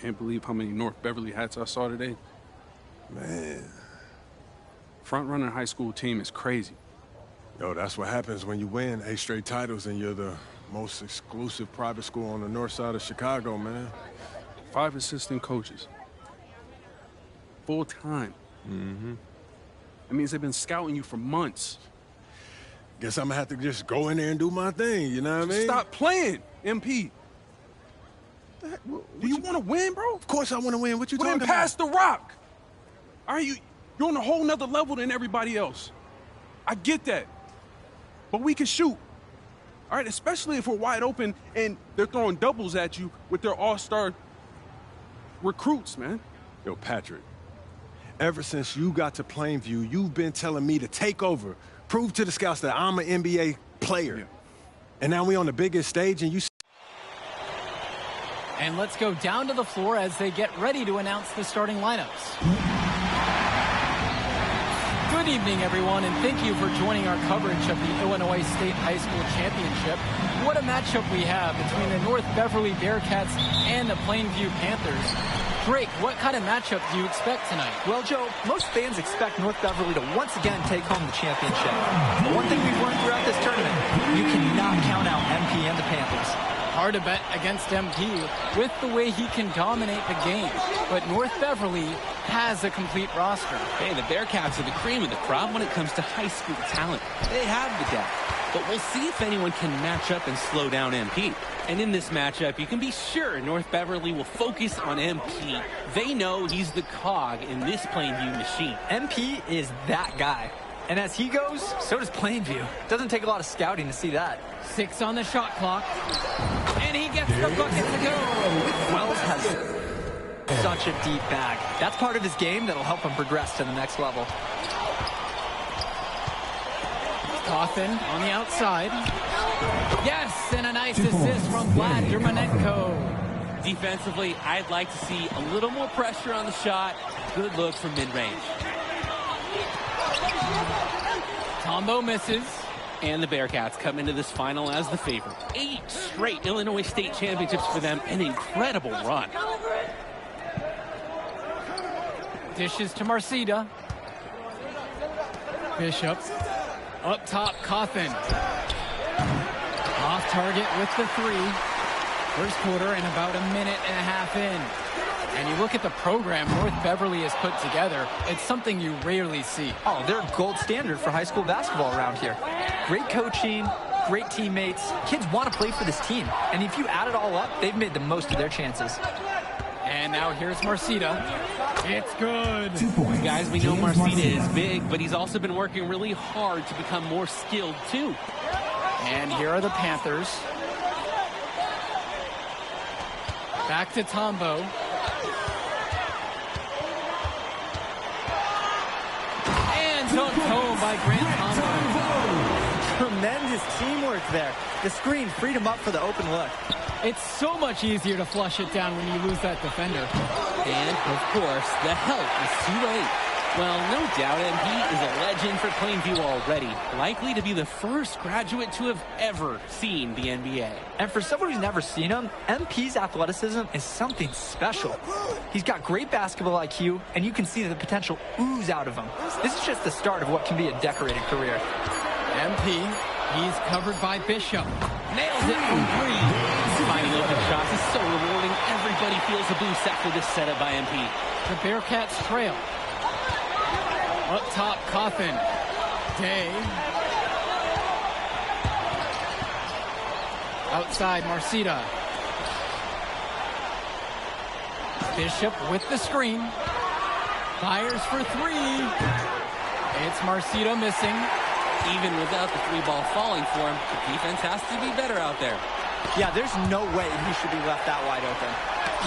Can't believe how many North Beverly hats I saw today. Man. Front-running high school team is crazy. Yo, that's what happens when you win 8 straight titles and you're the most exclusive private school on the north side of Chicago, man. 5 assistant coaches. Full-time. Mm-hmm. That means they've been scouting you for months. Guess I'm gonna have to just go in there and do my thing, you know what I mean? Stop playing, MP. Do you want to win, bro? Of course I want to win. What you talking about? Then pass the rock. All right, you're on a whole nother level than everybody else. I get that. But we can shoot. All right, especially if we're wide open and they're throwing doubles at you with their all-star recruits, man. Yo, Patrick, ever since you got to Plainview, you've been telling me to take over, prove to the scouts that I'm an NBA player. Yeah. And now we on the biggest stage and you... And let's go down to the floor as they get ready to announce the starting lineups. Good evening, everyone, and thank you for joining our coverage of the Illinois State High School Championship. What a matchup we have between the North Beverly Bearcats and the Plainview Panthers. Drake, what kind of matchup do you expect tonight? Well, Joe, most fans expect North Beverly to once again take home the championship. But one thing we've learned throughout this tournament, you cannot count out MP and the Panthers. Hard to bet against MP with the way he can dominate the game. But North Beverly has a complete roster. Hey, the Bearcats are the cream of the crop when it comes to high school talent. They have the depth. But we'll see if anyone can match up and slow down MP. And in this matchup, you can be sure North Beverly will focus on MP. They know he's the cog in this Plainview machine. MP is that guy. And as he goes, so does Plainview. Doesn't take a lot of scouting to see that. 6 on the shot clock. And he gets the bucket to go. Wells has such a deep bag. That's part of his game that'll help him progress to the next level. Coffin on the outside. Yes, and a nice assist from Vlad Dermanenko. Defensively, I'd like to see a little more pressure on the shot. Good look from mid-range. Tombo misses. And the Bearcats come into this final as the favorite. 8 straight Illinois State championships for them. An incredible run. Dishes to Marcida. Bishop. Up top, Coffin. Off target with the 3. First quarter and about a minute and a half in. And you look at the program North Beverly has put together, it's something you rarely see. Oh, they're gold standard for high school basketball around here. Great coaching, great teammates. Kids want to play for this team. And if you add it all up, they've made the most of their chances. And now here's Marcida. It's good. 2 points. Guys, we know Marcida is big, but he's also been working really hard to become more skilled, too. And here are the Panthers. Back to Tombo. And dunked home by Grant Tombo. Tremendous teamwork there. The screen freed him up for the open look. It's so much easier to flush it down when you lose that defender. And, of course, the help is too late. Well, no doubt MP is a legend for Plainview already. Likely to be the first graduate to have ever seen the NBA. And for someone who's never seen him, MP's athleticism is something special. He's got great basketball IQ, and you can see the potential ooze out of him. This is just the start of what can be a decorated career. MP, he's covered by Bishop. Nails it from 3. Finding open shots is so rewarding. Everybody feels a boost after this setup by MP. The Bearcats trail. Up top, Coffin. Day. Outside, Marcida. Bishop with the screen. Fires for 3. It's Marcida missing. Even without the 3-ball falling for him, the defense has to be better out there. Yeah, there's no way he should be left that wide open.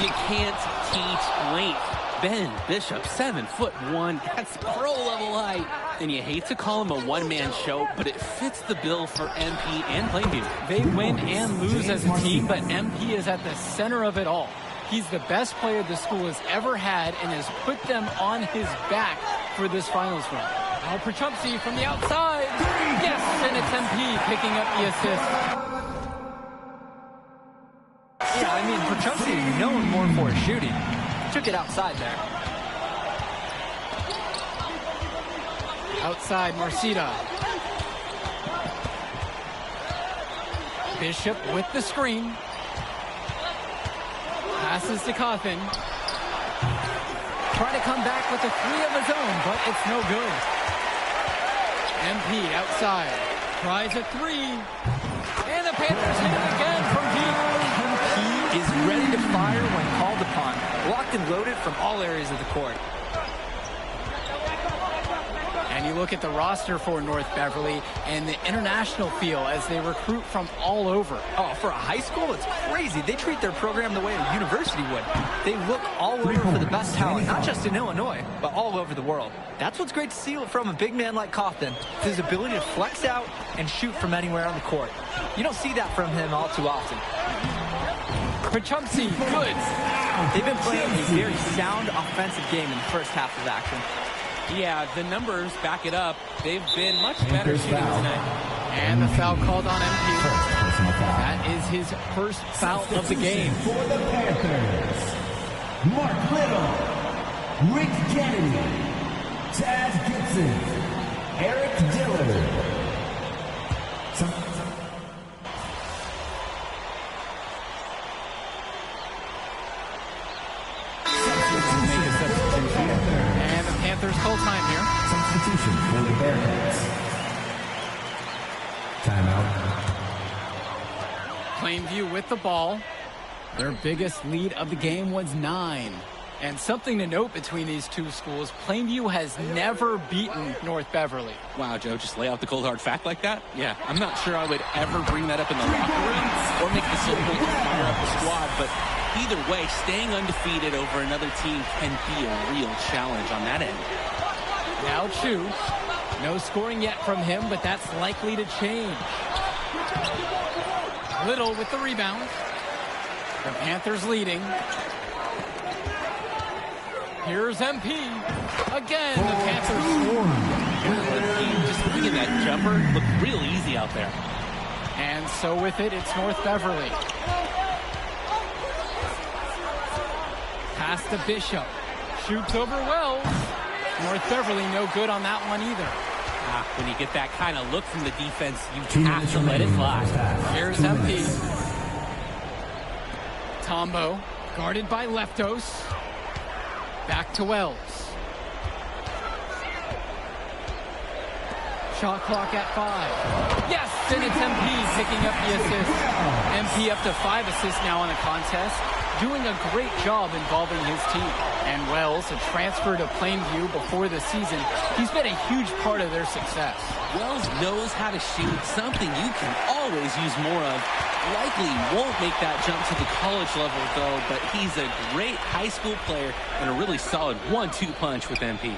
You can't teach length. Ben Bishop, 7'1", that's pro-level height. And you hate to call him a one-man show, but it fits the bill for MP and Plainview. They win and lose as a team, but MP is at the center of it all. He's the best player the school has ever had and has put them on his back for this finals run. Now Perchumpsy from the outside. Yes, and it's MP picking up the assist. Yeah, I mean, Petrucci is known more for his shooting. Took it outside there. Outside, Marcida. Bishop with the screen. Passes to Cawthon. Trying to come back with a three of his own, but it's no good. MP outside. Tries a three. And the Panthers hit it again from deep. He is ready to fire when called upon. Locked and loaded from all areas of the court. And you look at the roster for North Beverly and the international feel as they recruit from all over. Oh, for a high school, it's crazy. They treat their program the way a university would. They look all over for the best talent, not just in Illinois, but all over the world. That's what's great to see from a big man like Cawthon, his ability to flex out and shoot from anywhere on the court. You don't see that from him all too often. Petrucci, good. They've been playing a very sound offensive game in the first half of action. Yeah, the numbers back it up. They've been much better shooting tonight. And the foul called on MP. That is his first foul of the game. For the Panthers, Mark Little, Rick Kennedy, Chad Gibson, Eric Dillard. And the Panthers full time here. Substitution for the Bearcats. Timeout. Plainview with the ball. Their biggest lead of the game was 9. And something to note between these two schools, Plainview has never beaten North Beverly. Wow, Joe, just lay out the cold hard fact like that? Yeah, I'm not sure I would ever bring that up in the locker room or make the so to fire up the squad, but either way, staying undefeated over another team can be a real challenge on that end. Now Chu. No scoring yet from him, but that's likely to change. Little with the rebound. The Panthers leading. Here's MP. Again, the Panthers score. Just bringing that jumper looked real easy out there. And so with it, it's North Beverly. Pass to Bishop. Shoots over Wells. North Beverly no good on that one either. When you get that kind of look from the defense, you have to let it fly. Here's MP. Tombo, guarded by Leftos. Back to Wells. Shot clock at 5. Yes, and it's MP picking up the assist. MP up to 5 assists now in the contest, doing a great job involving his team. And Wells, a transfer to Plainview before the season, he's been a huge part of their success. Wells knows how to shoot, something you can always use more of. Likely won't make that jump to the college level, though, but he's a great high school player and a really solid 1-2 punch with MP.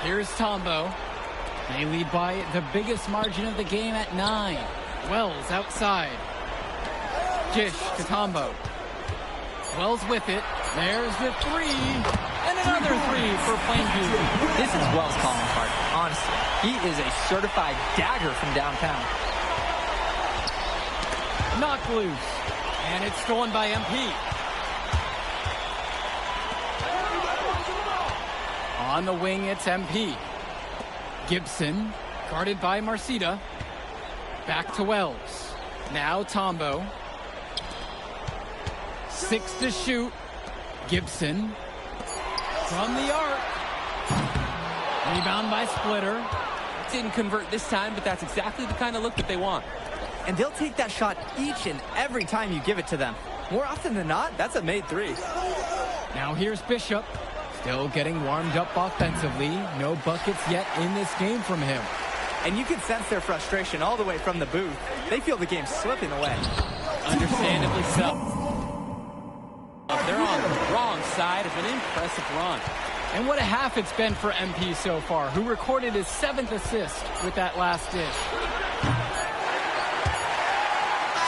Here's Tombo. They lead by the biggest margin of the game at 9. Wells outside. Dish to Tombo. Wells with it. There's the 3. And another 3 for Plainview. This is Wells calling card, honestly. He is a certified dagger from downtown. Knocked loose. And it's stolen by MP. On the wing, it's MP. Gibson, guarded by Marcida. Back to Wells. Now Tombo. 6 to shoot. Gibson. From the arc. Rebound by Splitter. Didn't convert this time, but that's exactly the kind of look that they want. And they'll take that shot each and every time you give it to them. More often than not, that's a made 3. Now here's Bishop. Still getting warmed up offensively. No buckets yet in this game from him. And you can sense their frustration all the way from the booth. They feel the game slipping away. Understandably so. They're on the wrong side of an impressive run. And what a half it's been for MP so far, who recorded his 7th assist with that last dish.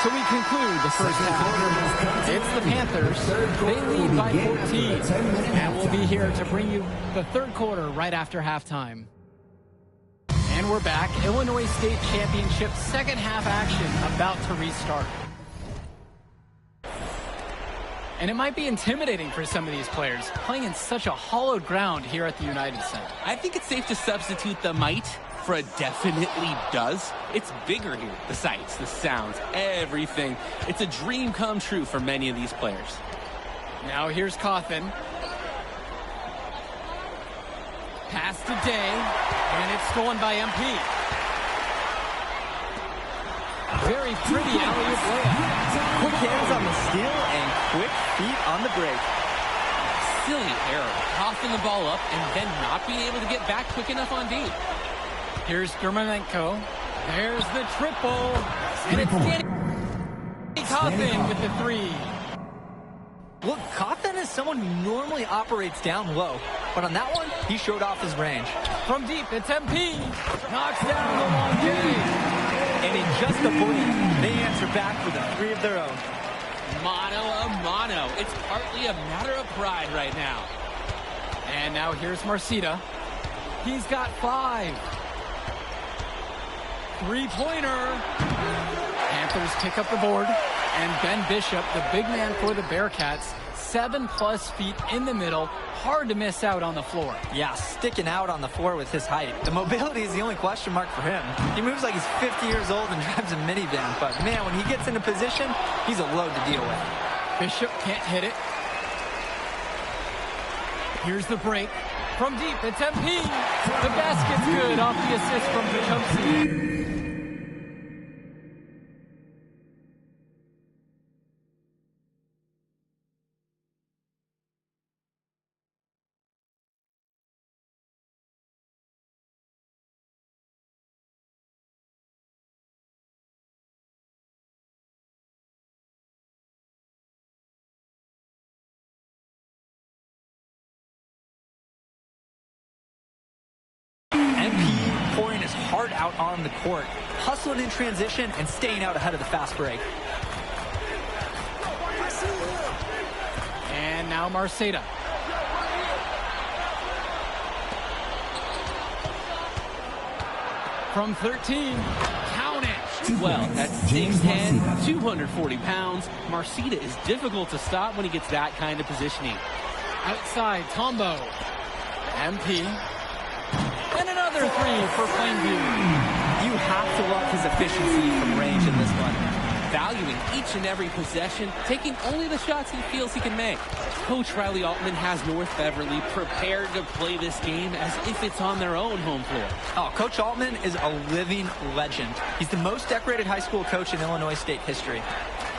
So we conclude the first half. It's the Panthers. They lead by 14. And we'll be here to bring you the third quarter right after halftime. And we're back. Illinois State Championship second half action about to restart. And it might be intimidating for some of these players, playing in such a hollowed ground here at the United Center. I think it's safe to substitute the might for a definitely does. It's bigger here. The sights, the sounds, everything. It's a dream come true for many of these players. Now here's Cawthon. Pass to Day, and it's stolen by MP. Very pretty alley-oop layup. Quick hands on the steal and quick feet on the break. Silly error. Tossing the ball up and then not being able to get back quick enough on D. Here's Dermonenko. There's the triple. And it's Danny Cawthon with the three. Look, Cawthon is someone who normally operates down low, but on that one, he showed off his range. From deep, it's MP. Knocks down the long game. And in just a blink, they answer back with a three of their own. Mano a mano. It's partly a matter of pride right now. And now here's Marcita. He's got 5. Three-pointer. Panthers pick up the board. And Ben Bishop, the big man for the Bearcats, 7+ feet in the middle. Hard to miss out on the floor. Yeah, sticking out on the floor with his height. The mobility is the only question mark for him. He moves like he's 50 years old and drives a minivan, but man, when he gets into position, he's a load to deal with. Bishop can't hit it. Here's the break. From deep, it's MP. The basket's good off the assist from Tecumseh. MP pouring his heart out on the court, hustling in transition and staying out ahead of the fast break. And now Marceta. From 13, count it. Well, at 6'10", 240 pounds, Marceta is difficult to stop when he gets that kind of positioning. Outside, Tombo. MP. And another three for Plainview. You have to love his efficiency from range in this one. Valuing each and every possession, taking only the shots he feels he can make. Coach Riley Altman has North Beverly prepared to play this game as if it's on their own home floor. Oh, Coach Altman is a living legend. He's the most decorated high school coach in Illinois State history.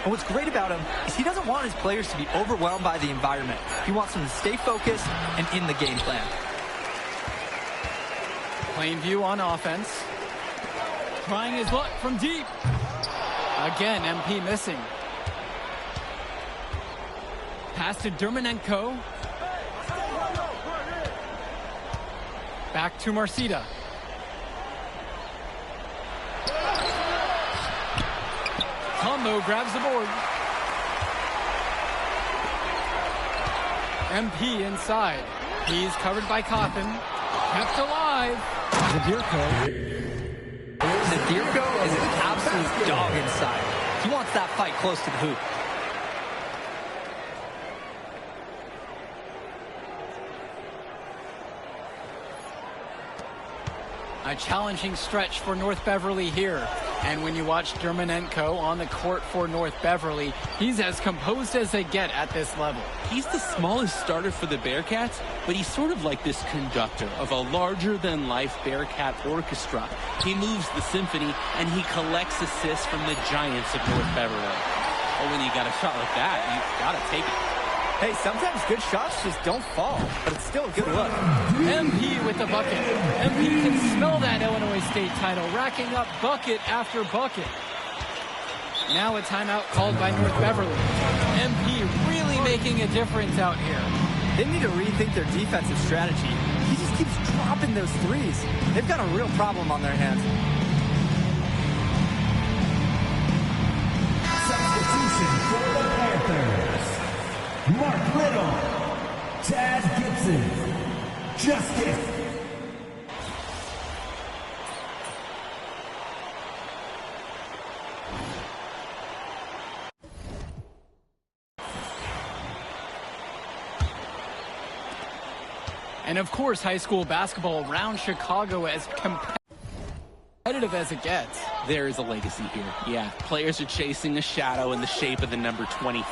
And what's great about him is he doesn't want his players to be overwhelmed by the environment. He wants them to stay focused and in the game plan. Plainview on offense. Trying his luck from deep. Again, MP missing. Pass to Dermonenko. Back to Marceta. Tombo grabs the board. MP inside. He's covered by Cawthon. Kept alive. Zadirko. Zadirko is an absolute dog inside. He wants that fight close to the hoop. A challenging stretch for North Beverly here. And when you watch Dermonenko on the court for North Beverly, he's as composed as they get at this level. He's the smallest starter for the Bearcats, but he's sort of like this conductor of a larger-than-life Bearcat orchestra. He moves the symphony, and he collects assists from the giants of North Beverly. But when you got a shot like that, you got to take it. Hey, sometimes good shots just don't fall, but it's still a good look. MP with the bucket. MP can smell that Illinois State title, racking up bucket after bucket. Now a timeout called by North Beverly. MP really making a difference out here. They need to rethink their defensive strategy. He just keeps dropping those threes. They've got a real problem on their hands. Substitution for the Panthers. Mark Little, Chad Gibson, Justice. And of course, high school basketball around Chicago as competitive as it gets. There is a legacy here. Yeah, players are chasing a shadow in the shape of the number 23,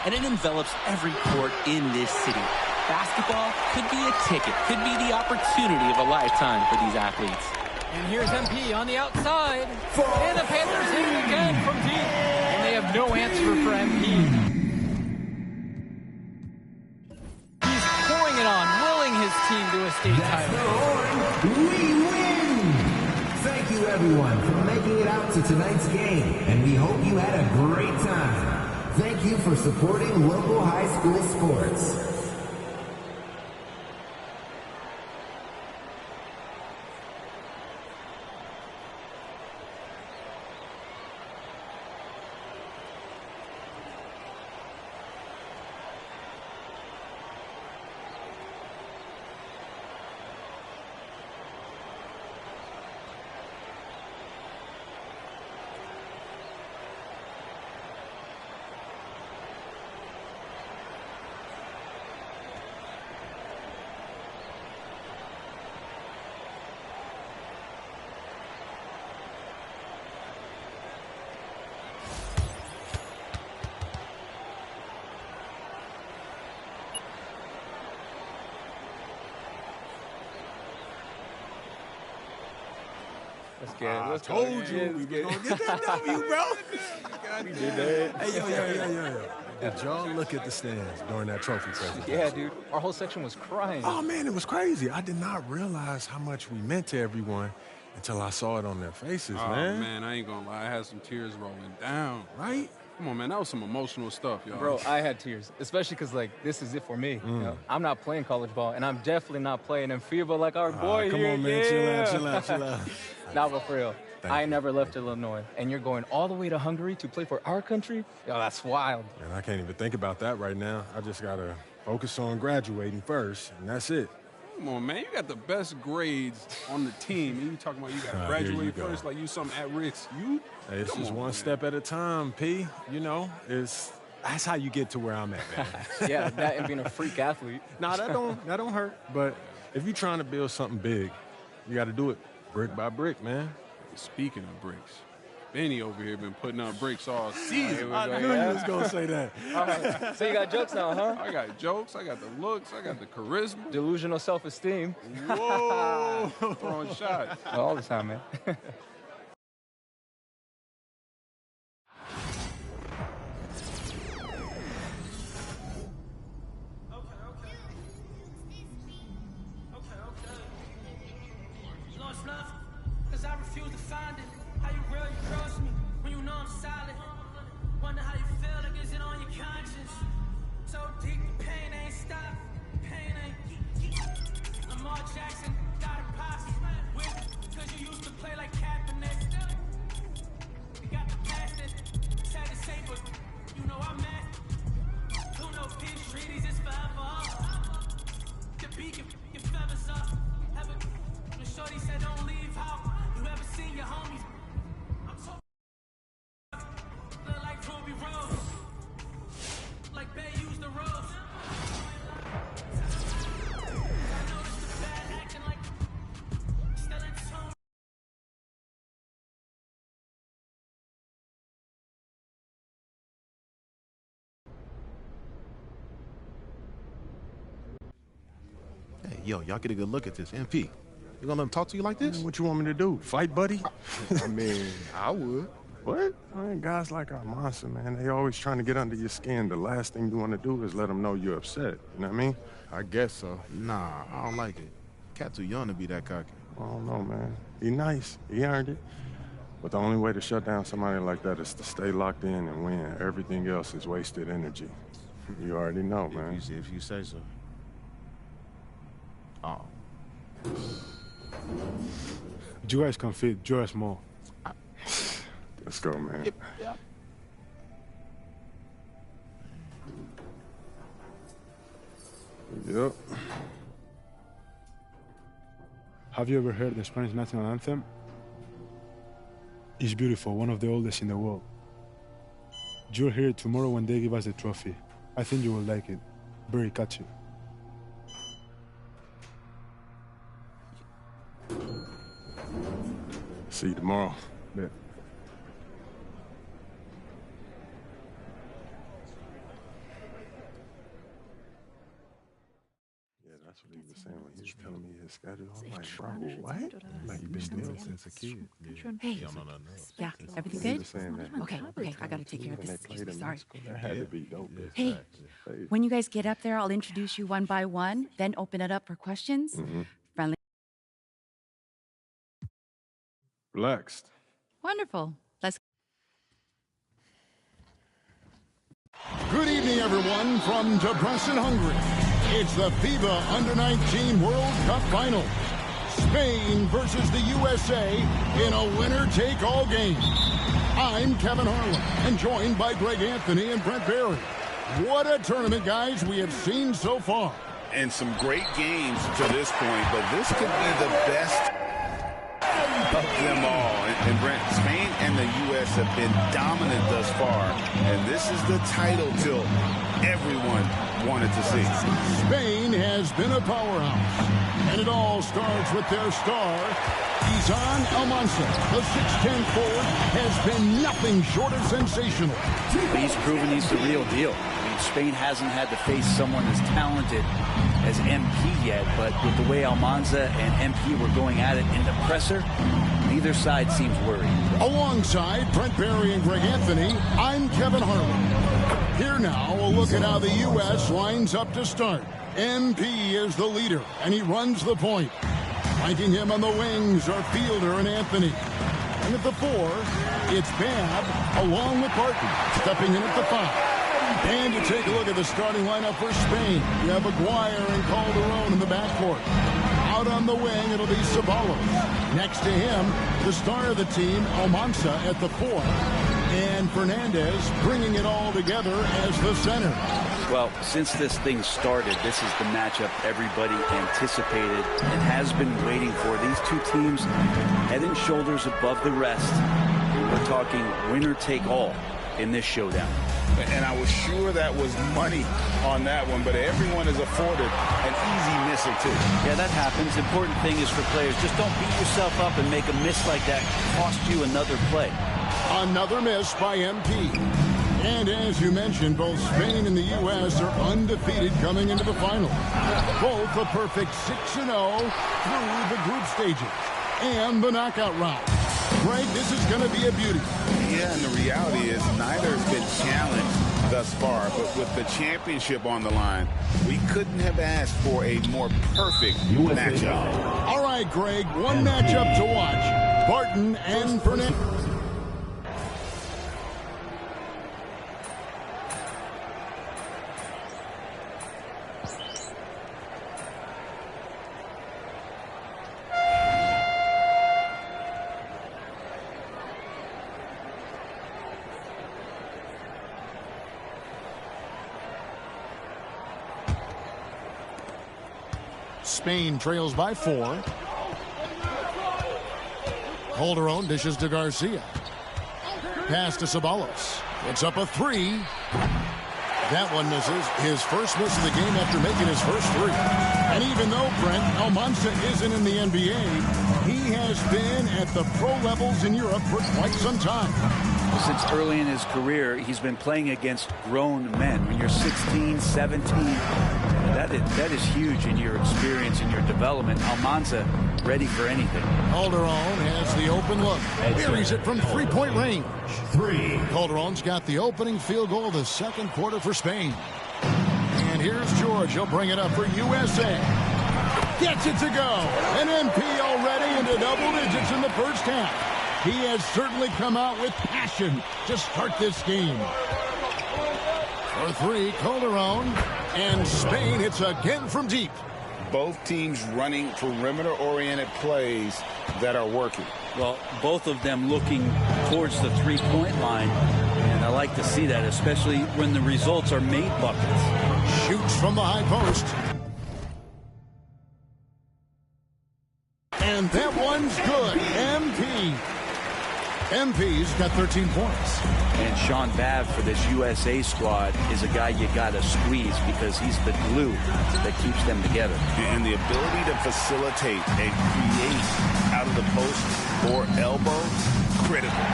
and it envelops every court in this city. Basketball could be a ticket, could be the opportunity of a lifetime for these athletes. And here's MP on the outside. And the Panthers hit it again from deep. And they have no answer for MP. He's pouring it on, willing his team to a state title. We win! Thank you, everyone, for making it out to tonight's game. And we hope you had a great time. Thank you for supporting local high school sports. Let's get it. Let's told you we were gonna get that W, bro. We did that. Hey, yo. Did y'all look at the stands during that trophy presentation? Yeah, dude. Our whole section was crying. Oh, man, it was crazy. I did not realize how much we meant to everyone until I saw it on their faces, Oh, man. man, I ain't gonna lie. I had some tears rolling down. Right? Come on, man. That was some emotional stuff, y'all. Bro, I had tears, especially because, like, this is it for me. You know, I'm not playing college ball, and I'm definitely not playing in FIBA like our boy come here. on, man. Yeah. Chill out. Nah, but for real. Thank I you. never left Illinois, and you're going all the way to Hungary to play for our country? Yo, that's wild. And I can't even think about that right now. I just got to focus on graduating first, and that's it. Come on, man. You got the best grades on the team. And you talking about you got to Here graduate you go. first like you something at risk. You? Hey, it's Come just on, one man. step at a time, P. You know, that's how you get to where I'm at, man. Yeah, that and being a freak athlete. Nah, that don't hurt. But if you're trying to build something big, you got to do it brick by brick, man. Speaking of bricks, Benny over here been putting up bricks all season. I knew you was gonna say that. All right. So you got jokes now, huh? I got jokes, I got the looks, I got the charisma. Delusional self-esteem. Whoa, throwing shots. All the time, man. Lost love, cause I refuse to find it. How you really trust me when you know I'm solid? Wonder how you feel, like is it on your conscience? So deep, the pain ain't stopped. Pain ain't. Lamar Jackson, got a posse. Cause you used to play like Kaepernick. You got the bastard, sad to say, but you know I'm mad. Who knows these treaties is forever? The beacon, your feathers up. The shorty said don't leave out. You ever seen your homies? I'm so look like Ruby Rose. Like Bay used the rose. I noticed the bad acting like still in tune. Hey, yo, y'all get a good look at this. MP, you gonna let him talk to you like this? What you want me to do? Fight, buddy? I mean, I would. What? Man, guys like our monster, man, they always trying to get under your skin. The last thing you want to do is let them know you're upset. You know what I mean? I guess so. Nah, I don't like it. Cat too young to be that cocky. I don't know, man. He nice. He earned it. But the only way to shut down somebody like that is to stay locked in and win. Everything else is wasted energy. You already know, man. If you say so. Oh. You guys can fit Joyce more. Let's go, man. Yep. Yep. Have you ever heard the Spanish national anthem? It's beautiful, one of the oldest in the world. You'll hear it tomorrow when they give us the trophy. I think you will like it. Very catchy. See you tomorrow. Yeah. That's what he was saying when he was telling me his schedule. I'm like, bro, what? Like, you've been still since a kid. Hey. Yeah, everything He good? was saying that. Okay, I gotta take care of this. Excuse me, sorry. That had to be dope. Hey, when you guys get up there, I'll introduce you one by one, then open it up for questions. Friendly. Relaxed. Wonderful. Let's. Good evening, everyone, from Debrecen, Hungary. It's the FIBA Under-19 World Cup Final. Spain versus the USA in a winner-take-all game. I'm Kevin Harlan, and joined by Greg Anthony and Brent Barry. What a tournament, guys, we have seen so far. And some great games to this point, but this could be the best of them all. And Brent, Spain and the U.S. have been dominant thus far, and this is the title tilt everyone wanted to see. Spain has been a powerhouse, and it all starts with their star, Izan Almansa. The 6'10 forward has been nothing short of sensational. He's proven he's the real deal. I mean, Spain hasn't had to face someone as talented as MP yet, but with the way Almanza and MP were going at it in the presser, neither side seems worried. Alongside Brent Barry and Greg Anthony, I'm Kevin Harlan. Here now, a look at how the U.S. lines up to start. MP is the leader, and he runs the point. Flanking him on the wings are Fielder and Anthony. And at the 4, it's Babb along with Barton, stepping in at the 5. And you take a look at the starting lineup for Spain. You have Aguirre and Calderon in the backcourt. Out on the wing, it'll be Ceballos. Next to him, the star of the team, Almansa at the 4. And Fernandez bringing it all together as the center. Well, since this thing started, this is the matchup everybody anticipated and has been waiting for. These two teams head and shoulders above the rest. We're talking winner take all in this showdown. And I was sure that was money on that one, but everyone is afforded an easy miss or two. Yeah, that happens. Important thing is for players, just don't beat yourself up and make a miss like that cost you another play. Another miss by MP. And as you mentioned, both Spain and the U.S. are undefeated coming into the final. Both a perfect 6-0 through the group stages and the knockout round. Greg, this is going to be a beauty. Yeah, and the reality is neither has been challenged thus far, but with the championship on the line, we couldn't have asked for a more perfect matchup. All right, Greg, one matchup to watch. Barton and Fernandez. Spain trails by 4. Calderon dishes to Garcia. Pass to Ceballos. It's up a 3. That one misses. His first miss of the game after making his first 3. And even though Brent Almansa isn't in the NBA, he has been at the pro levels in Europe for quite some time. Since early in his career, he's been playing against grown men. When you're 16, 17, that is huge in your experience and your development. Almanza ready for anything. Calderon has the open look. Buries it from three-point range. 3. Calderon's got the opening field goal of the second quarter for Spain. And here's George. He'll bring it up for USA. Gets it to go. An MP already into double digits in the first half. He has certainly come out with passion to start this game. For 3, Calderon. And Spain hits again from deep. Both teams running perimeter-oriented plays that are working. Well, both of them looking towards the three-point line. And I like to see that, especially when the results are made buckets. Shoots from the high post. And that one's good. MP. MP's got 13 points. And Sean Babb for this USA squad is a guy you got to squeeze because he's the glue that keeps them together. And the ability to facilitate and create out of the post or elbow, critical.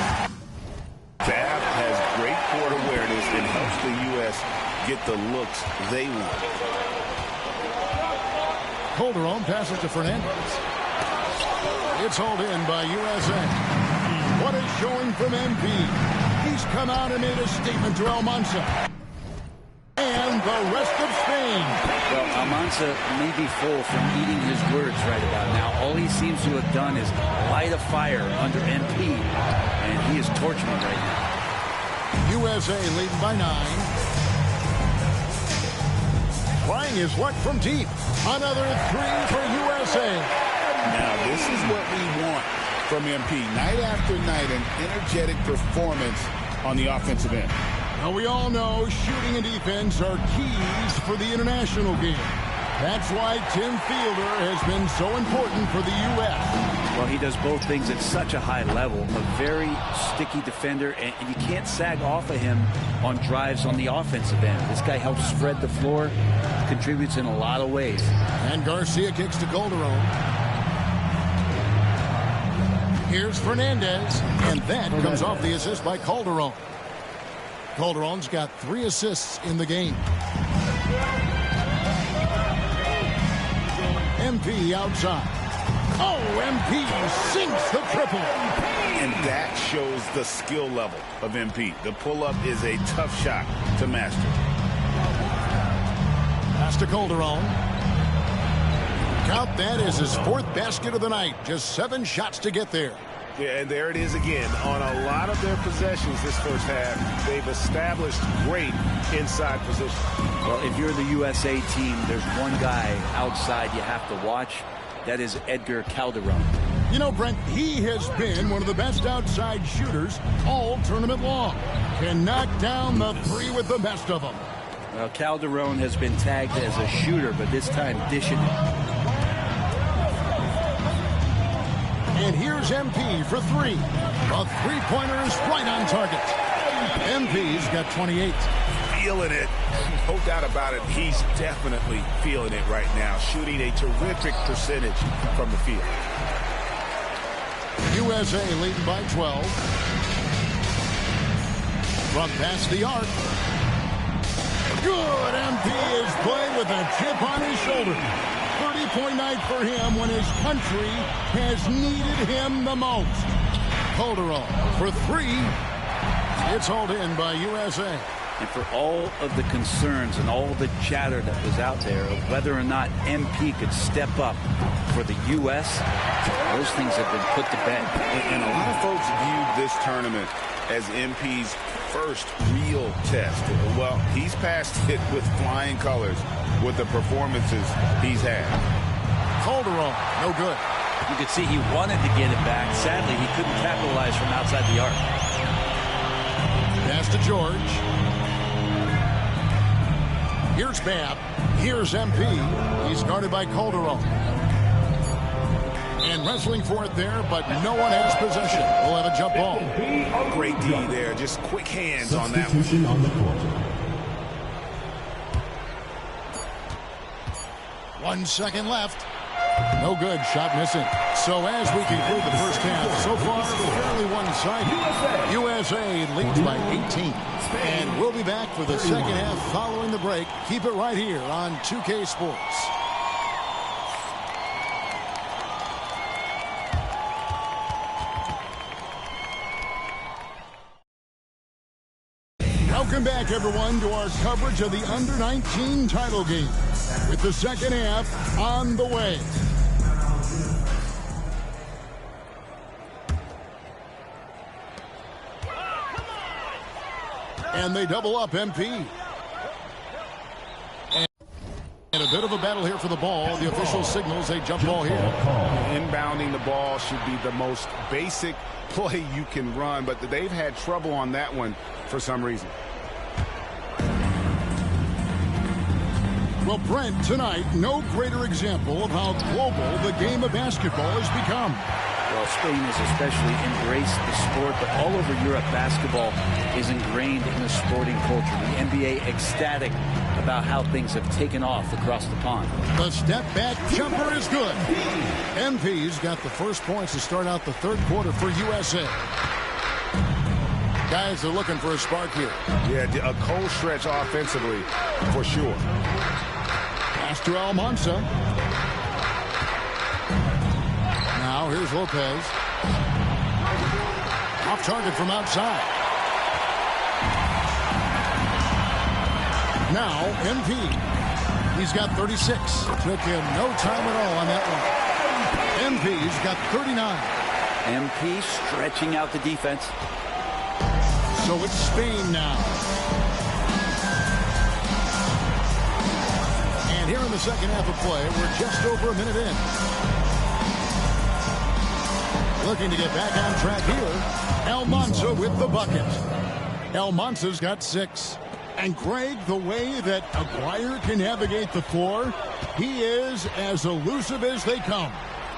Babb has great court awareness and helps the U.S. get the looks they want. Calderon passes to Fernandez. It's hauled in by USA. What a showing from MP. He's come out and made a statement to Almanza and the rest of Spain. Well, Almanza may be full from eating his words right about now. All he seems to have done is light a fire under MP, and he is torching him right now. USA leading by 9. Trying his luck from deep. Another 3 for USA. Now, this is what we want from MP. Night after night, an energetic performance on the offensive end. Now, we all know shooting and defense are keys for the international game. That's why Tim Fielder has been so important for the U.S. Well, he does both things at such a high level. A very sticky defender, and you can't sag off of him on drives on the offensive end. This guy helps spread the floor, contributes in a lot of ways. And Garcia kicks to Calderon. Here's Fernandez, and that comes off the assist by Calderon. Calderon's got 3 assists in the game. MP outside. Oh, MP sinks the triple. And that shows the skill level of MP. The pull-up is a tough shot to master. Pass to Calderon. Count that as his 4th basket of the night. Just 7 shots to get there. Yeah, and there it is again. On a lot of their possessions this first half, they've established great inside position. Well, if you're the USA team, there's one guy outside you have to watch. That is Edgar Calderon. You know, Brent, he has been one of the best outside shooters all tournament long. Can knock down the 3 with the best of them. Well, Calderon has been tagged as a shooter, but this time dishing it. And here's MP for 3. The 3-pointer is right on target. MP's got 28. Feeling it. No doubt about it. He's definitely feeling it right now. Shooting a terrific percentage from the field. USA leading by 12. From past the arc. Good. MP is playing with a chip on his shoulder. 30-point night for him when his country has needed him the most. Calderon for 3. It's hauled in by USA. And for all of the concerns and all the chatter that was out there of whether or not MP could step up for the U.S., those things have been put to bed. And a lot of folks viewed this tournament as MP's first real test. Well, he's passed it with flying colors with the performances he's had. Calderon, no good. You could see he wanted to get it back. Sadly, he couldn't capitalize from outside the arc. Pass to George. Here's Babb. Here's MP. He's guarded by Calderon. And wrestling for it there, but no one has possession. We'll have a jump ball. Great D there. Just quick hands on that one. On the court. 1 second left. No good. Shot missing. So as we conclude the first half, so far fairly one-sided. USA leads by 18. And we'll be back for the second half following the break. Keep it right here on 2K Sports. Welcome back, everyone, to our coverage of the Under-19 title game, with the second half on the way. And they double up MP. And a bit of a battle here for the ball. The official signals a jump ball here. Inbounding the ball should be the most basic play you can run, but they've had trouble on that one for some reason. Well, Brent, tonight, no greater example of how global the game of basketball has become. Well, Spain has especially embraced the sport, but all over Europe, basketball is ingrained in the sporting culture. The NBA ecstatic about how things have taken off across the pond. The step-back jumper is good. MP's got the first points to start out the third quarter for USA. Guys are looking for a spark here. Yeah, a cold stretch offensively, for sure. Pass to Almanza. Now here's Lopez. Off target from outside. Now MP. He's got 36. Took him no time at all on that one. MP's got 39. MP stretching out the defense. So it's Spain now. And here in the second half of play, we're just over a minute in. Looking to get back on track here. Almanza with the bucket. Almanza's got 6. And Greg, the way that Aguirre can navigate the floor, he is as elusive as they come.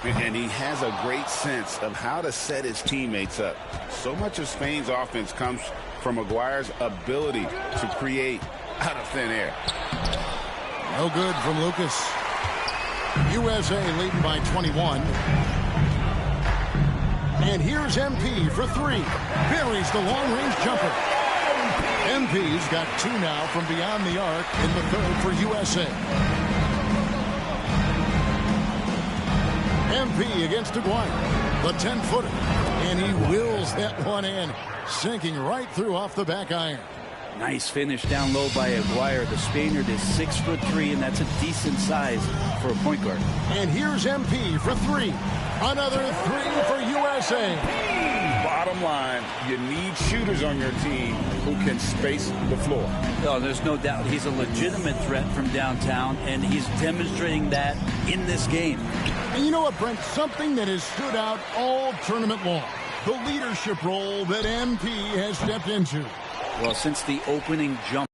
And he has a great sense of how to set his teammates up. So much of Spain's offense comes from Aguirre's ability to create out of thin air. No good from Lucas. USA leading by 21. And here's MP for 3. Buries the long-range jumper. MP's got 2 now from beyond the arc in the third for USA. MP against Aguirre, the 10-footer, and he wills that one in, sinking right through off the back iron. Nice finish down low by Aguirre. The Spaniard is 6'3", and that's a decent size for a point guard. And here's MP for 3. Another 3 for USA. Bottom line, you need shooters on your team who can space the floor. Oh, there's no doubt he's a legitimate threat from downtown, and he's demonstrating that in this game. And you know what, Brent? Something that has stood out all tournament long. The leadership role that MP has stepped into. Well, since the opening jump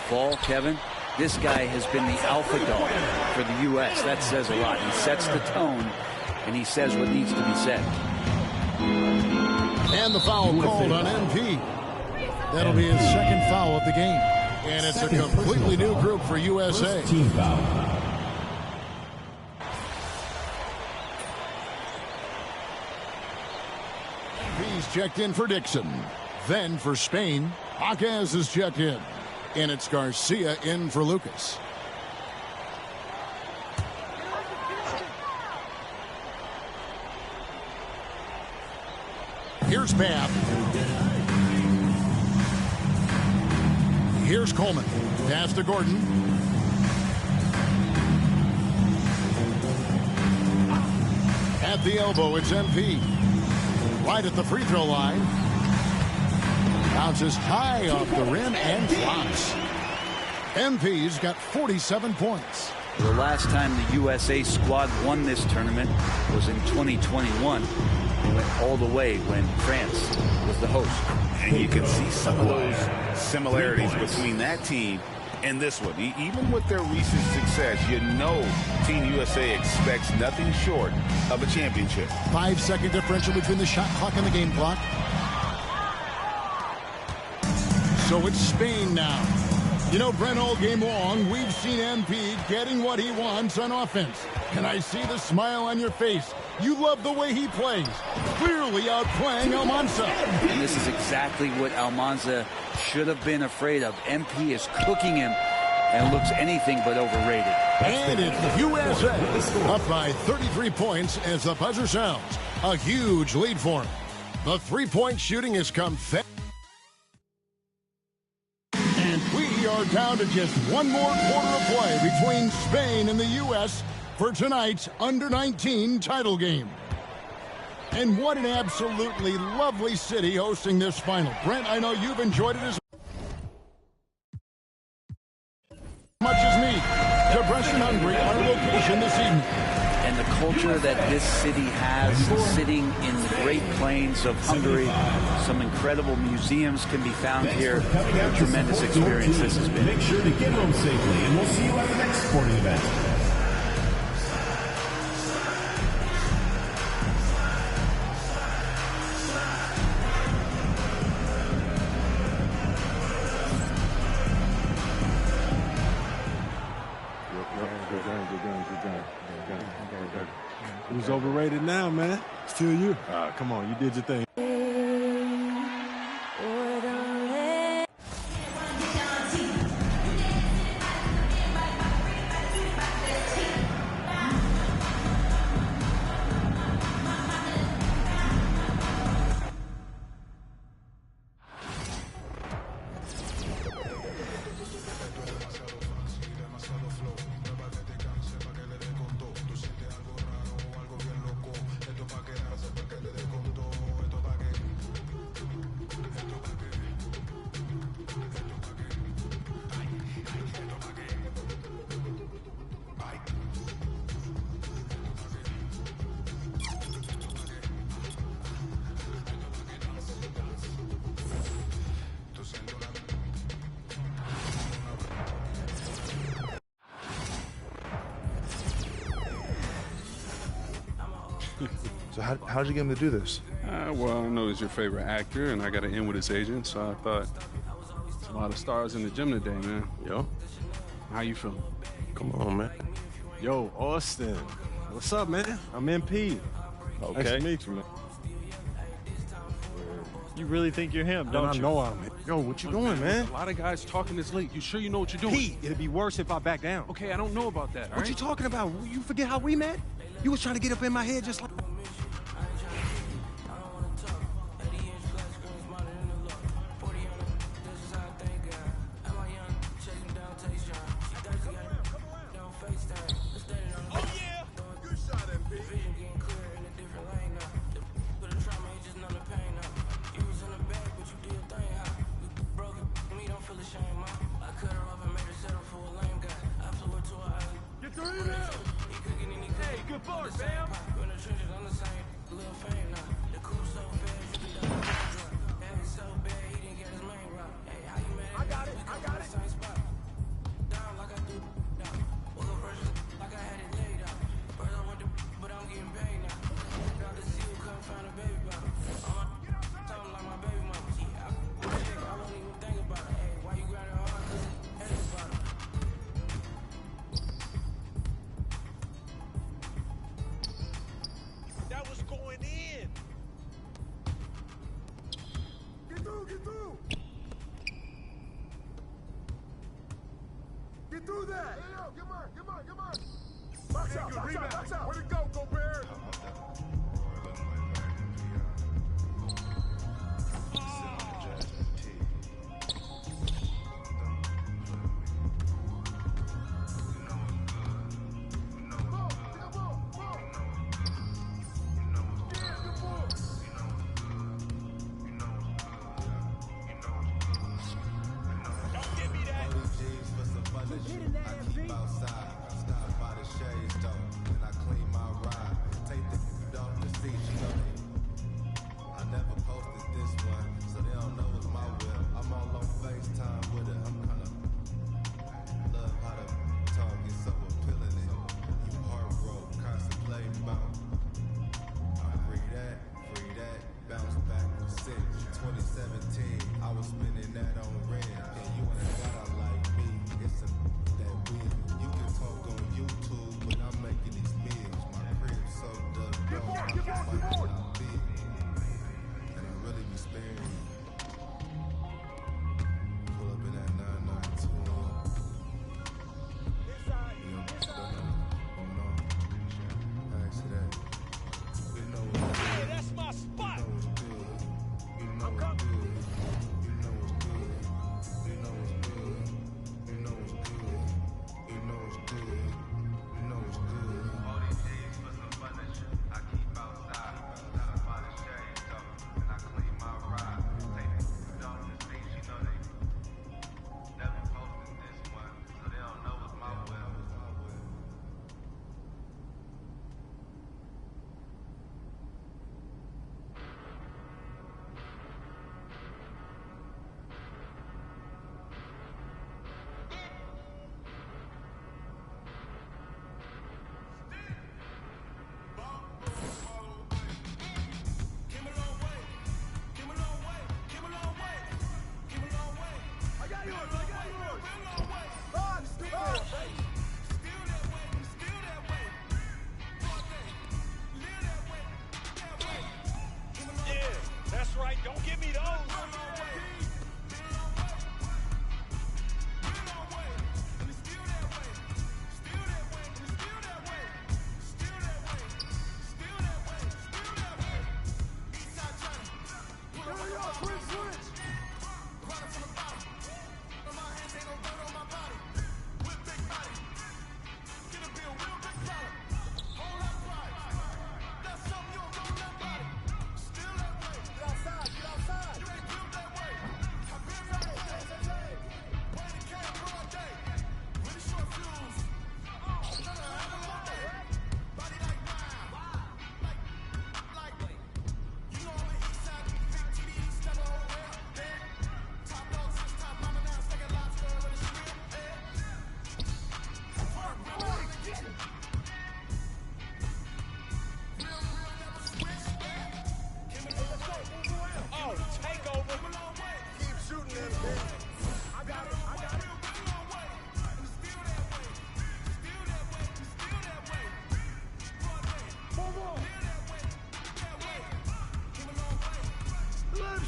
ball, Kevin, this guy has been the alpha dog for the U.S. That says a lot. He sets the tone, and he says what needs to be said. And the foul called on MP. That'll be his second foul of the game. And it's a completely new group for USA. Team foul. He's checked in for Dixon. Then for Spain, Jaquez is checked in. And it's Garcia in for Lucas. Here's Babb. Here's Coleman. Pass to Gordon. At the elbow, it's MP. Right at the free throw line. Bounces high off the rim and flies. MP's got 47 points. The last time the USA squad won this tournament was in 2021. They went all the way when France was the host. And you can see some of those similarities between that team and this one. Even with their recent success, you know Team USA expects nothing short of a championship. 5-second differential between the shot clock and the game clock. So it's Spain now. You know, Brent, all game long, we've seen MP getting what he wants on offense. And I see the smile on your face. You love the way he plays. Clearly outplaying Almanza. And this is exactly what Almanza should have been afraid of. MP is cooking him and looks anything but overrated. And it's USA up by 33 points as the buzzer sounds. A huge lead for him. The three-point shooting has come fast. And we are down to just one more quarter of play between Spain and the U.S. for tonight's Under-19 title game. And what an absolutely lovely city hosting this final. Brent, I know you've enjoyed it as much as me. Debrecen, Hungary, our location this evening. And the culture that this city has, sitting in the Great Plains of Hungary. Some incredible museums can be found here. A tremendous experience this has been. Make sure to get home safely, and we'll see you at the next sporting event. Who's overrated now, man? Still you. Come on, you did your thing. So how did you get him to do this? Well, I know he's your favorite actor, and I got to end with his agent, so I thought there's a lot of stars in the gym today, man. Yo. How you feeling? Come on, man. Yo, Austin. What's up, man? I'm MP. Okay. Nice to meet you, man. You really think you're him, don't I you? know I'm him. Yo, what you doing, man? A lot of guys talking this late. You sure you know what you're doing? Pete, it'd be worse if I back down. Okay, I don't know about that, all What right? you talking about? You forget how we met? You was trying to get up in my head just like... Get through that! Hey, yo, come on. Box out. Where'd it go, Gobert?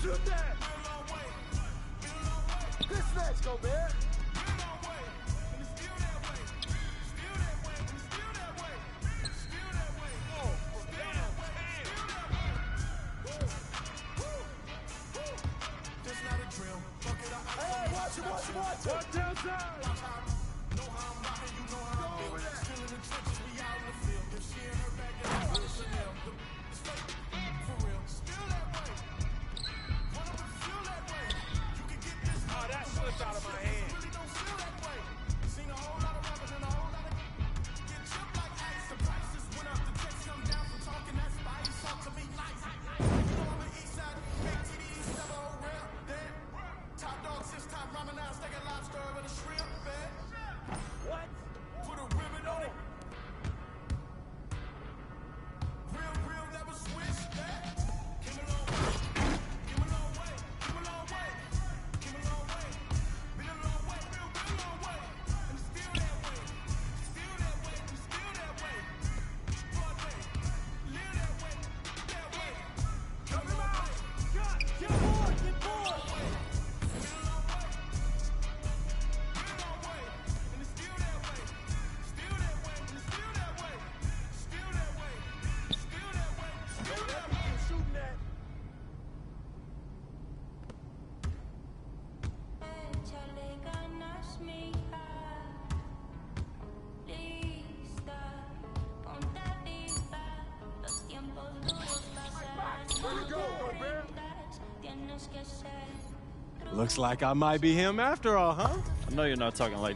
Shoot that! Good snatch, Gobert. Hey, watch it, watch it, watch it. Watch outside. Know how I'm rocking, you know how I'm feeling. Still in the trenches, we out in the field. If she in her bag, then I'm with Chanel. For real, still that way. Run up and feel that way. You can get this. Oh, that slipped out of my hand. Really don't feel that way. Seen a whole lot of rappers and a whole lot of get chipped like ice. The prices went up, the checks come down from talking that spice. Talk to me nice. You know I'm an east side, big TDs, never hold real. Then top dog, 6-time ramen now, steak and lobster and a shrimp bed. What? Put a ribbon on it. Real, never switch that. Came a long way. Came a long way. Came a long way. Came a long way. Been a long way. Real long way. I'm still that way. Still that way. I'm still that way. Broadway. Live that way. That way. Come on. Get bored. Get bored. Looks like I might be him after all, huh? I know you're not talking like.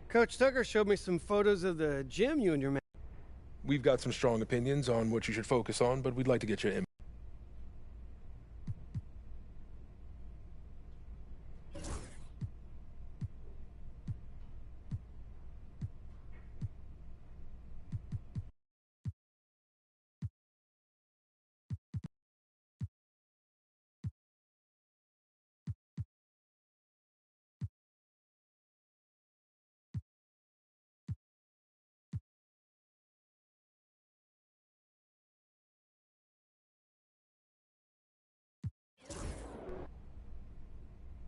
Coach Tucker showed me some photos of the gym you and your man. We've got some strong opinions on what you should focus on, but we'd like to get your input.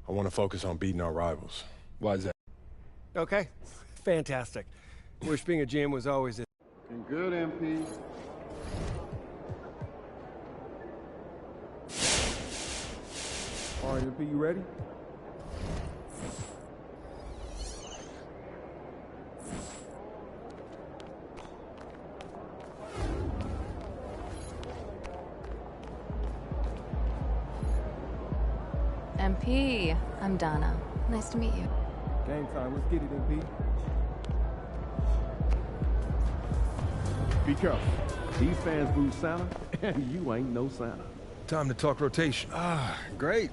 I want to focus on beating our rivals. Why is that? Okay, fantastic. Wish being a GM was always it. Good, MP. All right, MP, you ready? MP, I'm Donna. Nice to meet you. Game time. Let's get it, MP. Be careful. These fans boo Santa, and you ain't no Santa. Time to talk rotation. Great.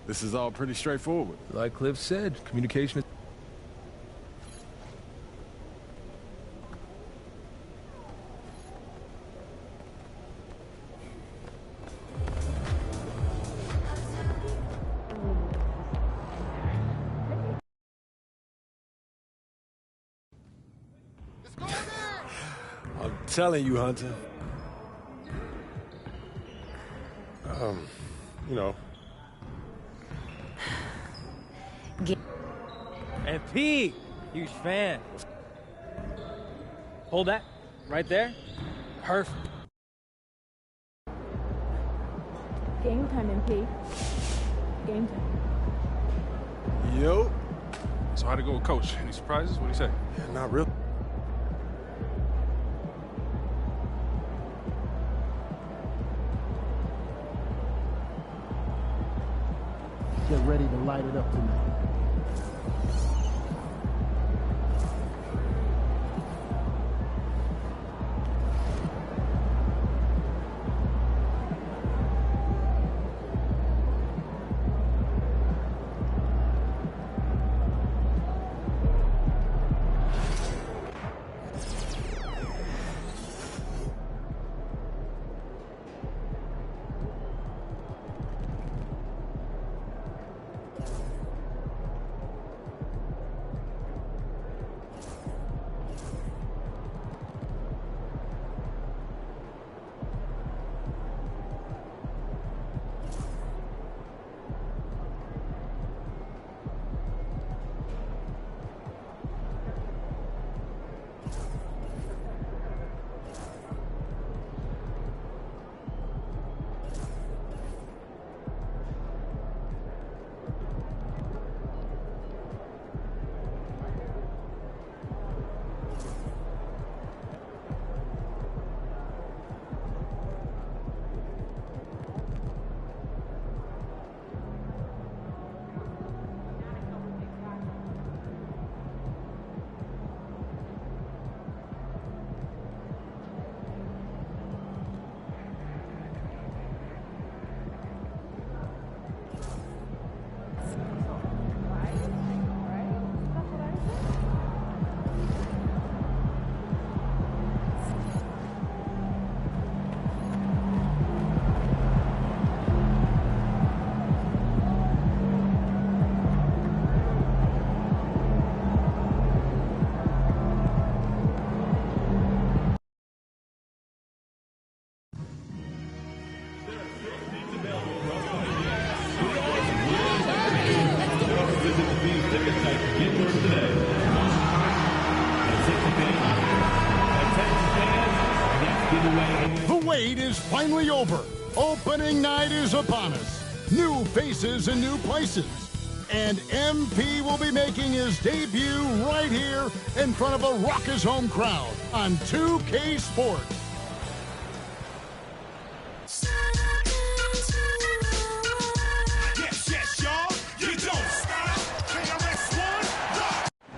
This is all pretty straightforward. Like Cliff said, communication is... I'm telling you, Hunter. You know. MP, huge fan. Hold that right there. Perfect. Game time, MP. Game time. Yo. So how'd it go with Coach? Any surprises? What'd he say? Yeah, not really. Get ready to light it up tonight. The wait is finally over. Opening night is upon us. New faces and new places. And MP will be making his debut right here in front of a raucous home crowd on 2K Sports.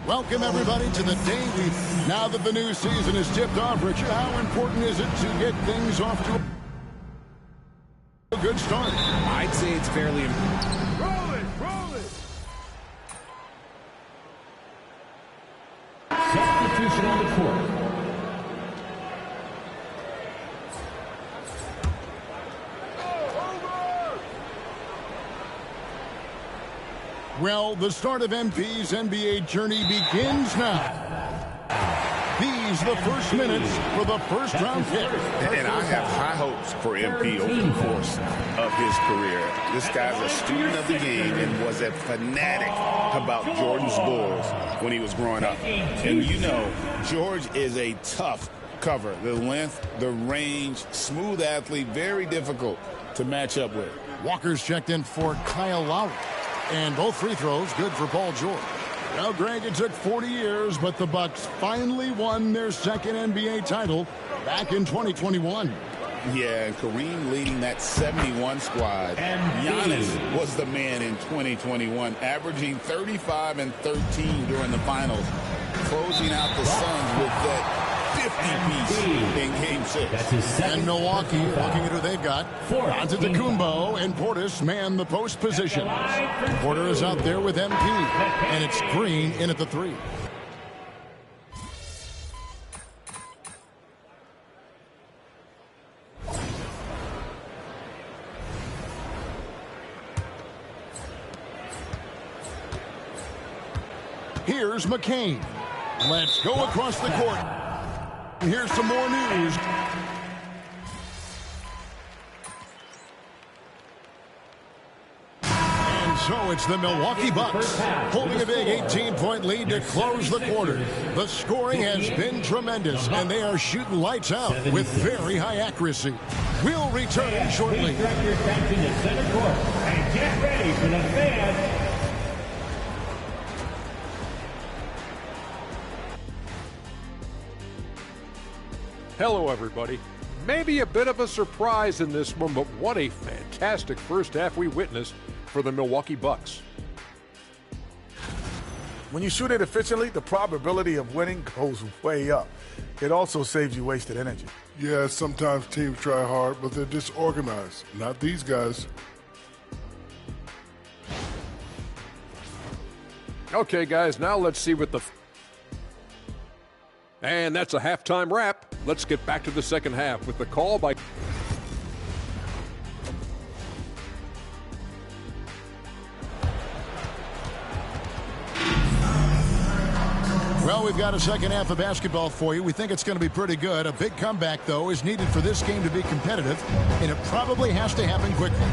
Welcome, everybody, to the day week. Now that the new season is tipped off, Richard, how important is it to get things off to a good start? I'd say it's fairly important. Roll it, roll it. Substitution on the court. Well, the start of MP's NBA journey begins now. These plays the first minutes for the first-round pick. And I have high hopes for MP over the course of his career. This guy's a student of the game and was a fanatic about Jordan's Bulls when he was growing up. And you know, George is a tough cover. The length, the range, smooth athlete, very difficult to match up with. Walker's checked in for Kyle Lowry. And both free throws good for Paul George. Well, Greg, it took 40 years, but the Bucks finally won their second NBA title back in 2021. Yeah, and Kareem leading that 71 squad. Giannis was the man in 2021, averaging 35 and 13 during the finals, closing out the Suns with that 50-piece in Game 6. And Milwaukee, looking at who they've got, Antetokounmpo and Portis man the post position. Porter is out there with MP, and it's Green in at the 3. Here's McCain. Let's go across the court. Here's some more news. And so it's the Milwaukee Bucks holding a big 18-point lead to close the quarter. The scoring has been tremendous, and they are shooting lights out with very high accuracy. We'll return shortly. Direct your attention to center court and get ready for the fans. Hello, everybody. Maybe a bit of a surprise in this one, but what a fantastic first half we witnessed for the Milwaukee Bucks. When you shoot it efficiently, the probability of winning goes way up. It also saves you wasted energy. Yeah, sometimes teams try hard, but they're disorganized. Not these guys. Okay, guys, now let's see what the... And that's a halftime wrap. Let's get back to the second half with the call by... Well, we've got a second half of basketball for you. We think it's going to be pretty good. A big comeback, though, is needed for this game to be competitive, and it probably has to happen quickly.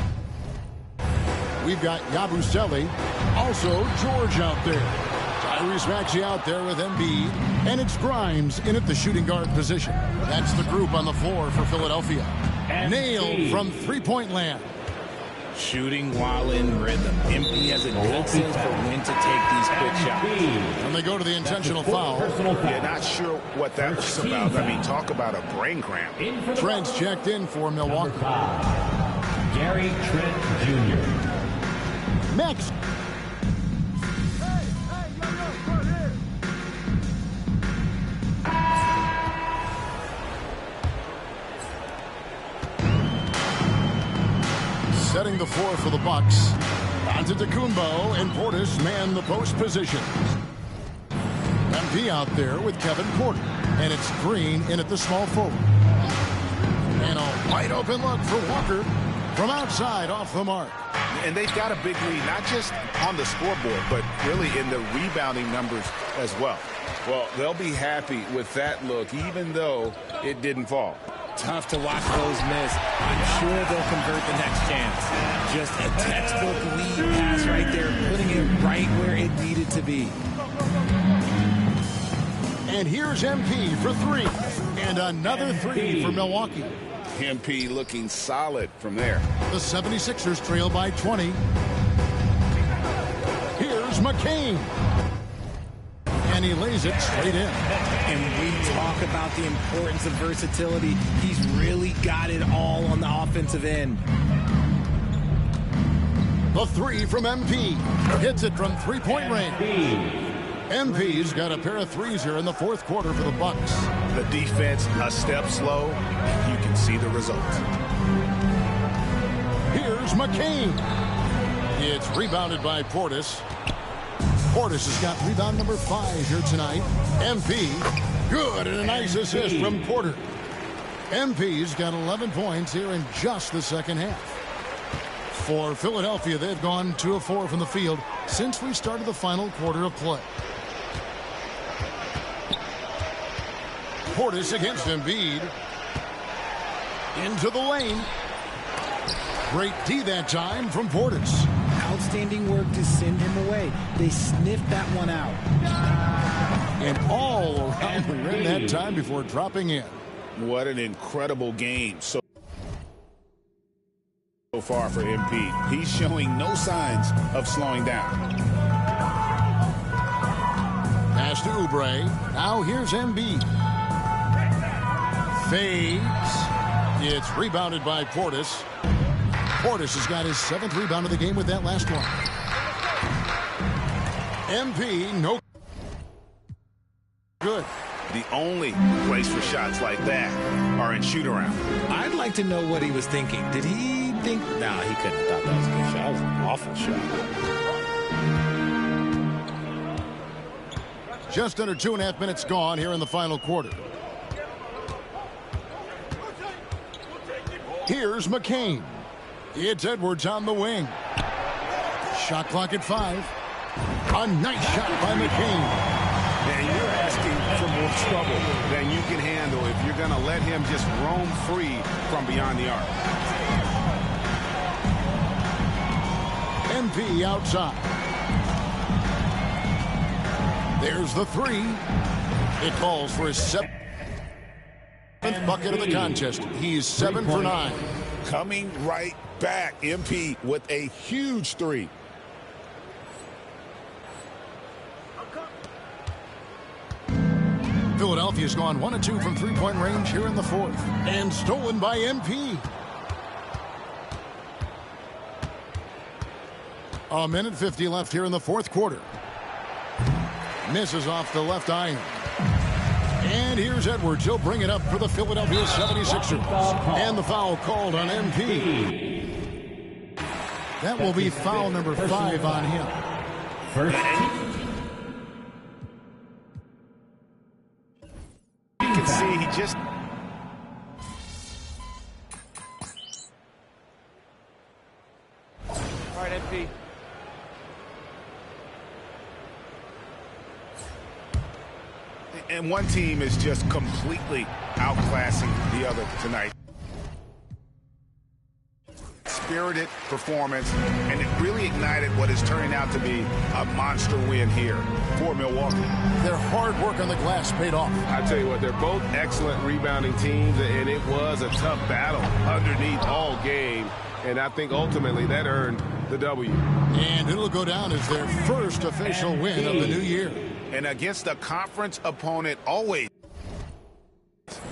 We've got Yabusele, also George out there. Tyrese Maxey out there with Embiid, and it's Grimes in at the shooting guard position. That's the group on the floor for Philadelphia. Nailed from three-point land. Shooting while in rhythm. MP has a good sense for when to take these quick shots. And they go to the intentional foul. Yeah, not sure what that was about. I mean, talk about a brain cramp. Trent's checked in for Milwaukee. Gary Trent Jr. Next. Setting the floor for the Bucks. Antetokounmpo and Portis man the post position. MP out there with Kevin Porter. And it's Green in at the small forward. And a wide open look for Walker from outside off the mark. And they've got a big lead, not just on the scoreboard, but really in the rebounding numbers as well. Well, they'll be happy with that look, even though it didn't fall. Tough to watch those miss. I'm sure they'll convert the next chance. Just a textbook lead pass right there, putting it right where it needed to be. And here's MP for 3. And another 3 for Milwaukee. MP looking solid from there. The 76ers trail by 20. Here's McCain. And he lays it straight in. And we talk about the importance of versatility. He's really got it all on the offensive end. The 3 from MP. Hits it from three-point range. MP's got a pair of threes here in the fourth quarter for the Bucks. The defense a step slow. You can see the result. Here's McCain. It's rebounded by Portis. Portis has got rebound number 5 here tonight. MP, good, and a nice assist from Porter. MP's got 11 points here in just the second half. For Philadelphia, they've gone 2 of 4 from the field since we started the final quarter of play. Portis against Embiid. Into the lane. Great D that time from Portis. Outstanding work to send him away. They sniffed that one out. And all around the rim that time before dropping in. What an incredible game so far for Embiid. He's showing no signs of slowing down. Pass to Oubre. Now here's Embiid. Fades. It's rebounded by Portis. Portis has got his 7th rebound of the game with that last one. MP, no good. The only place for shots like that are in shoot-around. I'd like to know what he was thinking. Did he think... No, he couldn't have thought that was a good shot. That was an awful shot. Just under 2.5 minutes gone here in the final quarter. Here's McCain. It's Edwards on the wing. Shot clock at 5. A nice shot by McCain. And you're asking for more trouble than you can handle if you're going to let him just roam free from beyond the arc. MP outside. There's the 3. It calls for his 7th bucket of the contest. He's 7 for 9. Coming right back. MP with a huge 3. Philadelphia's gone 1 of 2 from three-point range here in the 4th. And stolen by MP. A minute 50 left here in the 4th quarter. Misses off the left iron. And here's Edwards. He'll bring it up for the Philadelphia 76ers. And the foul called on MP. That will be foul number 5 on him. You can see he just... All right, MP. And one team is just completely outclassing the other tonight. Spirited performance, and it really ignited what is turning out to be a monster win here for Milwaukee. Their hard work on the glass paid off. I tell you what, they're both excellent rebounding teams, and it was a tough battle underneath all game, and I think ultimately that earned the W. And it'll go down as their first official win of the new year. And against a conference opponent, always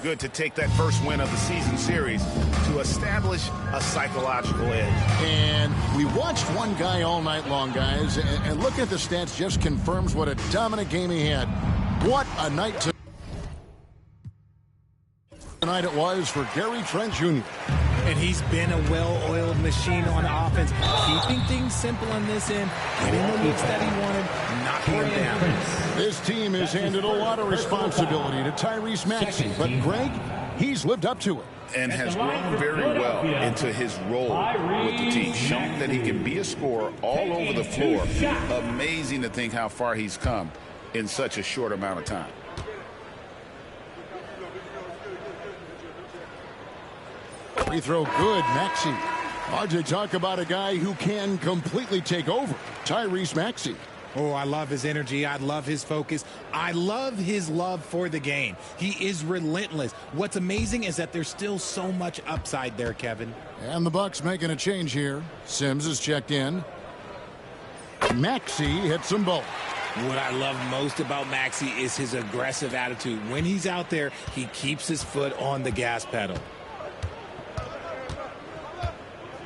good to take that first win of the season series to establish a psychological edge. And we watched one guy all night long, guys, and looking at the stats just confirms what a dominant game he had. What a night tonight it was for Gary Trent Jr. And he's been a well-oiled machine on offense, keeping things simple on this end, getting the looks that he wanted, knocking them down. This team has handed a lot of responsibility to Tyrese Maxey, but Greg, he's lived up to it. And has grown very well into his role with the team. Shown that he can be a scorer all over the floor. Amazing to think how far he's come in such a short amount of time. Free throw good, Maxey. RJ, talk about a guy who can completely take over. Tyrese Maxey. Oh, I love his energy. I love his focus. I love his love for the game. He is relentless. What's amazing is that there's still so much upside there, Kevin. And the Bucks making a change here. Sims is checked in. Maxey hits them both. What I love most about Maxey is his aggressive attitude. When he's out there, he keeps his foot on the gas pedal.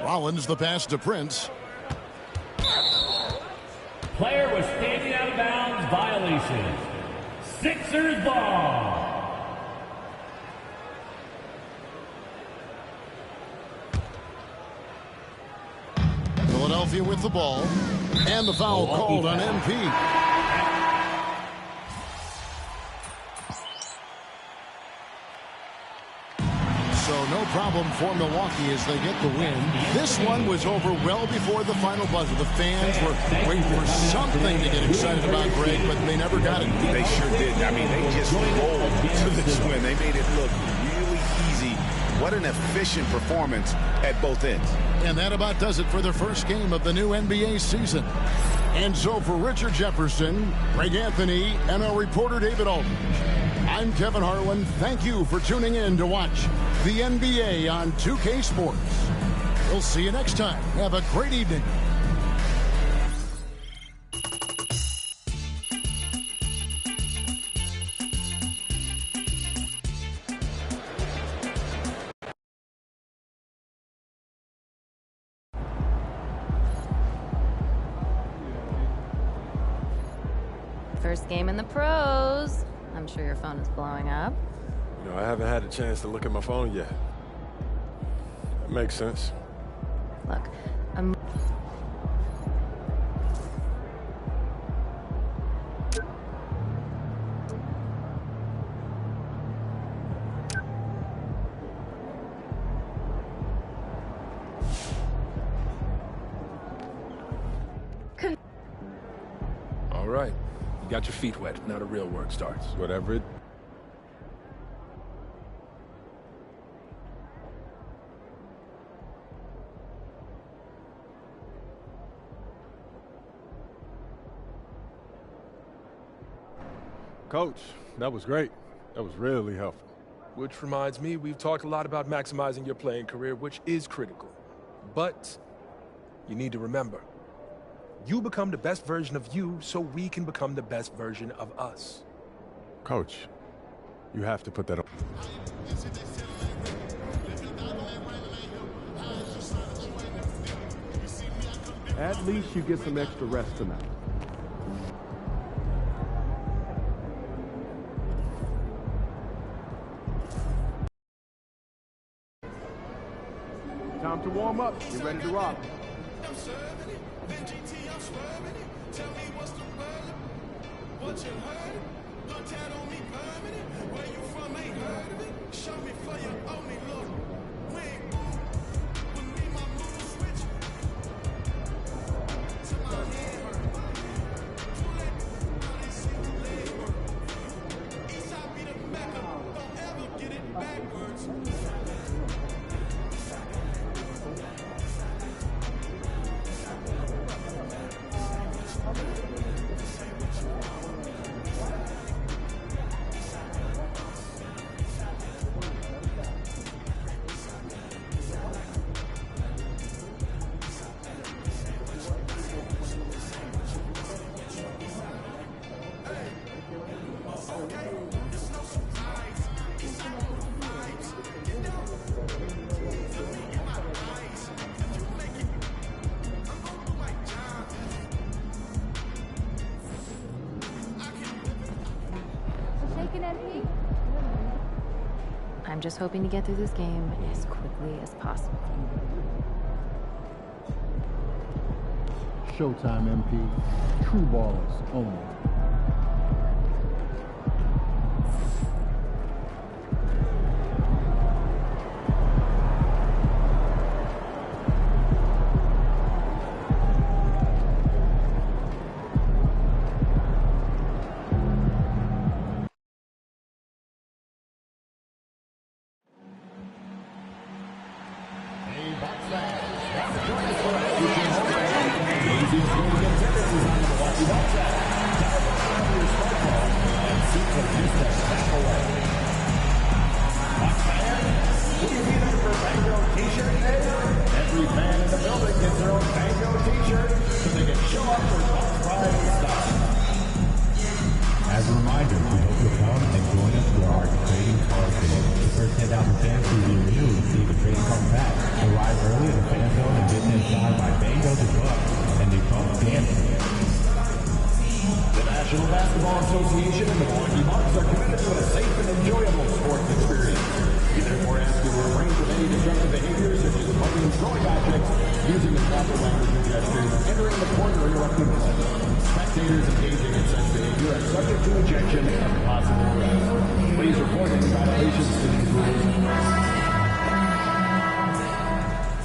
Rollins the pass to Prince. Player was standing out of bounds, violation. Sixers ball. Philadelphia with the ball. And the foul called on MP. So no problem for Milwaukee as they get the win. This one was over well before the final buzzer. The fans were waiting for something to get excited about, Greg, but they never got it. They sure did. I mean, they just rolled to this win. They made it look really easy. What an efficient performance at both ends. And that about does it for the first game of the new NBA season. And so for Richard Jefferson, Greg Anthony, and our reporter David Aldridge, I'm Kevin Harlan. Thank you for tuning in to watch the NBA on 2K Sports. We'll see you next time. Have a great evening. First game in the pros. I'm sure your phone is blowing up. You know, I haven't had a chance to look at my phone yet. That makes sense. Look, I'm... All right. You got your feet wet. Now the real work starts. Whatever it... Coach, that was great. That was really helpful. Which reminds me, we've talked a lot about maximizing your playing career, which is critical. But you need to remember, you become the best version of you so we can become the best version of us. Coach, you have to put that on. At least you get some extra rest tonight. Time to warm up. Get ready to rock. I'm just hoping to get through this game as quickly as possible. Showtime, MP. True ballers only. As a reminder, we hope you'll come and join us for our trading card day. The first 10,000 fans who will receive a trading card pack. Arrive early in the fan zone and get inside by Bango the Buck and the Buck Dancing. The National Basketball Association and the Milwaukee Bucks are committed to a safe and enjoyable sports experience. We therefore ask you to refrain from any destructive behaviors such as bumping and throwing objects, using the proper language and gestures, entering the court or interrupting the session. Spectators engaging in such behavior are subject to ejection and possible arrest. Please report any violations to these rules.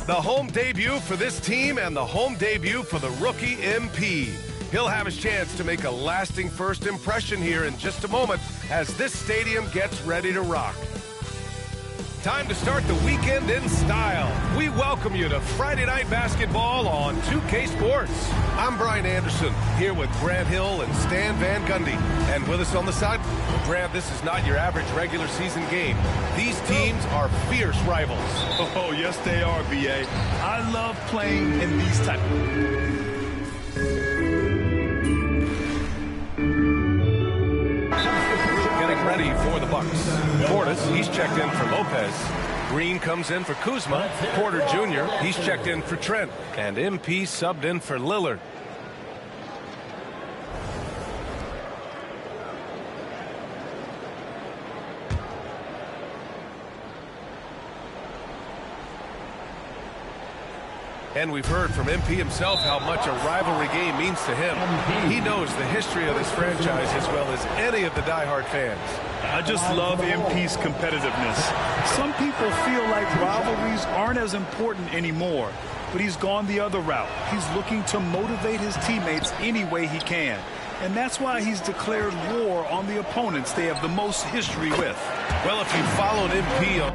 The home debut for this team and the home debut for the rookie MP. He'll have his chance to make a lasting first impression here in just a moment as this stadium gets ready to rock. Time to start the weekend in style. We welcome you to Friday Night Basketball on 2K Sports. I'm Brian Anderson, here with Grant Hill and Stan Van Gundy. And with us on the side, Grant, this is not your average regular season game. These teams are fierce rivals. Oh, yes, they are, B.A. I love playing in these type ready for the Bucks. Portis, he's checked in for Lopez. Green comes in for Kuzma. Porter Jr., he's checked in for Trent. And MP subbed in for Lillard. And we've heard from MP himself how much a rivalry game means to him. He knows the history of this franchise as well as any of the diehard fans. I just love MP's competitiveness. Some people feel like rivalries aren't as important anymore, but he's gone the other route. He's looking to motivate his teammates any way he can. And that's why he's declared war on the opponents they have the most history with. Well, if you followed MP on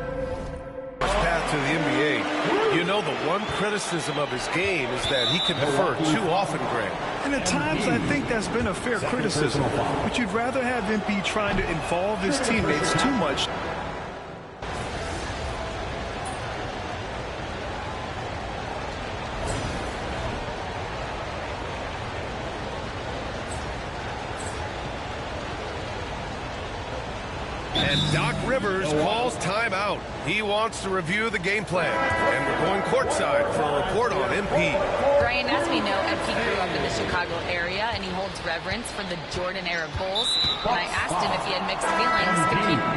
his path to the NBA, you know the one criticism of his game is that he can defer too often, Grant. And at times I think that's been a fair criticism, but you'd rather have MP trying to involve his teammates too much. And Doc Rivers calls timeout. He wants to review the game plan. And we're going courtside for a report on MP. Brian, as we know, MP grew up in the Chicago area, and he holds reverence for the Jordan-era Bulls. When I asked him if he had mixed feelings,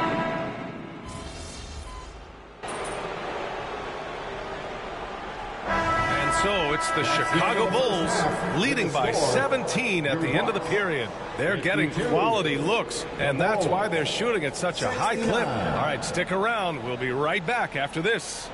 So it's the Chicago Bulls leading by 17 at the end of the period. They're getting quality looks, and that's why they're shooting at such a high clip. All right, stick around. We'll be right back after this.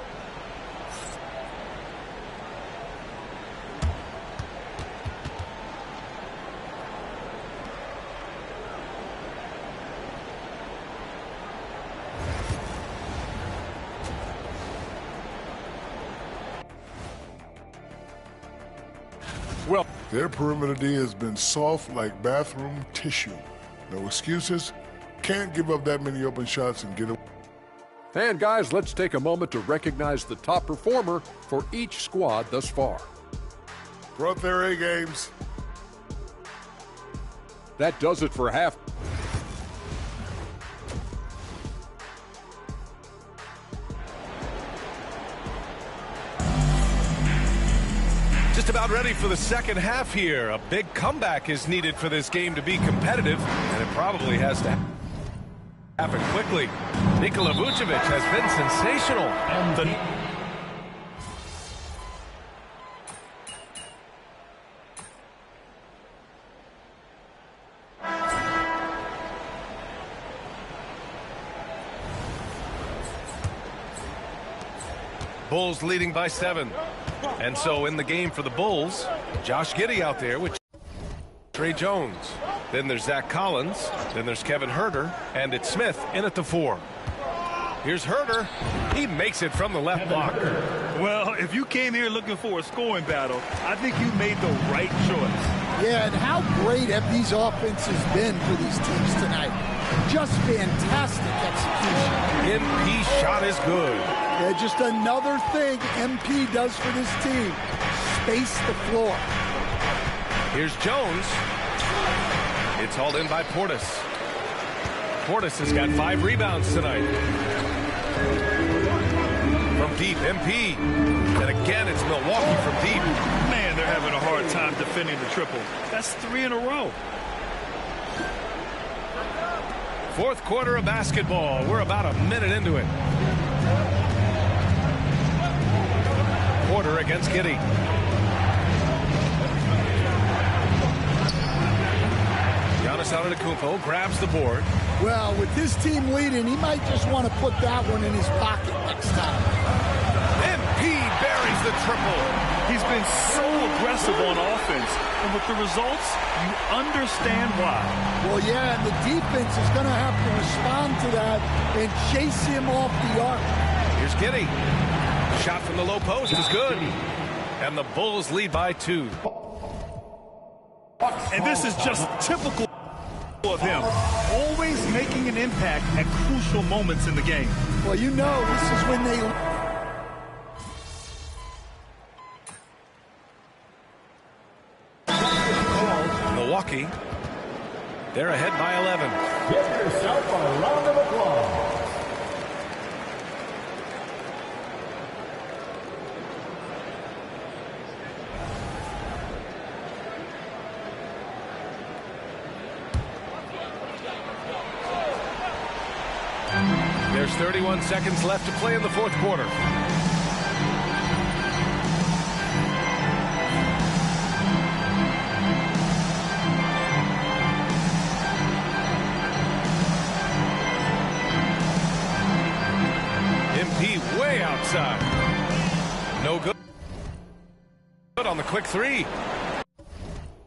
Well, their perimeter D has been soft like bathroom tissue. No excuses. Can't give up that many open shots and get away. And guys, let's take a moment to recognize the top performer for each squad thus far. Brought their A games. That does it for half. Just about ready for the second half here. A big comeback is needed for this game to be competitive, and it probably has to happen quickly. Nikola Vucevic has been sensational. Bulls leading by 7. And so in the game for the Bulls, Josh Giddey out there with Trey Jones. Then there's Zach Collins. Then there's Kevin Huerter. And it's Smith in at the 4. Here's Huerter. He makes it from the left block. Well, if you came here looking for a scoring battle, I think you made the right choice. Yeah, and how great have these offenses been for these teams tonight? Just fantastic execution. MP shot is good. Yeah, just another thing MP does for this team. Space the floor. Here's Jones. It's hauled in by Portis. Portis has got 5 rebounds tonight. From deep, MP. And again, it's Milwaukee from deep. Man, they're having a hard time defending the triple. That's 3 in a row. Fourth quarter of basketball. We're about a minute into it. Porter against Giddey. Giannis Antetokounmpo grabs the board. Well, with this team leading, he might just want to put that one in his pocket next time. MP buries scores the triple. He's been so aggressive on offense, and with the results, you understand why. Well, yeah, and the defense is going to have to respond to that and chase him off the arc. Here's Giddey. Shot from the low post is good. And the Bulls lead by 2. And this is just typical of him, always making an impact at crucial moments in the game. Well, you know, this is when they... Milwaukee, they're ahead by 11. Give yourself a round of applause. There's 31 seconds left to play in the fourth quarter. MP way outside. No good. Good on the quick three.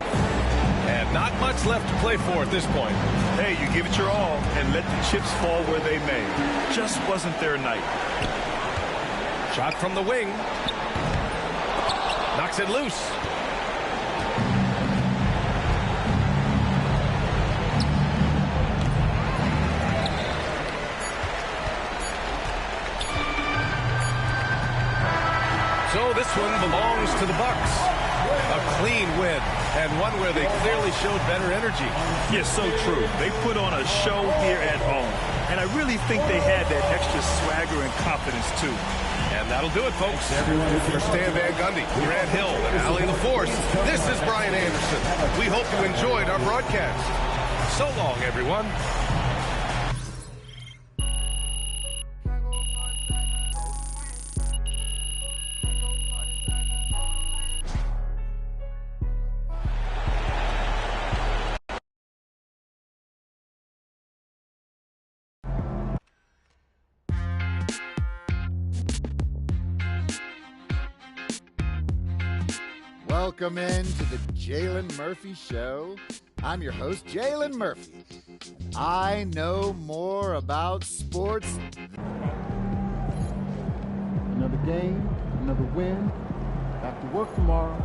And not much left to play for at this point. Hey, you give it your all and let the chips fall where they may. Just wasn't their night. Shot from the wing. Knocks it loose. So this one belongs to the Bucks. A clean win, and one where they clearly showed better energy. Yes, so true. They put on a show here at home, and I really think they had that extra swagger and confidence, too. And that'll do it, folks. For Stan Van Gundy, Grant Hill, and Allie LaForce, this is Brian Anderson. We hope you enjoyed our broadcast. So long, everyone. Welcome into the Jalen Murphy Show. I'm your host, Jalen Murphy. I know more about sports. Another game, another win. Back to work tomorrow.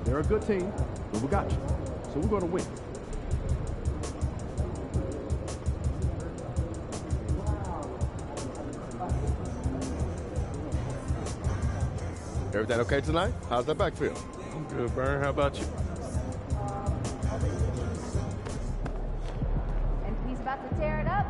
They're a good team, but we got you. So we're going to win. Everything okay tonight? How's that back feel? I'm good, Burn. How about you? And he's about to tear it up.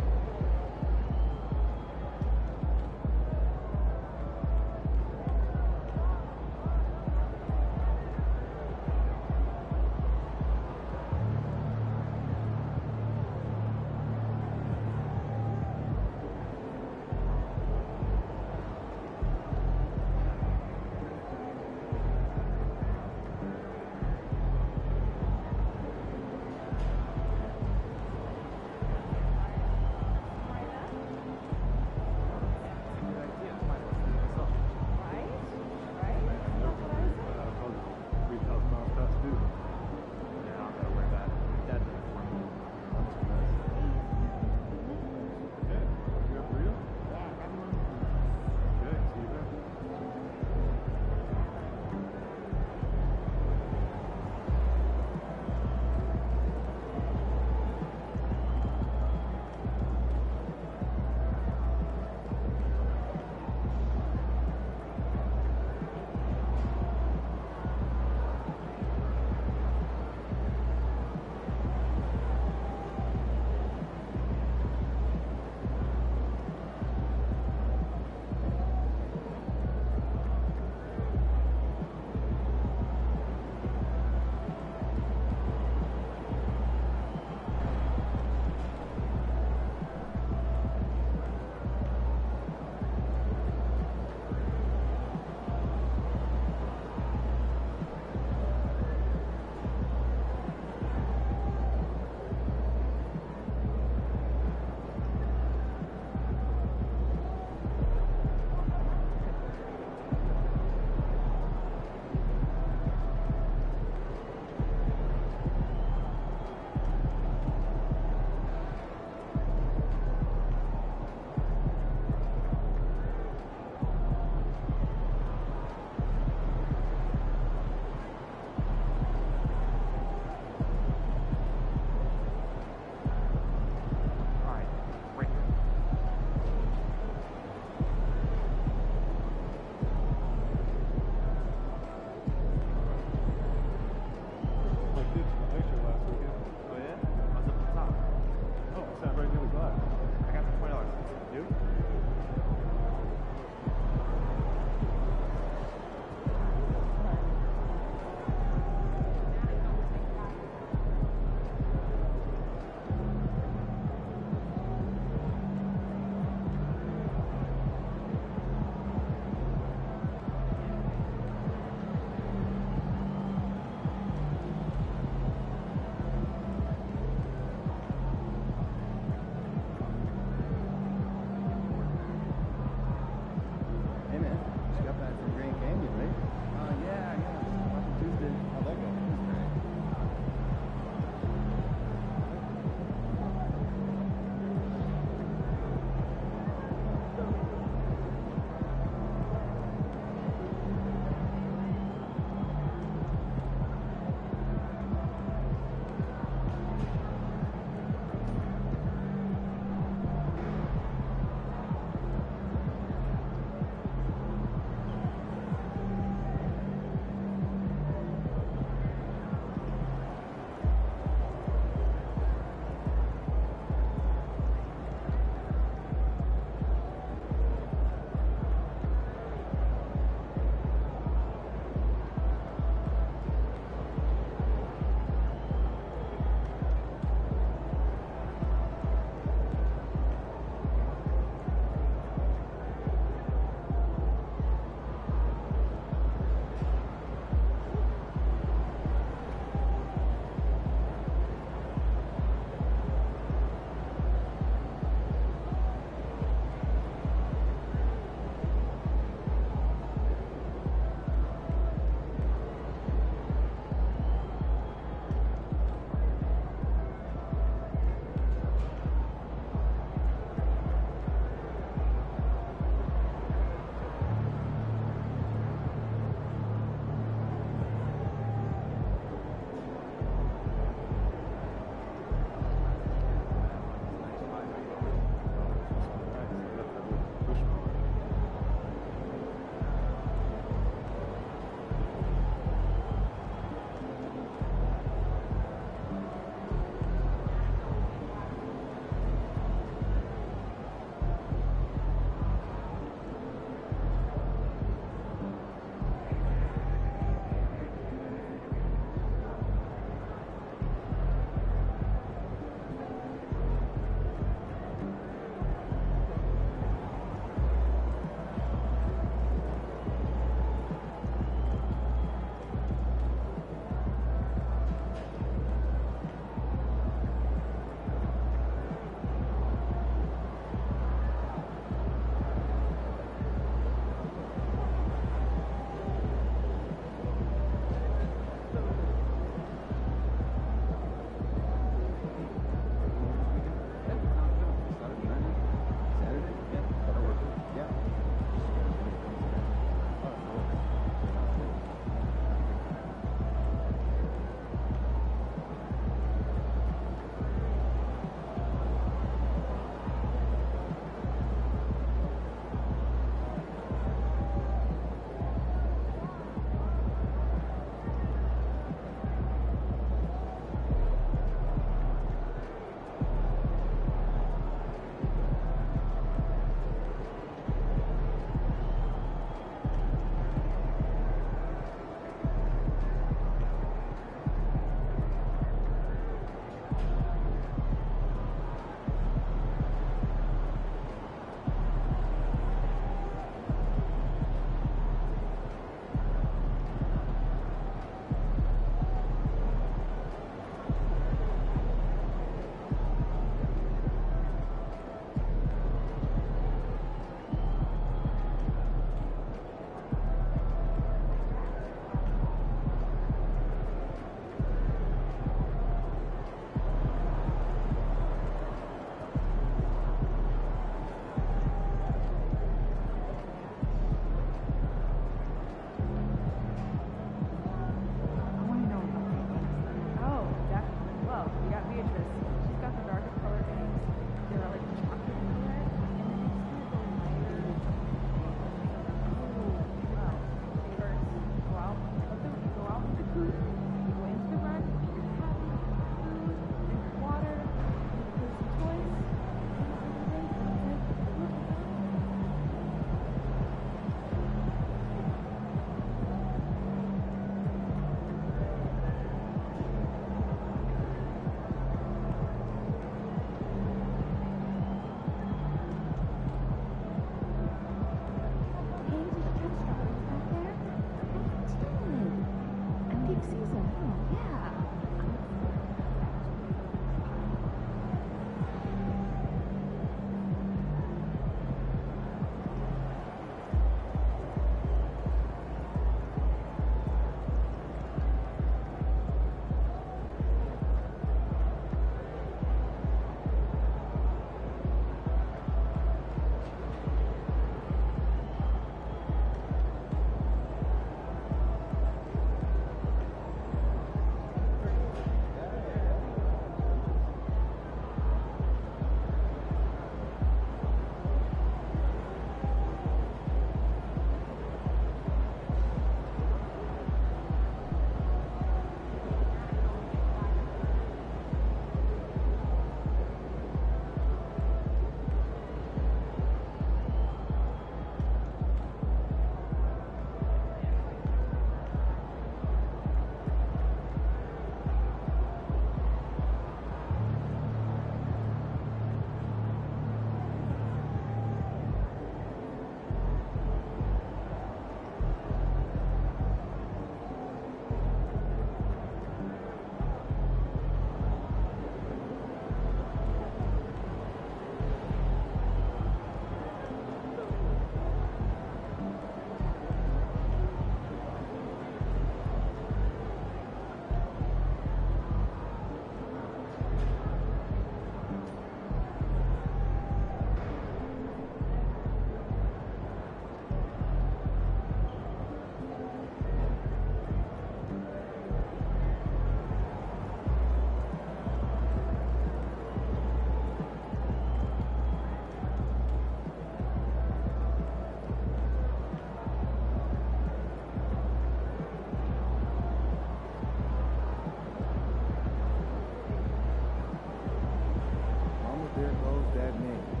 game.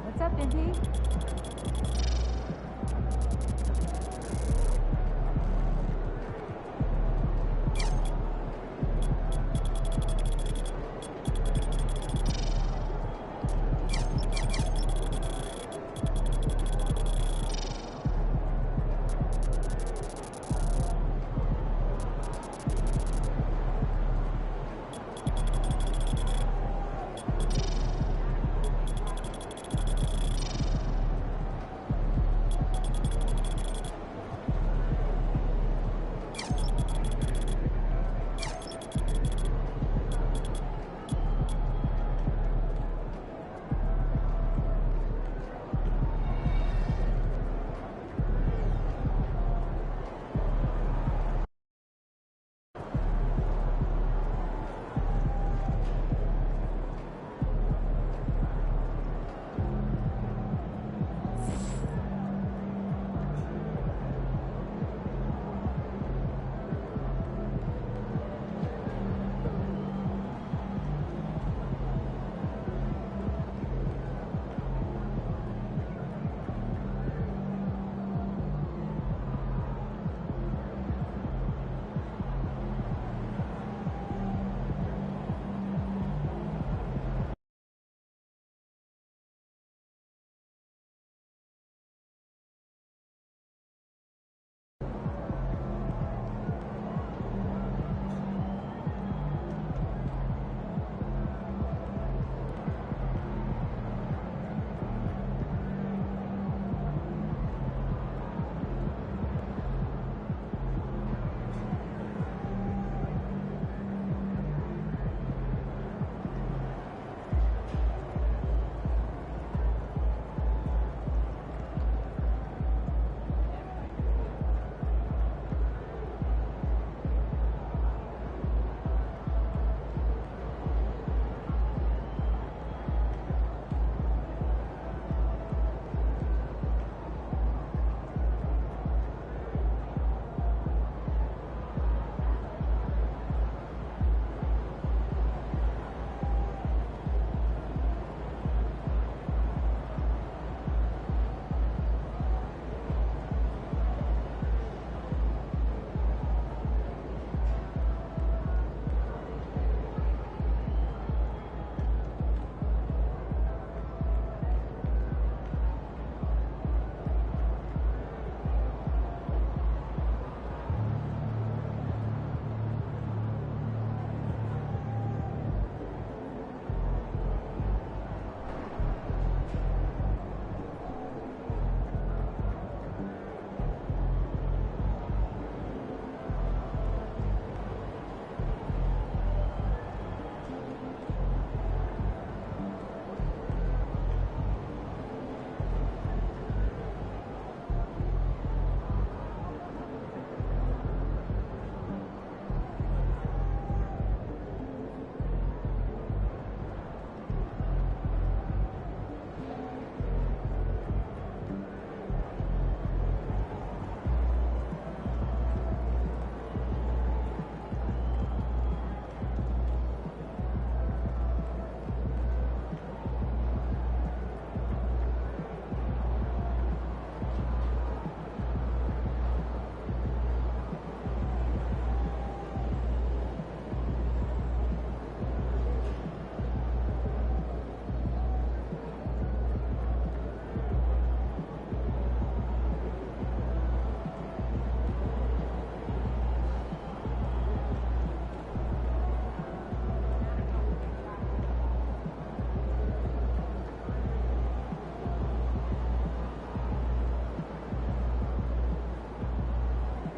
What's up, Indy?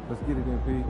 Let's get it in, Pete.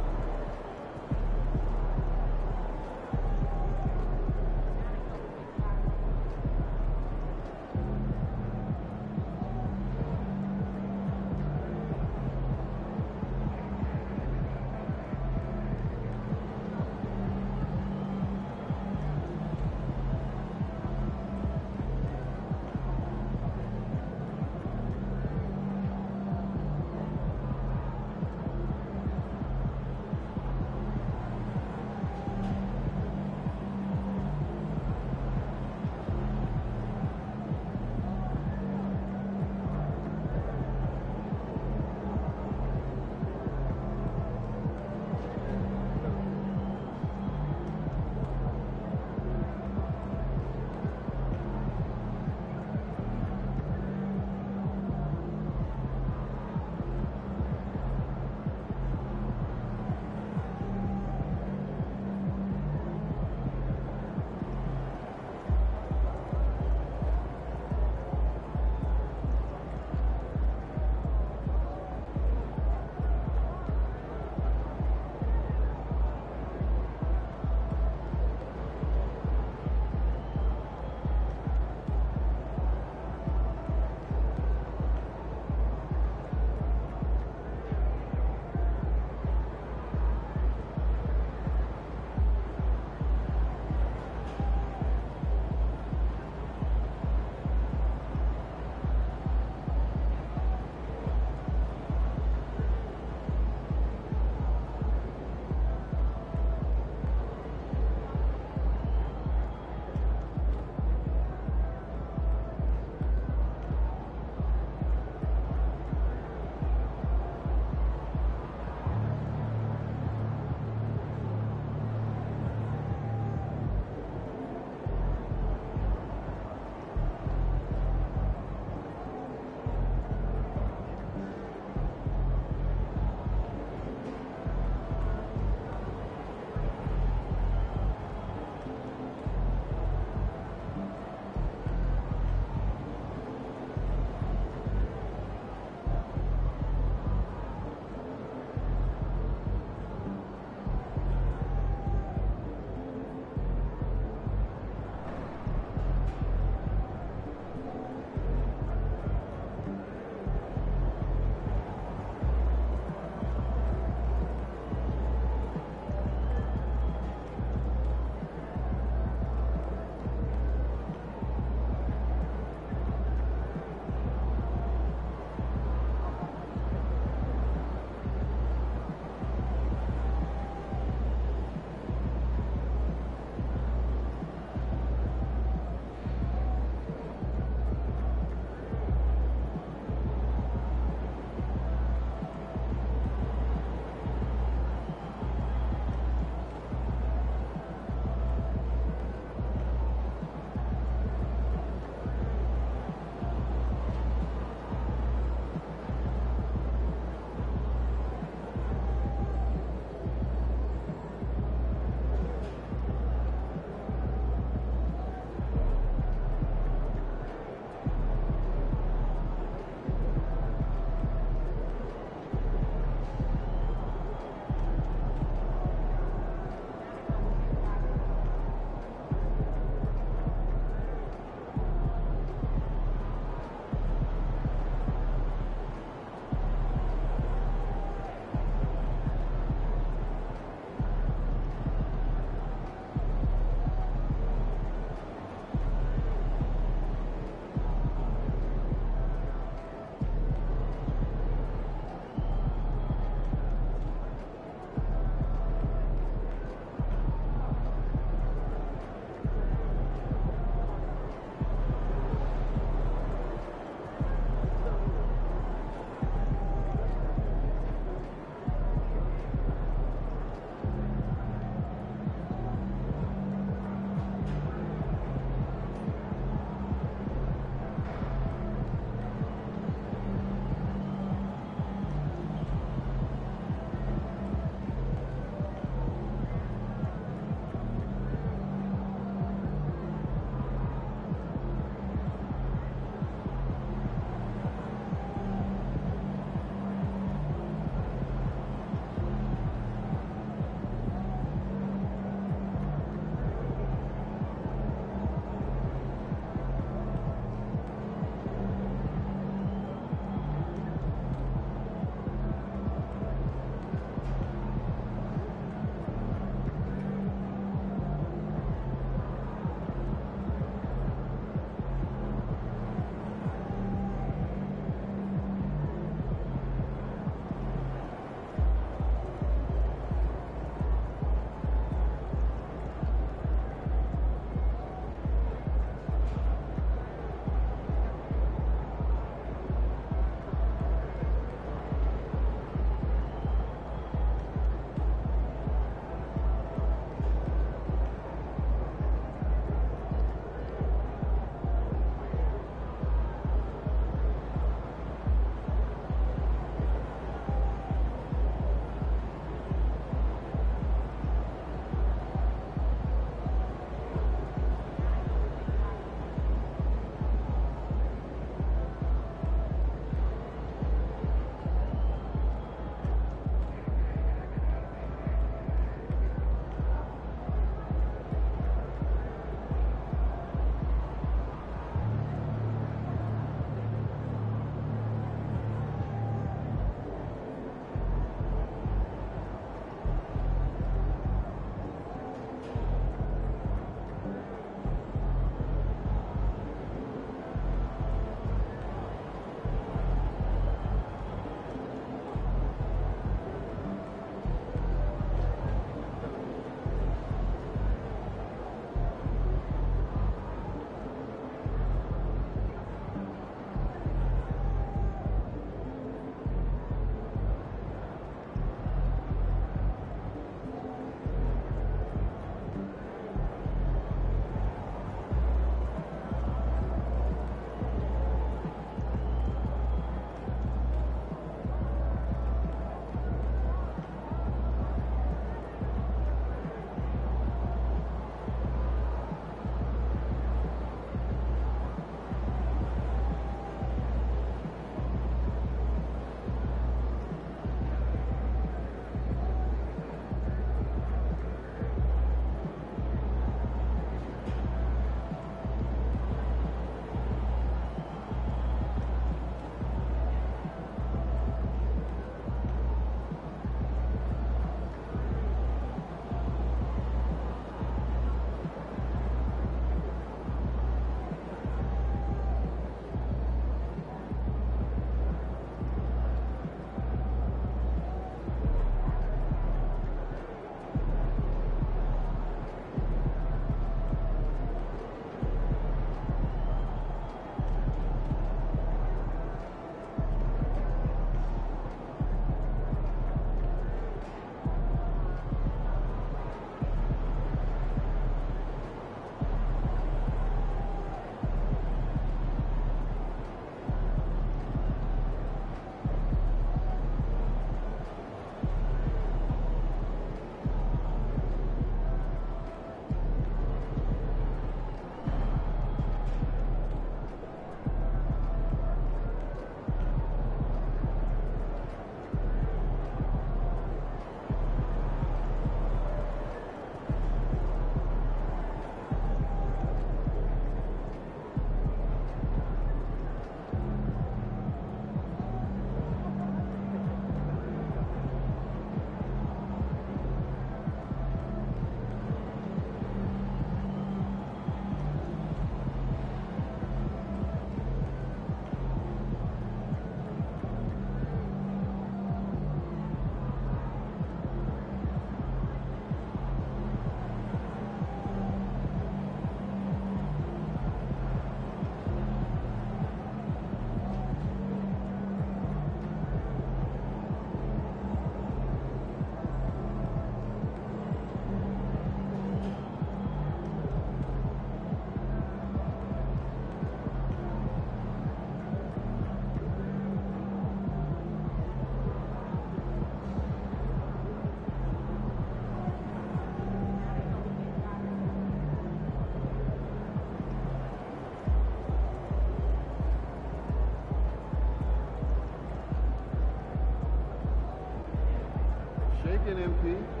again, MP.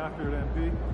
after it, MP.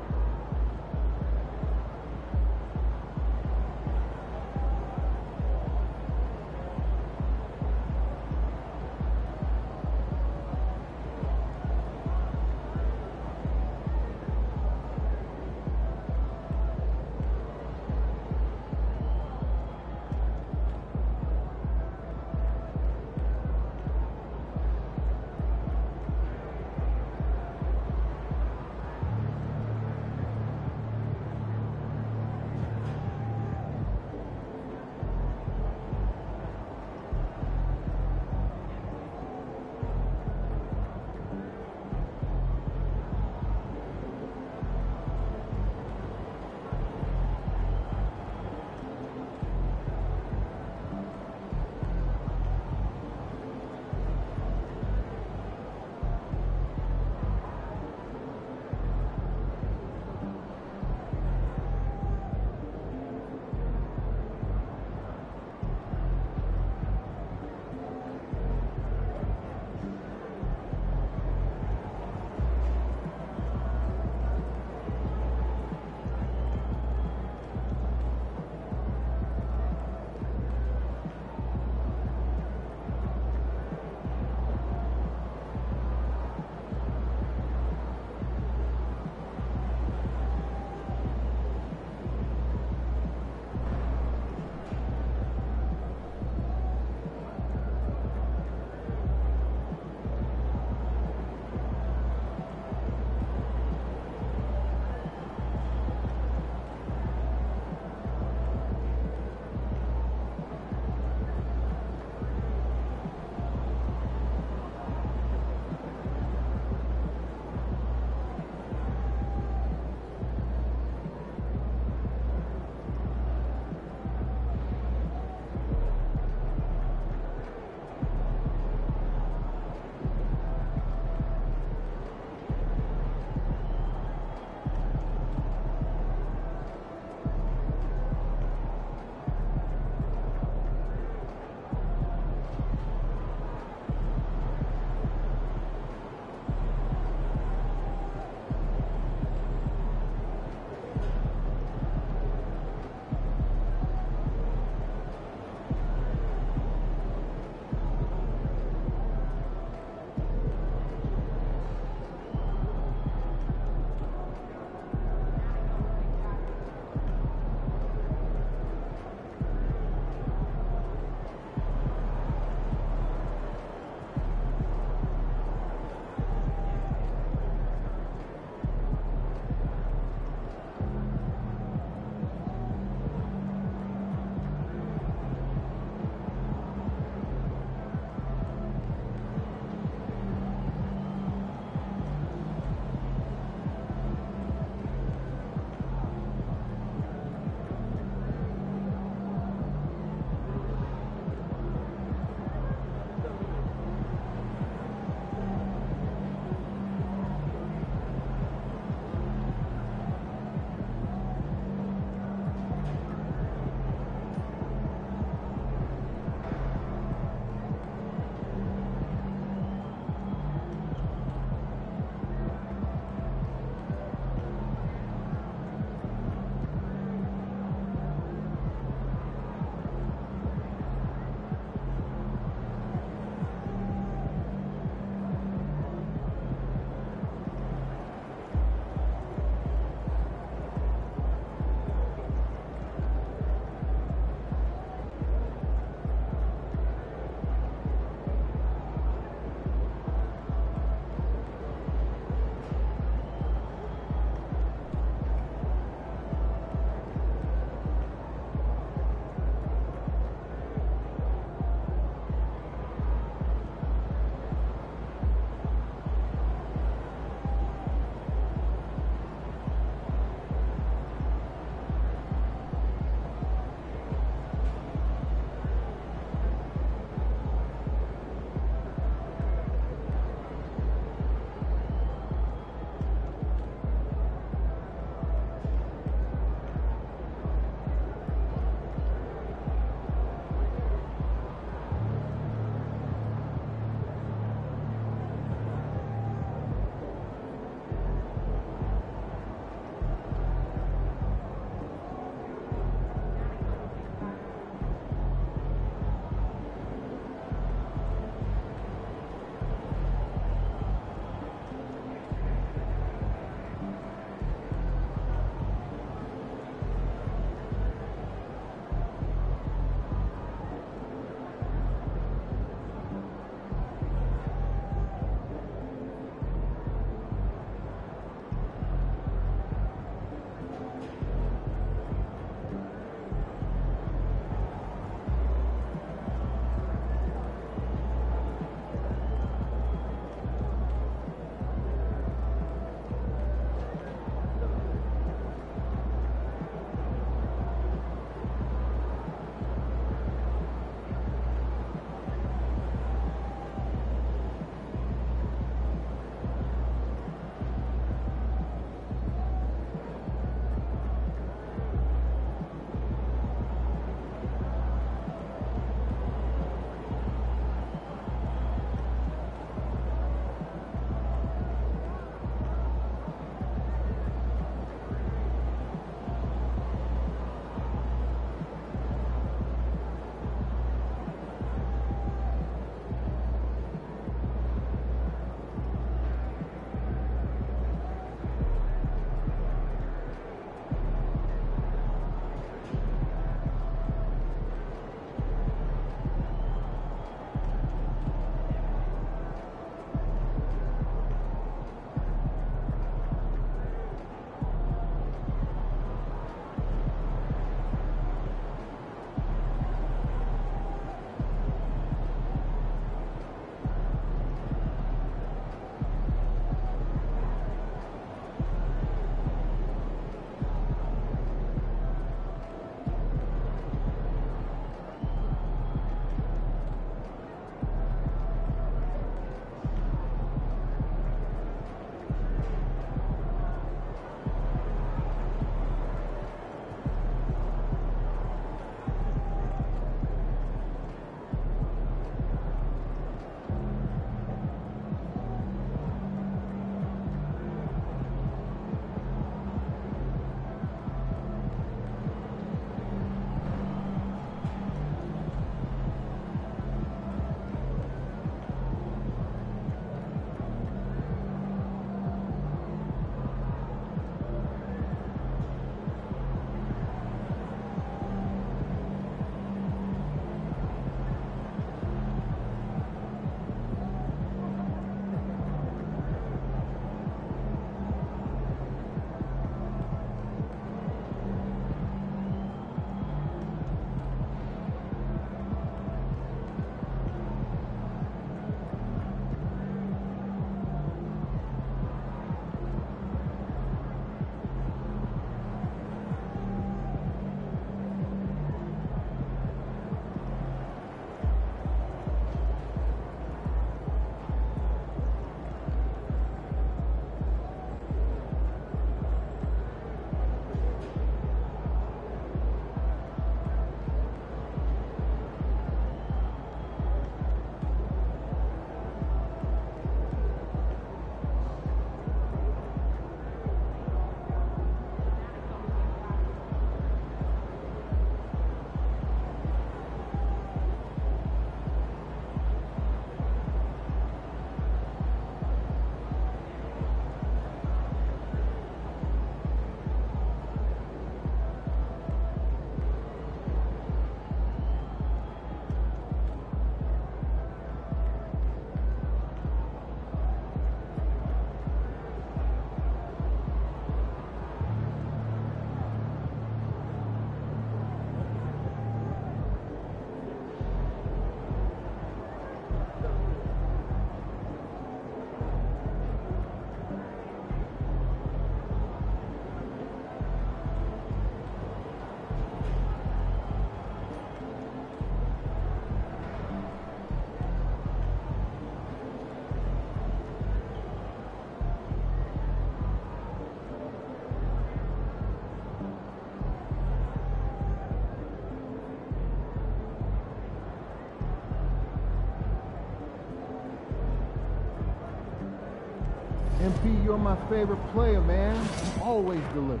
MP, you're my favorite player, man. You always deliver.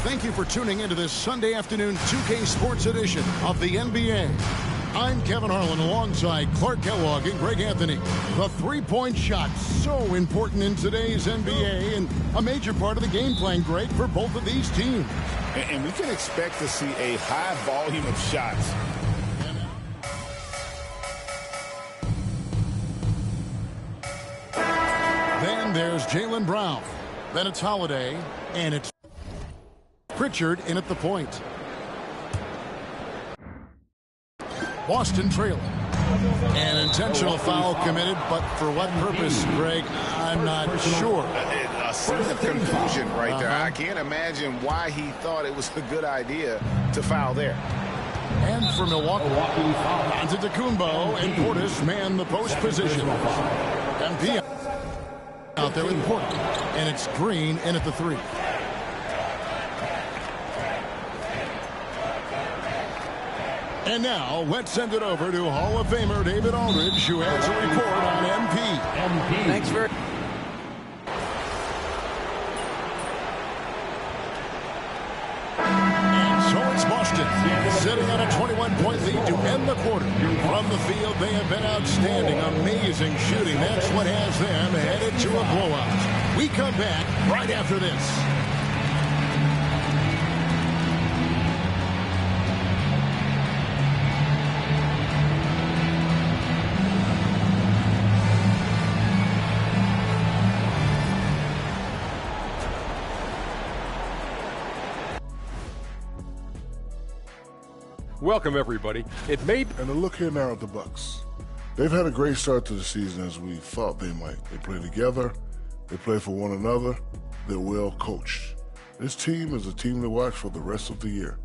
Thank you for tuning into this Sunday afternoon 2K Sports edition of the NBA. I'm Kevin Harlan alongside Clark Kellogg and Greg Anthony. The three-point shot, so important in today's NBA and a major part of the game plan, Greg, for both of these teams. And we can expect to see a high volume of shots. Then there's Jaylen Brown. Then it's Holiday, and it's Pritchard in at the point. Boston trailing. An intentional foul committed, but for what purpose, Greg? I'm not sure. A sense of confusion right there. I can't imagine why he thought it was a good idea to foul there. And for Milwaukee, Antetokounmpo and Portis man the post position. MP out there with Portis, and it's Green in at the three. And now, let's send it over to Hall of Famer David Aldridge, who has a report on MP. Thanks very much. And so it's Boston, sitting on a 21-point lead to end the quarter. From the field, they have been outstanding, amazing shooting. That's what has them headed to a blowout. We come back right after this. Welcome, everybody. It may... And a look here now at the Bucks. They've had a great start to the season as we thought they might. They play together. They play for one another. They're well coached. This team is a team to watch for the rest of the year.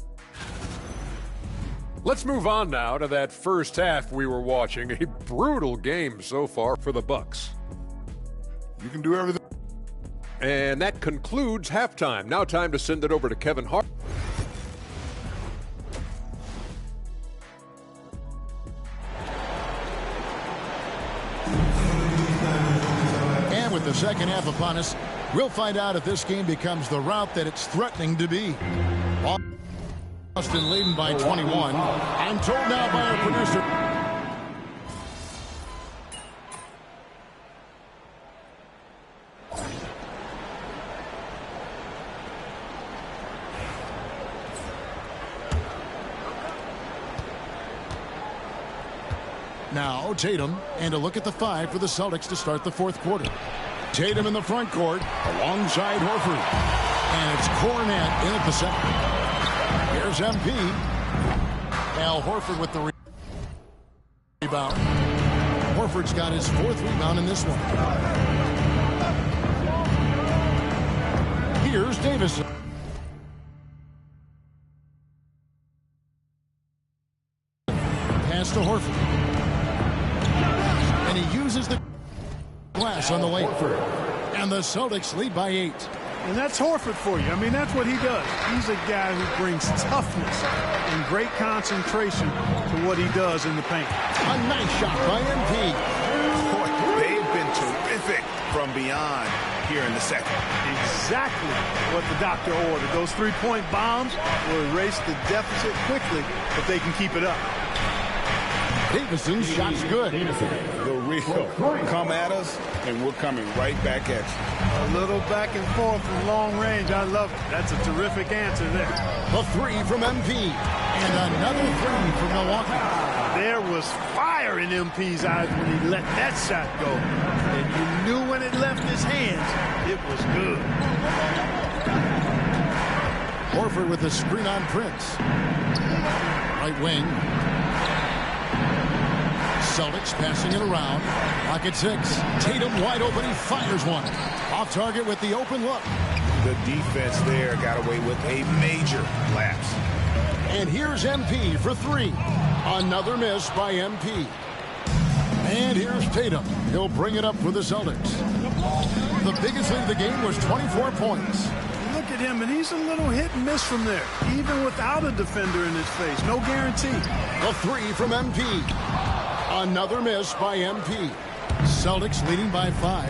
Let's move on now to that first half we were watching. A brutal game so far for the Bucks. You can do everything. And that concludes halftime. Now time to send it over to Kevin Hart. With the second half upon us, we'll find out if this game becomes the route that it's threatening to be. Boston leading by 21. I'm told now by our producer. Now Tatum, and a look at the five for the Celtics to start the fourth quarter. Tatum in the front court alongside Horford. And it's Cornet in at the center. Here's MP. Al Horford with the rebound. Horford's got his fourth rebound in this one. Here's Davison. Pass to Horford. And he uses the glass on the lane. And the Celtics lead by 8. And that's Horford for you. I mean, that's what he does. He's a guy who brings toughness and great concentration to what he does in the paint. A nice shot by MP. Boy, they've been terrific from beyond here in the second. Exactly what the doctor ordered. Those three-point bombs will erase the deficit quickly if they can keep it up. Davison's shot's good. The real come at us, and we're coming right back at you. A little back and forth from long range. I love it. That's a terrific answer there. A three from MP. And another three from Milwaukee. There was fire in MP's eyes when he let that shot go. And you knew when it left his hands, it was good. Horford with the screen on Prince. Right wing. Celtics passing it around. Lock at 6. Tatum wide open. He fires one. Off target with the open look. The defense there got away with a major lapse. And here's MP for 3. Another miss by MP. And here's Tatum. He'll bring it up for the Celtics. The biggest lead of the game was 24 points. Look at him, and he's a little hit and miss from there, even without a defender in his face. No guarantee. A 3 from MP. Another miss by MP. Celtics leading by 5.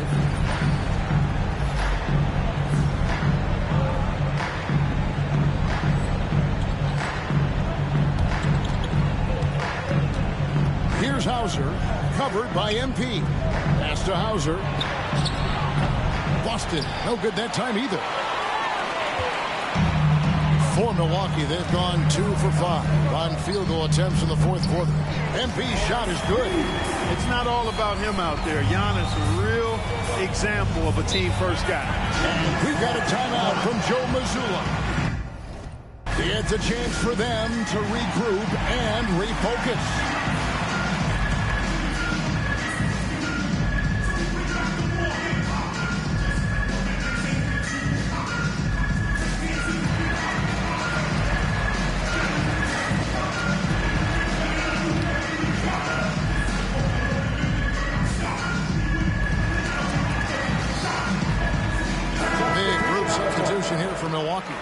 Here's Hauser, covered by MP. Pass to Hauser. Busted. No good that time either. For Milwaukee, they've gone 2 for 5 on field goal attempts in the fourth quarter. MP's shot is good. It's not all about him out there. Giannis, a real example of a team-first guy. And we've got a timeout from Joe Mazzulla. It's a chance for them to regroup and refocus. Here for Milwaukee.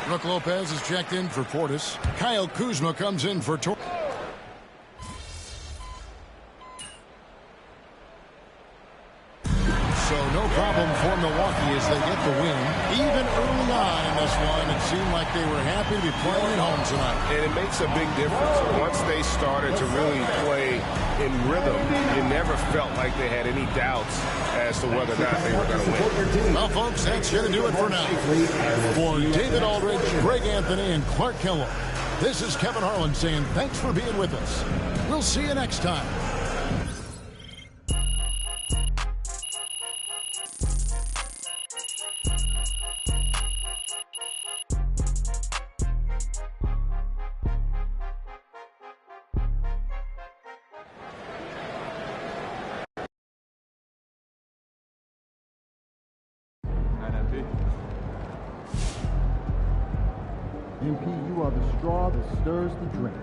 Brook Lopez is checked in for Portis. Kyle Kuzma comes in for Tor. So no problem for Milwaukee as they get the win. Even early on in this one, it seemed like they were happy to be playing at home tonight. And it makes a big difference. Once they started to really play in rhythm, you never felt like they had any doubts as to whether or not they were going to win. Well, folks, that's going to do it for now. For David Aldridge, Greg Anthony, and Clark Kellogg, this is Kevin Harlan saying thanks for being with us. We'll see you next time. MP, you are the straw that stirs the drink.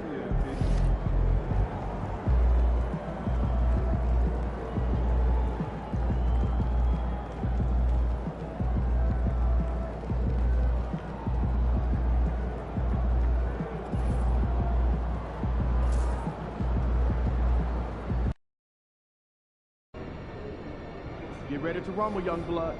Get ready to rumble, young blood.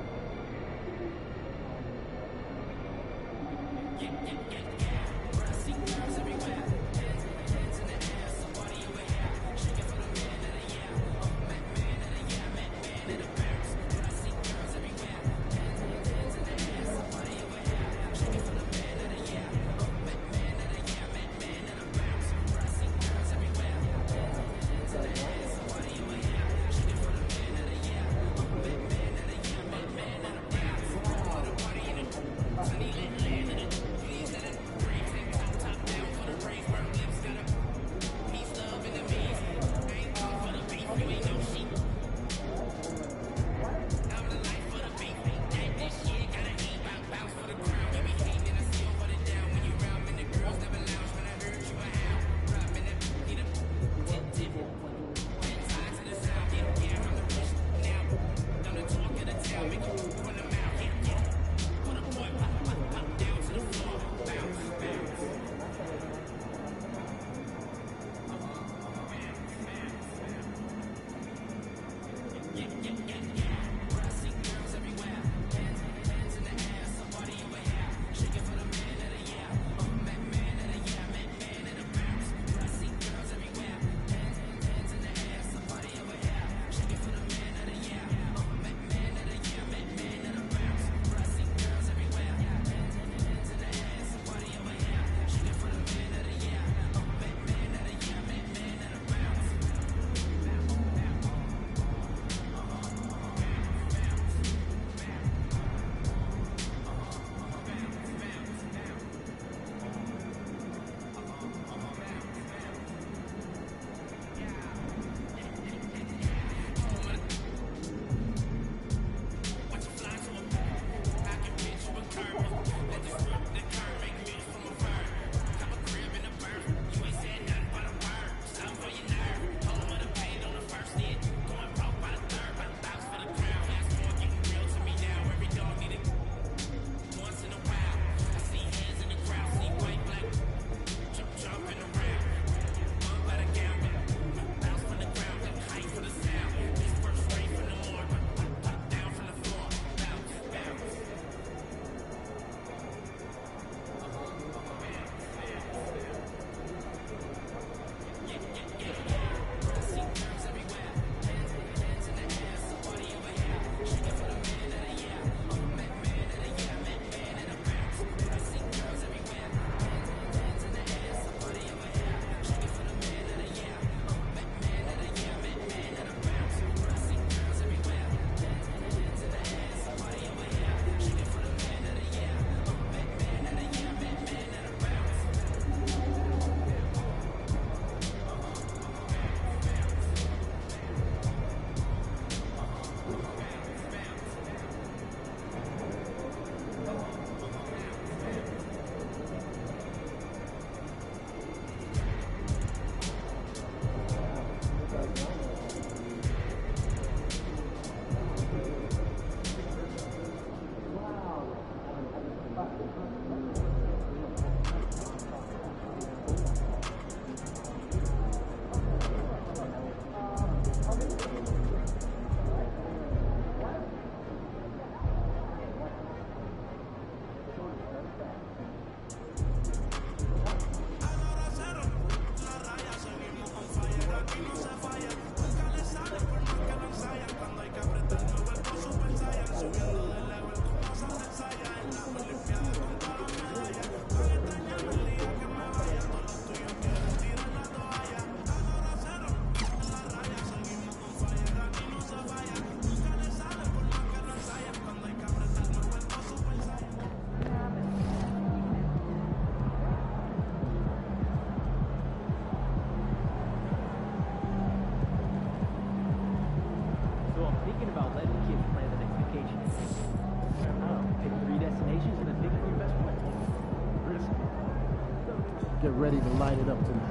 get ready to light it up tonight.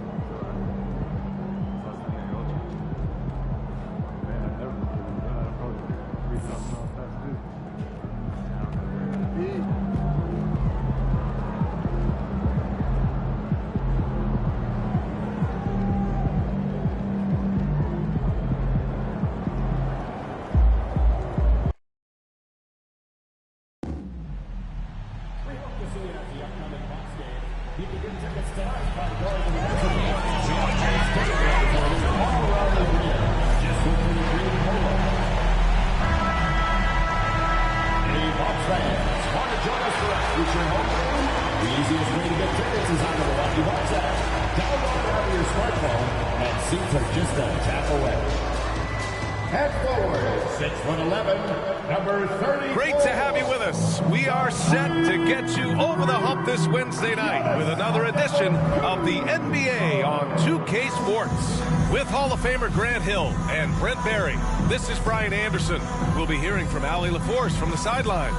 Great to have you with us. We are set to get you over the hump this Wednesday night with another edition of the NBA on 2K Sports. With Hall of Famer Grant Hill and Brent Barry, this is Brian Anderson. We'll be hearing from Allie LaForce from the sideline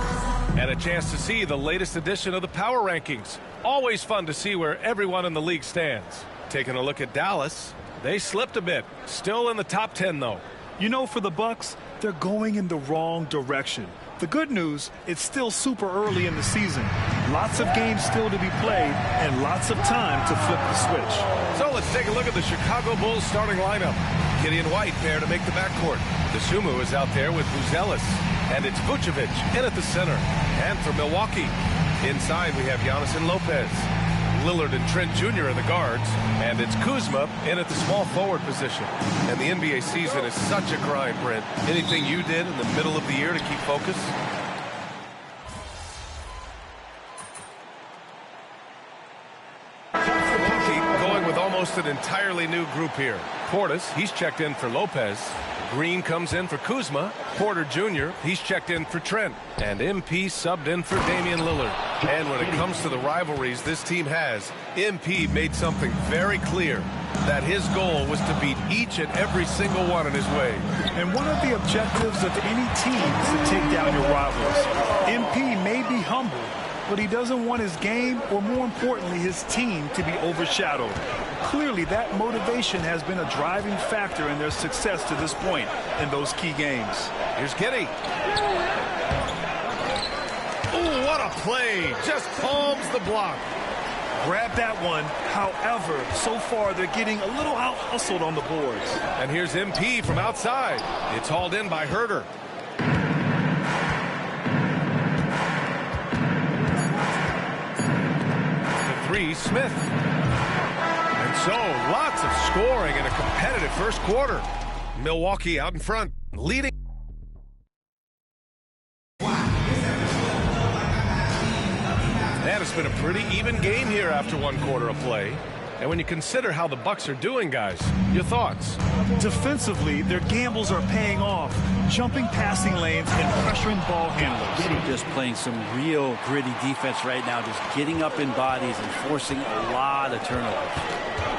and a chance to see the latest edition of the Power Rankings. Always fun to see where everyone in the league stands. Taking a look at Dallas, they slipped a bit. Still in the top 10, though. You know, for the Bucks, they're going in the wrong direction. The good news, it's still super early in the season. Lots of games still to be played and lots of time to flip the switch. So let's take a look at the Chicago Bulls starting lineup. Gideon White there to make the backcourt. DeSumo is out there with Buzelis. And it's Vucevic in at the center. And for Milwaukee, inside we have Giannis and Lopez. Lillard and Trent Jr. are the guards, and it's Kuzma in at the small forward position. And the NBA season is such a grind, Brent. Anything you did in the middle of the year to keep focus? Milwaukee going with almost an entirely new group here. Portis, he's checked in for Lopez. Green comes in for Kuzma. Porter Jr., he's checked in for Trent. And MP subbed in for Damian Lillard. And when it comes to the rivalries this team has, MP made something very clear, that his goal was to beat each and every single one in his way. And one of the objectives of any team is to take down your rivals. MP may be humble, but he doesn't want his game, or more importantly, his team, to be overshadowed. Clearly, that motivation has been a driving factor in their success to this point in those key games. Here's Giddey. Ooh, what a play. Just palms the block. Grab that one. However, so far, they're getting a little out-hustled on the boards. And here's MP from outside. It's hauled in by Herter. The three, Smith. And so, lots of scoring in a competitive first quarter. Milwaukee out in front, leading. And it's been a pretty even game here after one quarter of play. And when you consider how the Bucks are doing, guys, your thoughts? Defensively, their gambles are paying off. Jumping passing lanes and pressuring ball handlers. Just playing some real gritty defense right now, just getting up in bodies and forcing a lot of turnovers.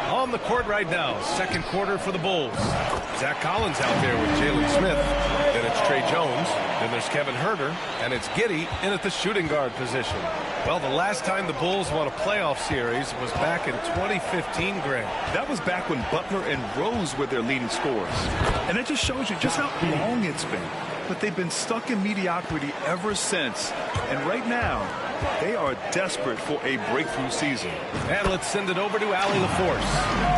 On the court right now, second quarter for the Bulls. Zach Collins out there with Jalen Smith. Then it's Trey Jones. Then there's Kevin Herter. And it's Giddey in at the shooting guard position. Well, the last time the Bulls won a playoff series was back in 2015, Grant. That was back when Butler and Rose were their leading scorers. And it just shows you just how long it's been. But they've been stuck in mediocrity ever since. And right now, they are desperate for a breakthrough season. And let's send it over to Allie LaForce.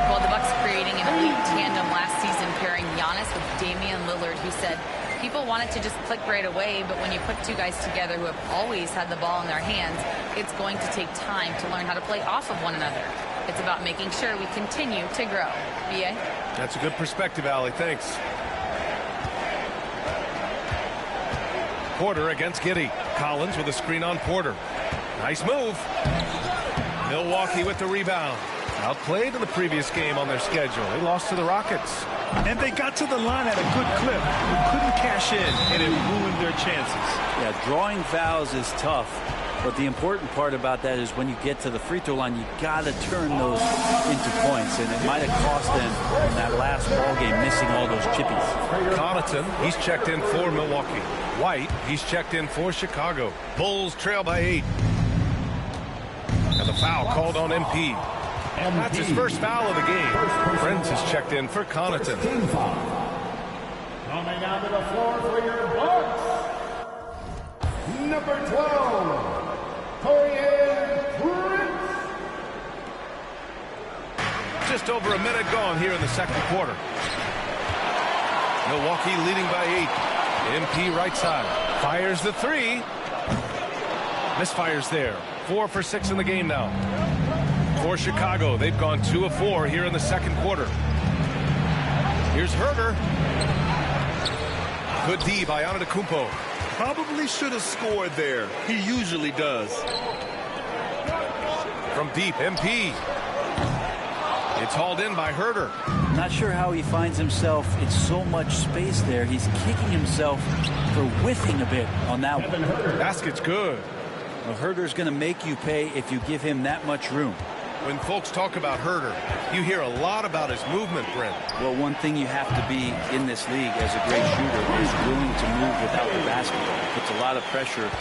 Well, the Bucks creating an elite tandem last season, pairing Giannis with Damian Lillard, who said people want it to just click right away, but when you put two guys together who have always had the ball in their hands, it's going to take time to learn how to play off of one another. It's about making sure we continue to grow. B.A.? That's a good perspective, Allie. Thanks. Porter against Giddey. Collins with a screen on Porter. Nice move. Milwaukee with the rebound. Outplayed in the previous game on their schedule. They lost to the Rockets. And they got to the line at a good clip, but couldn't cash in, and it ruined their chances. Yeah, drawing fouls is tough, but the important part about that is when you get to the free throw line, you got to turn those into points, and it might have cost them in that last ball game missing all those chippies. Connaughton, he's checked in for Milwaukee. White, he's checked in for Chicago. Bulls trail by 8. And the foul called on MP. That's his first foul of the game. Brent has checked in for Connaughton. Coming onto the floor for your Bucks, number 12, Taurean Prince. Just over a minute gone here in the second quarter. Milwaukee leading by 8. MP right side. Fires the three. Misfires there. 4 for 6 in the game now. For Chicago, they've gone 2 of 4 here in the second quarter. Here's Herder. Good D by Antetokounmpo. Probably should have scored there. He usually does. From deep, MP. It's hauled in by Herder. Not sure how he finds himself. It's so much space there. He's kicking himself for whiffing a bit on that one. Basket's good. Well, Herder's going to make you pay if you give him that much room. When folks talk about Herder, you hear a lot about his movement, Brent. Well, one thing you have to be in this league as a great shooter is willing to move without the basketball. It puts a lot of pressure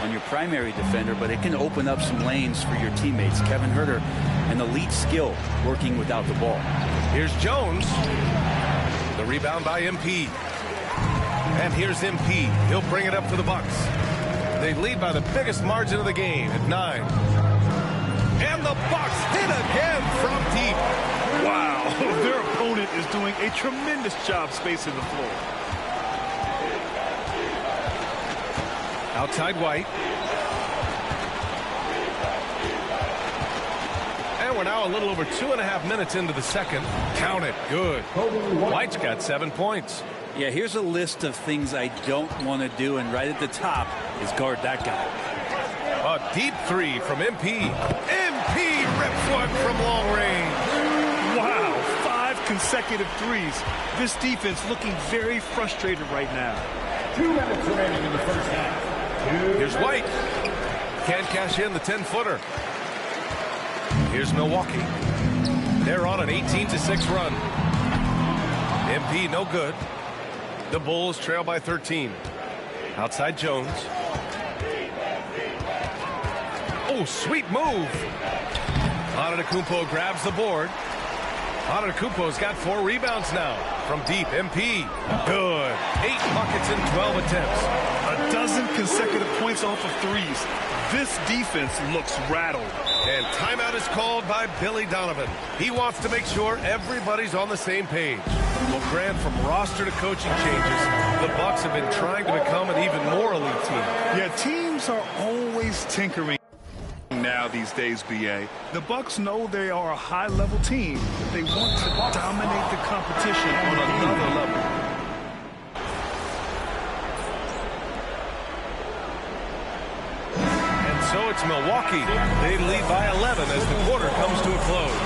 on your primary defender, but it can open up some lanes for your teammates. Kevin Herder, an elite skill working without the ball. Here's Jones. The rebound by MP. And here's MP. He'll bring it up for the Bucks. They lead by the biggest margin of the game at 9. And the Bucks hit again from deep. Wow, their opponent is doing a tremendous job spacing the floor. Outside White. And we're now a little over 2.5 minutes into the second. Count it. Good. White's got 7 points. Yeah, here's a list of things I don't want to do, and right at the top is guard that guy. A deep three from MP. MP rips one from long range. Wow, 5 consecutive threes. This defense looking very frustrated right now. 2 minutes remaining in the first half. Here's White. Can't cash in the 10-footer. Here's Milwaukee. They're on an 18-6 run. MP no good. The Bulls trail by 13. Outside Jones. Oh, sweet move. Antetokounmpo grabs the board. Antetokounmpo's got 4 rebounds now. From deep, MP. Good. 8 buckets in 12 attempts. A dozen consecutive points off of threes. This defense looks rattled. And timeout is called by Billy Donovan. He wants to make sure everybody's on the same page. Well, Grant, from roster to coaching changes, the Bucks have been trying to become an even more elite team. Yeah, teams are always tinkering now these days, BA. The Bucks know they are a high-level team, but they want to dominate the competition on another level. So it's Milwaukee. They lead by 11 as the quarter comes to a close.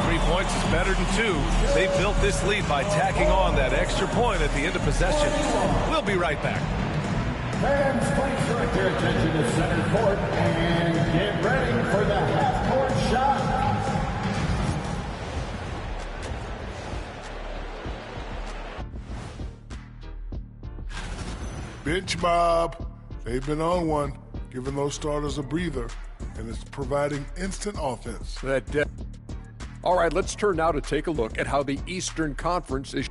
3 points is better than 2. They built this lead by tacking on that extra point at the end of possession. We'll be right back. Fans, please direct your attention to center court and get ready for the half-court shot. Bench mob. They've been on one, giving those starters a breather, and it's providing instant offense. All right, let's turn now to take a look at how the Eastern Conference is.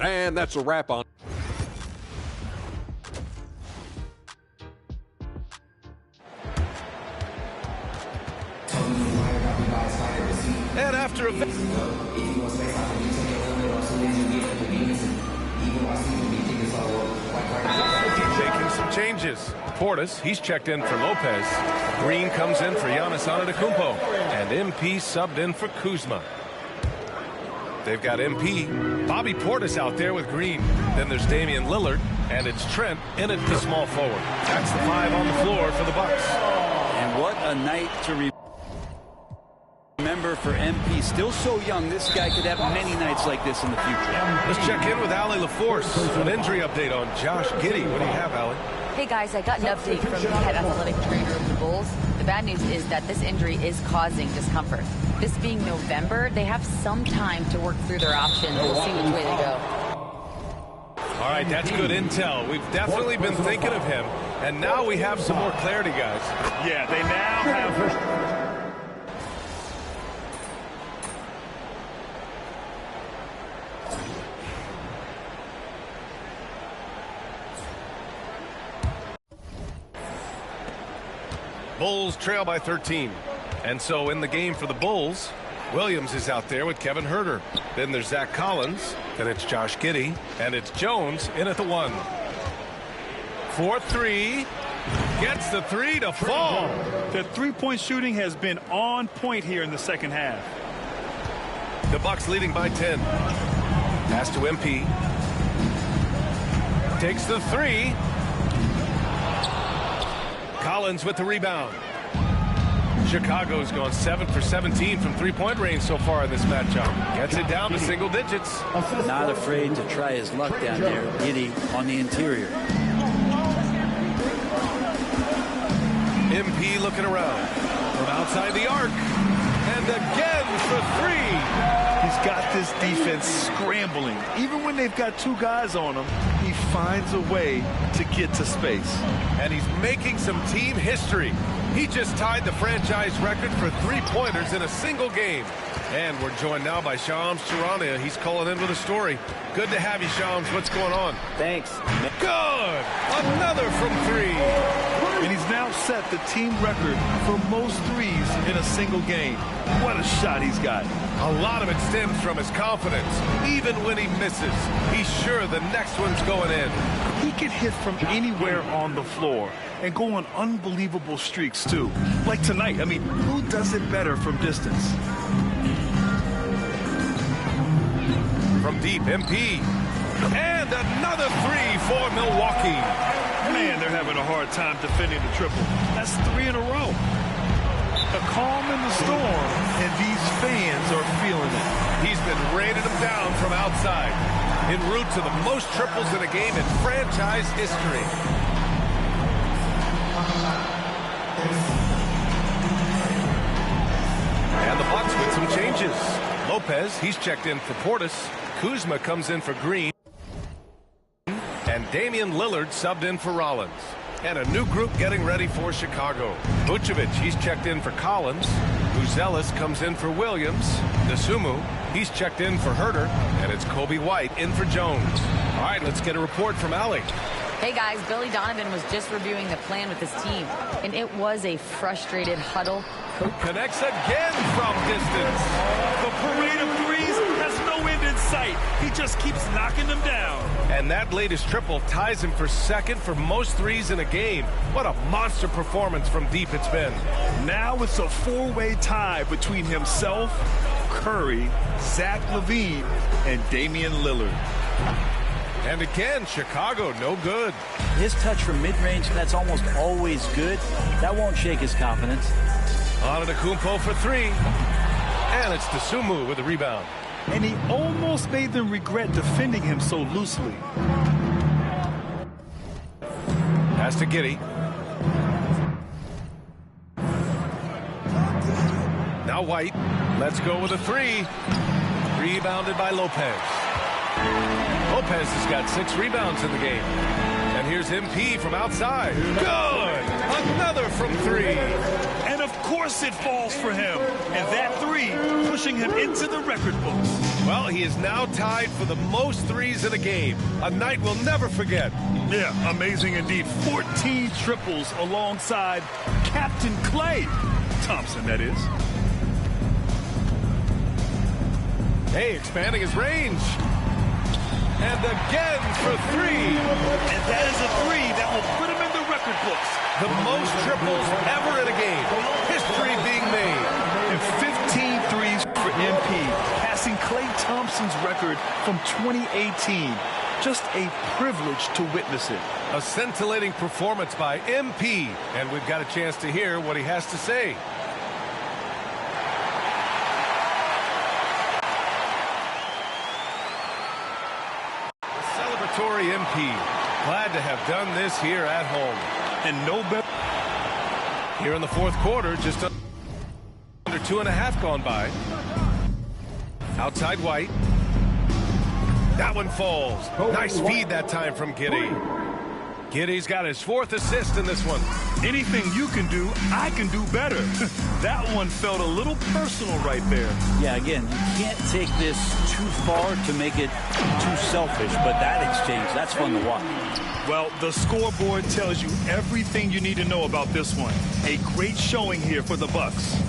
And that's a wrap on. And after a making some changes. Portis, he's checked in for Lopez. Green comes in for Giannis Antetokounmpo. And MP subbed in for Kuzma. They've got MP. Bobby Portis out there with Green. Then there's Damian Lillard. And it's Trent in at the small forward. That's the 5 on the floor for the Bucks. And what a night to remember for MP. Still so young, this guy could have many nights like this in the future. Let's check in with Allie LaForce. An injury update on Josh Giddey. What do you have, Allie? Hey guys, I got an update from the head athletic trainer of the Bulls. The bad news is that this injury is causing discomfort. This being November, they have some time to work through their options. We'll see which way they go. All right, that's good intel. We've definitely been thinking of him, and now we have some more clarity, guys. Yeah, they now have Bulls trail by 13. And so in the game for the Bulls, Williams is out there with Kevin Huerter. Then there's Zach Collins. Then it's Josh Giddey. And it's Jones in at the 1. 4-3. Gets the 3 to fall. The three-point shooting has been on point here in the second half. The Bucks leading by 10. Pass to MP. Takes the 3. Collins with the rebound. Chicago's gone 7 for 17 from three-point range so far in this matchup. Gets it down to single digits. Not afraid to try his luck down there. Giddey on the interior. MP looking around from outside the arc. And again for 3. He's got this defense scrambling. Even when they've got 2 guys on him, he finds a way to get to space. And he's making some team history. He just tied the franchise record for three-pointers in a single game. And we're joined now by Shams Charania. He's calling in with a story. Good to have you, Shams. What's going on? Thanks. Good! Another from 3. And he's now set the team record for most threes in a single game. What a shot he's got. A lot of it stems from his confidence. Even when he misses, he's sure the next one's going in. He can hit from anywhere on the floor and go on unbelievable streaks, too. Like tonight. I mean, who does it better from distance? From deep, MP. And another 3 for Milwaukee. Man, they're having a hard time defending the triple. That's 3 in a row. A calm in the storm, and these fans are feeling it. He's been raining them down from outside, en route to the most triples in a game in franchise history. And the Bucks with some changes. Lopez, he's checked in for Portis. Kuzma comes in for Green. And Damian Lillard subbed in for Rollins. And a new group getting ready for Chicago. Vucevic, he's checked in for Collins. Buzelis comes in for Williams. Dosunmu, he's checked in for Huerter. And it's Kobe White in for Jones. All right, let's get a report from Allie. Hey guys, Billy Donovan was just reviewing the plan with his team, and it was a frustrated huddle. Connects again from distance. The parade of threes has no end in sight. He just keeps knocking them down. And that latest triple ties him for second for most threes in a game. What a monster performance from deep it's been. Now it's a four-way tie between himself, Curry, Zach LaVine, and Damian Lillard. And again, Chicago, no good. His touch from mid-range, that's almost always good. That won't shake his confidence. Antetokounmpo for 3. And it's Dosunmu with the rebound. And he almost made them regret defending him so loosely. Pass to Giddey. Now White. Let's go with a 3. Rebounded by Lopez. Lopez has got 6 rebounds in the game. And here's MP from outside. Good! Another from 3. And of course it falls for him. And that 3 pushing him into the record books. Well, he is now tied for the most threes in a game. A night we'll never forget. Yeah, amazing indeed. 14 triples alongside Captain Klay Thompson, that is. Hey, expanding his range. And again for 3. And that is a 3 that will put him in the record books. The most triples ever in a game. History being made. And 15 threes for MP, passing Klay Thompson's record from 2018. Just a privilege to witness it. A scintillating performance by MP. And we've got a chance to hear what he has to say. Celebratory MP. Glad to have done this here at home. And no better. Here in the fourth quarter, just under 2.5 gone by. Outside White. That one falls. Nice feed that time from Giddey. Giddey's got his 4th assist in this one. Anything you can do, I can do better. That one felt a little personal right there. Yeah, again, you can't take this too far to make it too selfish, but that exchange, that's fun to watch. Well, the scoreboard tells you everything you need to know about this one. A great showing here for the Bucks.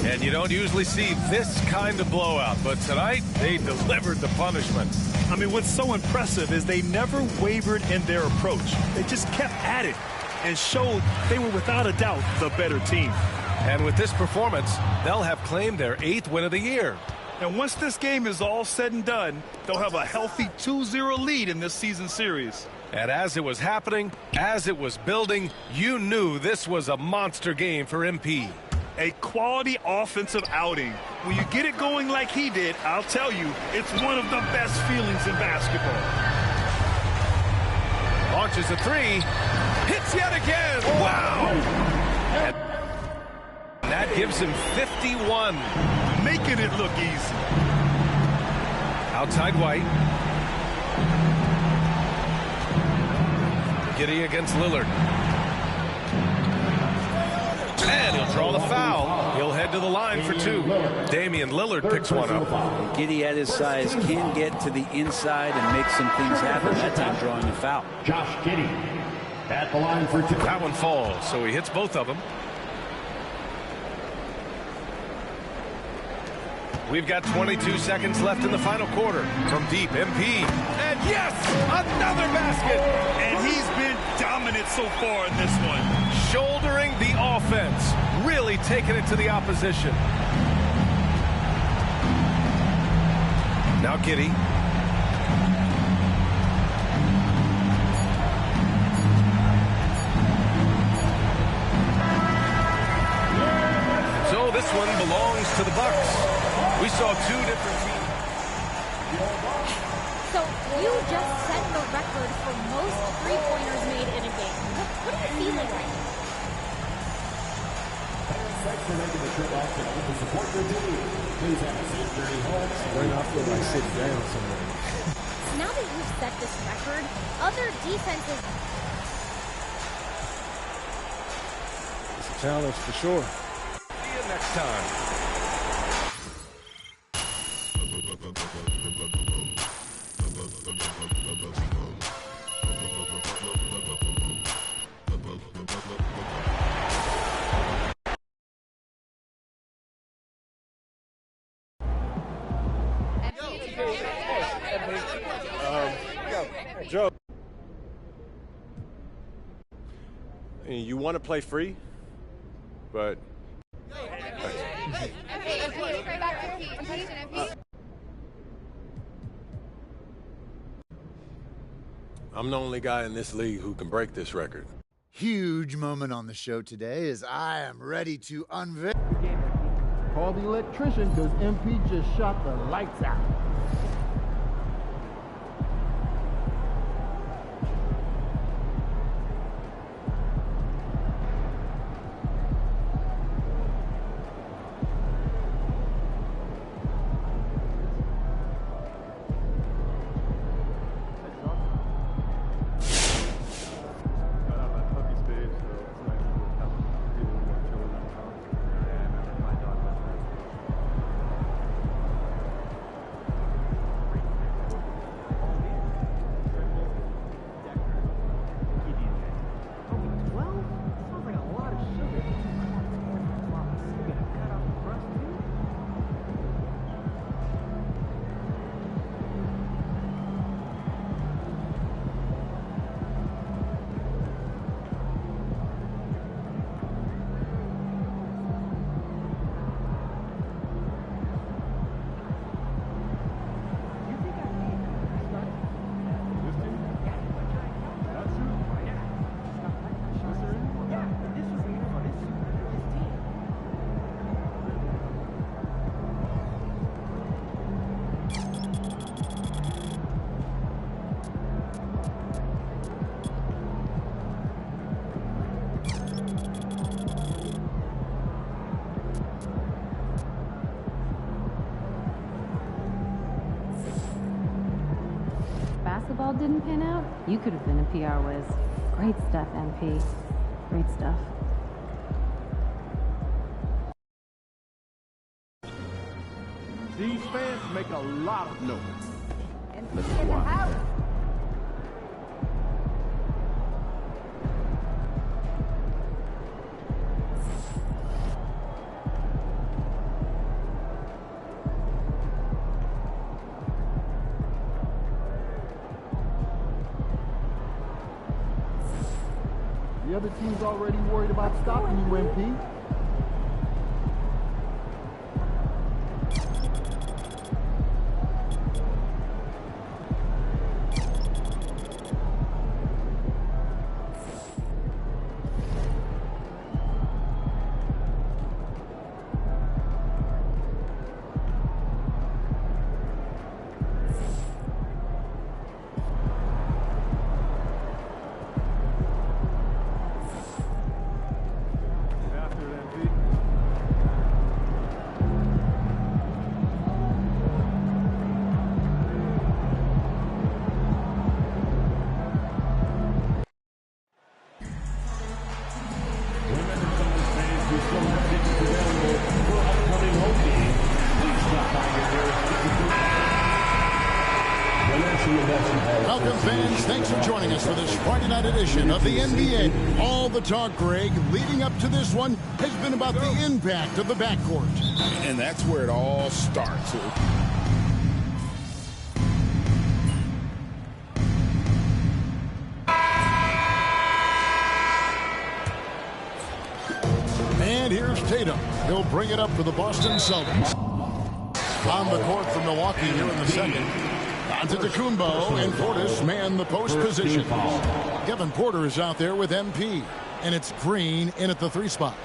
And you don't usually see this kind of blowout, but tonight they delivered the punishment. I mean, what's so impressive is they never wavered in their approach. They just kept at it and showed they were without a doubt the better team. And with this performance, they'll have claimed their 8th win of the year. And once this game is all said and done, they'll have a healthy 2-0 lead in this season series. And as it was happening, as it was building, you knew this was a monster game for MP. A quality offensive outing. When you get it going like he did, I'll tell you, it's one of the best feelings in basketball. Launches a 3, hits yet again. Wow! And that gives him 51. Making it look easy. Outside White. Giddey against Lillard. And he'll draw the foul. He'll head to the line for 2. Damian Lillard picks one up. Giddey at his size can get to the inside and make some things happen. That time drawing a foul. Josh Giddey at the line for 2. That one falls, so he hits both of them. We've got 22 seconds left in the final quarter. From deep, MP. And yes, another basket. And he's been dominant so far in this one. Shouldering the offense. Really taking it to the opposition. Now Giddey. So this one belongs to the Bucks. We saw 2 different teams. So you just set the record for most three-pointers made in a game. What are you feeling right now? Thanks for making the trip out tonight to support your team. Please have a safe journey home. Right now I feel like sitting down somewhere. Now that you've set this record, other defenses... It's a challenge for sure. See you next time. Joe, and you want to play free, but I'm the only guy in this league who can break this record. Huge moment on the show today as I am ready to unveil. Call the electrician because MP just shot the lights out. Basketball didn't pan out, you could have been a PR whiz. Great stuff, MP. Great stuff. These fans make a lot of noise. Let's watch. The other team's already worried about stopping you, MP. Welcome, fans. Thanks for joining us for this Friday night edition of the NBA. All the talk, Greg, leading up to this one has been about the impact of the backcourt. And that's where it all starts. And here's Tatum. He'll bring it up for the Boston Celtics. On the court for Milwaukee here in the second. Antetokounmpo and Portis man the post position. Kevin Porter is out there with MP. And it's Green in at the 3 spot.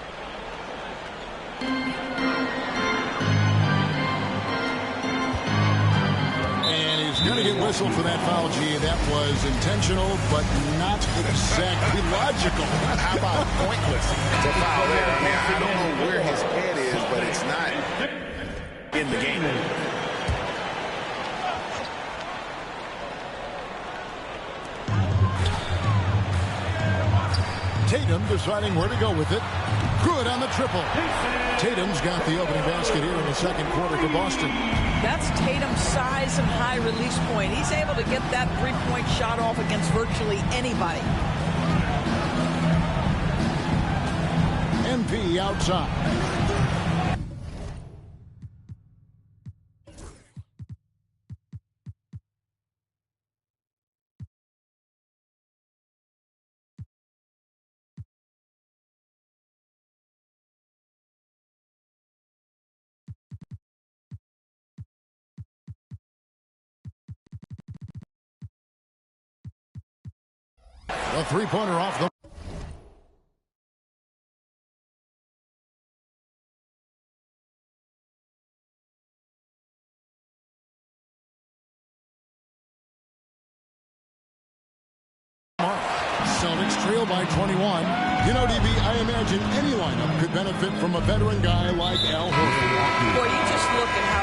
And he's going to get whistled for that foul, G. That was intentional, but not exactly logical. How about pointless to foul there? I mean, I don't know where his head is, but it's not in the game. Tatum deciding where to go with it. Good on the triple. Tatum's got the opening basket here in the second quarter for Boston. That's Tatum's size and high release point. He's able to get that three-point shot off against virtually anybody. MP outside. A three-pointer off the... Celtics trail by 21. You know, DB, I imagine any lineup could benefit from a veteran guy like Al Horford. Boy, you just look at how...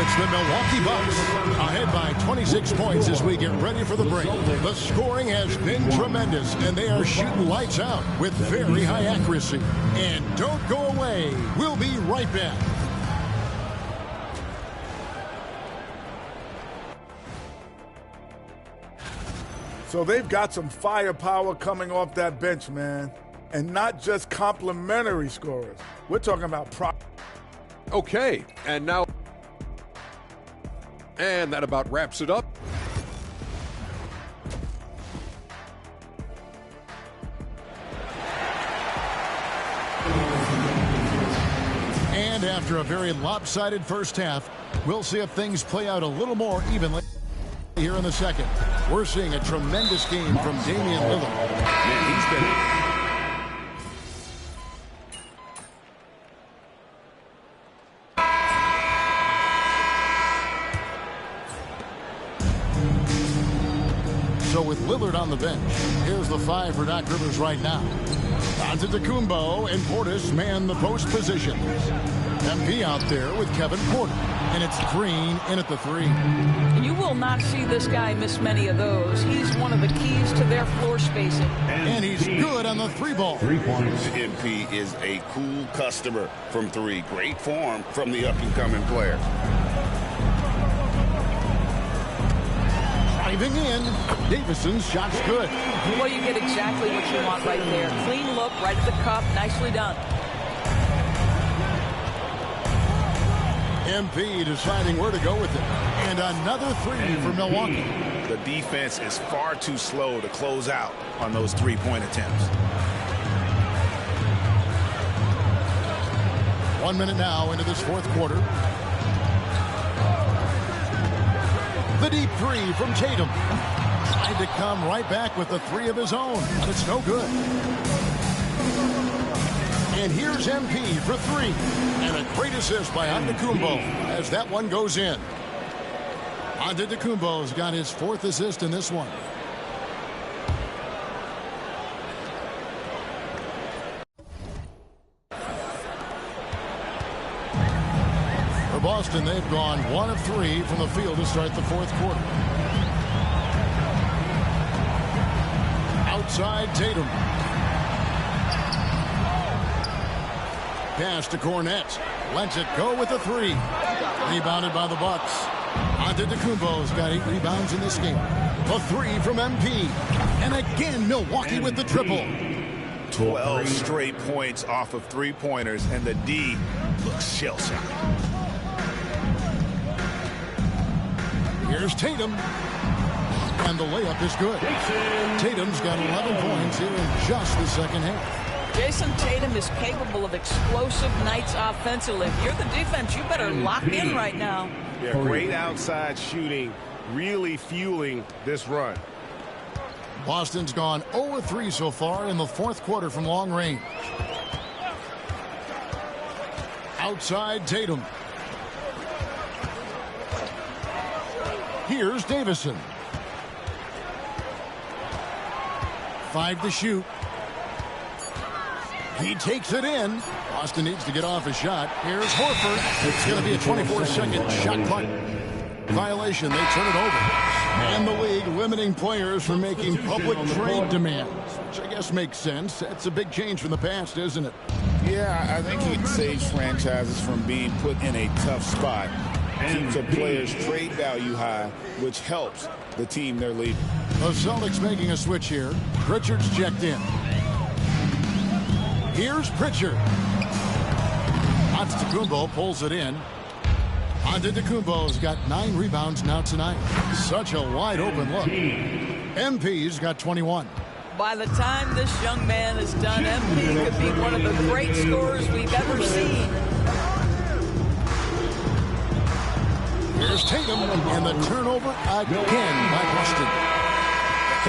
It's the Milwaukee Bucks ahead by 26 points as we get ready for the break. The scoring has been tremendous, and they are shooting lights out with very high accuracy. And don't go away. We'll be right back. So they've got some firepower coming off that bench, man. And not just complimentary scorers. We're talking about Okay, and now... And that about wraps it up. And after a very lopsided first half, we'll see if things play out a little more evenly here in the second. We're seeing a tremendous game from Damian Lillard. Man, he's been... So with Lillard on the bench, here's the 5 for Doc Rivers right now. Antetokounmpo and Portis man the post position. MP out there with Kevin Porter. And it's Green in at the 3. You will not see this guy miss many of those. He's one of the keys to their floor spacing. And he's good on the 3 ball. 3 points. MP is a cool customer from 3. Great form from the up-and-coming player. Driving in, Davison's shot's good. Well, you get exactly what you want right there. Clean look, right at the cup, nicely done. MP deciding where to go with it. And another three for Milwaukee. The defense is far too slow to close out on those three-point attempts. 1 minute now into this fourth quarter. The deep three from Tatum. Tried to come right back with the three of his own, but it's no good. And here's MP for three. And a great assist by Antetokounmpo as that one goes in. Antetokounmpo's got his fourth assist in this one. For Boston, they've gone 1 of 3 from the field to start the fourth quarter. Outside Tatum. Pass to Cornette. Lets it go with the three. Rebounded by the Bucks. Antetokounmpo's got 8 rebounds in this game. A three from MP. And again, Milwaukee with the triple. 12 straight points off of three-pointers, and the D looks shell-shocked. Here's Tatum. And the layup is good. Tatum's got 11 points here in just the second half. Jason Tatum is capable of explosive nights offensively. If you're the defense, you better lock in right now. Yeah, great outside shooting, really fueling this run. Boston's gone 0-3 so far in the fourth quarter from long range. Outside Tatum. Here's Davison. 5 to shoot. He takes it in. Boston needs to get off a shot. Here's Horford. It's going to be a 24-second shot clock violation. They turn it over. And the league limiting players from making public trade demands, which I guess makes sense. That's a big change from the past, isn't it? Yeah, I think it saves franchises from being put in a tough spot. Keeps a player's trade value high, which helps the team they're leading. The Celtics making a switch here. Pritchard's checked in. Here's Pritchard. Antetokounmpo pulls it in. Antetokounmpo's got 9 rebounds now tonight. Such a wide open look. MP's got 21. By the time this young man is done, MP could be one of the great scorers we've ever seen. Here's Tatum, and the turnover again by Boston.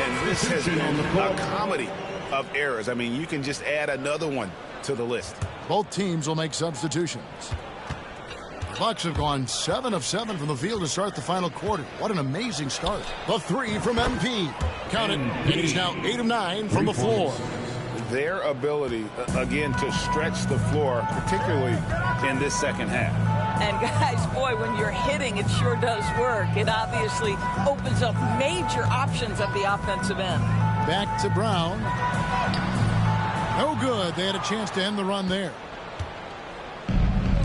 And this has been a comedy of errors. I mean, you can just add another one to the list. Both teams will make substitutions. The Bucks have gone 7 of 7 from the field to start the final quarter. What an amazing start. The three from MP. Count it, and he's now 8 of 9 from the floor. Their ability, again, to stretch the floor, particularly in this second half. And guys, boy, when you're hitting, it sure does work. It obviously opens up major options at the offensive end. Back to Brown. No good. They had a chance to end the run there.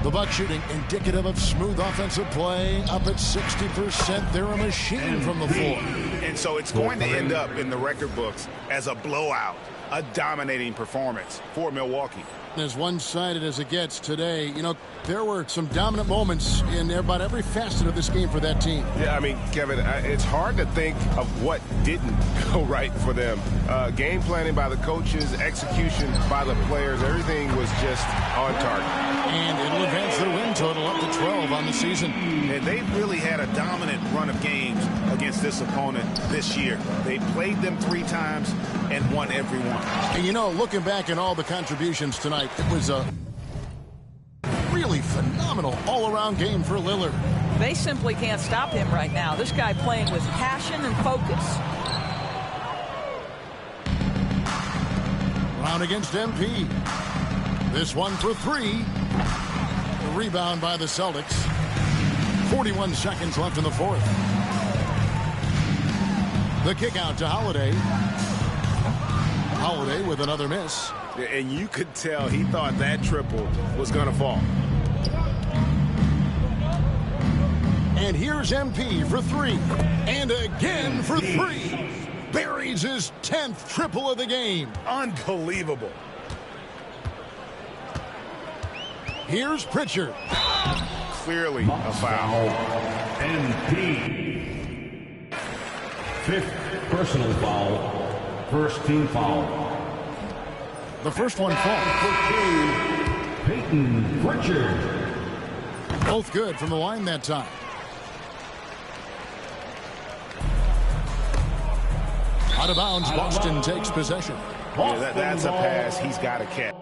The Bucks shooting indicative of smooth offensive play, up at 60%. They're a machine from the floor. And so it's going to end up in the record books as a blowout, a dominating performance for Milwaukee. As one-sided as it gets today, you know, there were some dominant moments in about every facet of this game for that team. Yeah, I mean, Kevin, it's hard to think of what didn't go right for them. Game planning by the coaches, execution by the players, everything was just on target. And it'll advance their win total up to 12 on the season. And they've really had a dominant run of games against this opponent this year. They played them 3 times and won every one. And you know, looking back at all the contributions tonight, it was a really phenomenal all-around game for Lillard. They simply can't stop him right now. This guy playing with passion and focus. Brown against MP. This one for 3. The rebound by the Celtics. 41 seconds left in the fourth. The kick out to Holiday. Holiday with another miss. And you could tell he thought that triple was going to fall. And here's MP for 3. And again for 3. Buries his 10th triple of the game. Unbelievable. Here's Pritchard. clearly a foul. MP. 5th personal foul. First team foul. The first one falls. Peyton Pritchard. Both good from the line that time. Out of bounds, Boston takes possession. Yeah, that's a pass he's got to catch.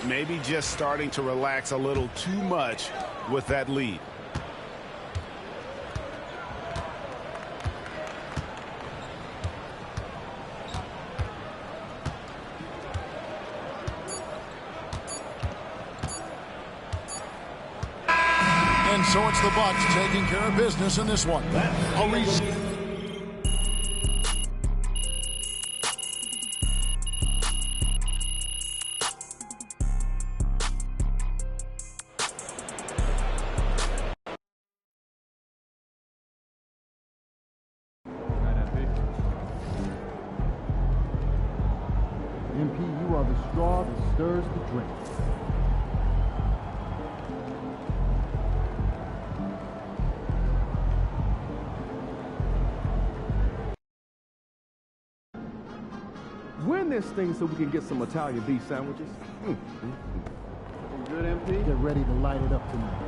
Maybe just starting to relax a little too much with that lead. And so it's the Bucks taking care of business in this one. MP, you are the straw that stirs the drink. Win this thing so we can get some Italian beef sandwiches. Good, MP? Get ready to light it up tonight.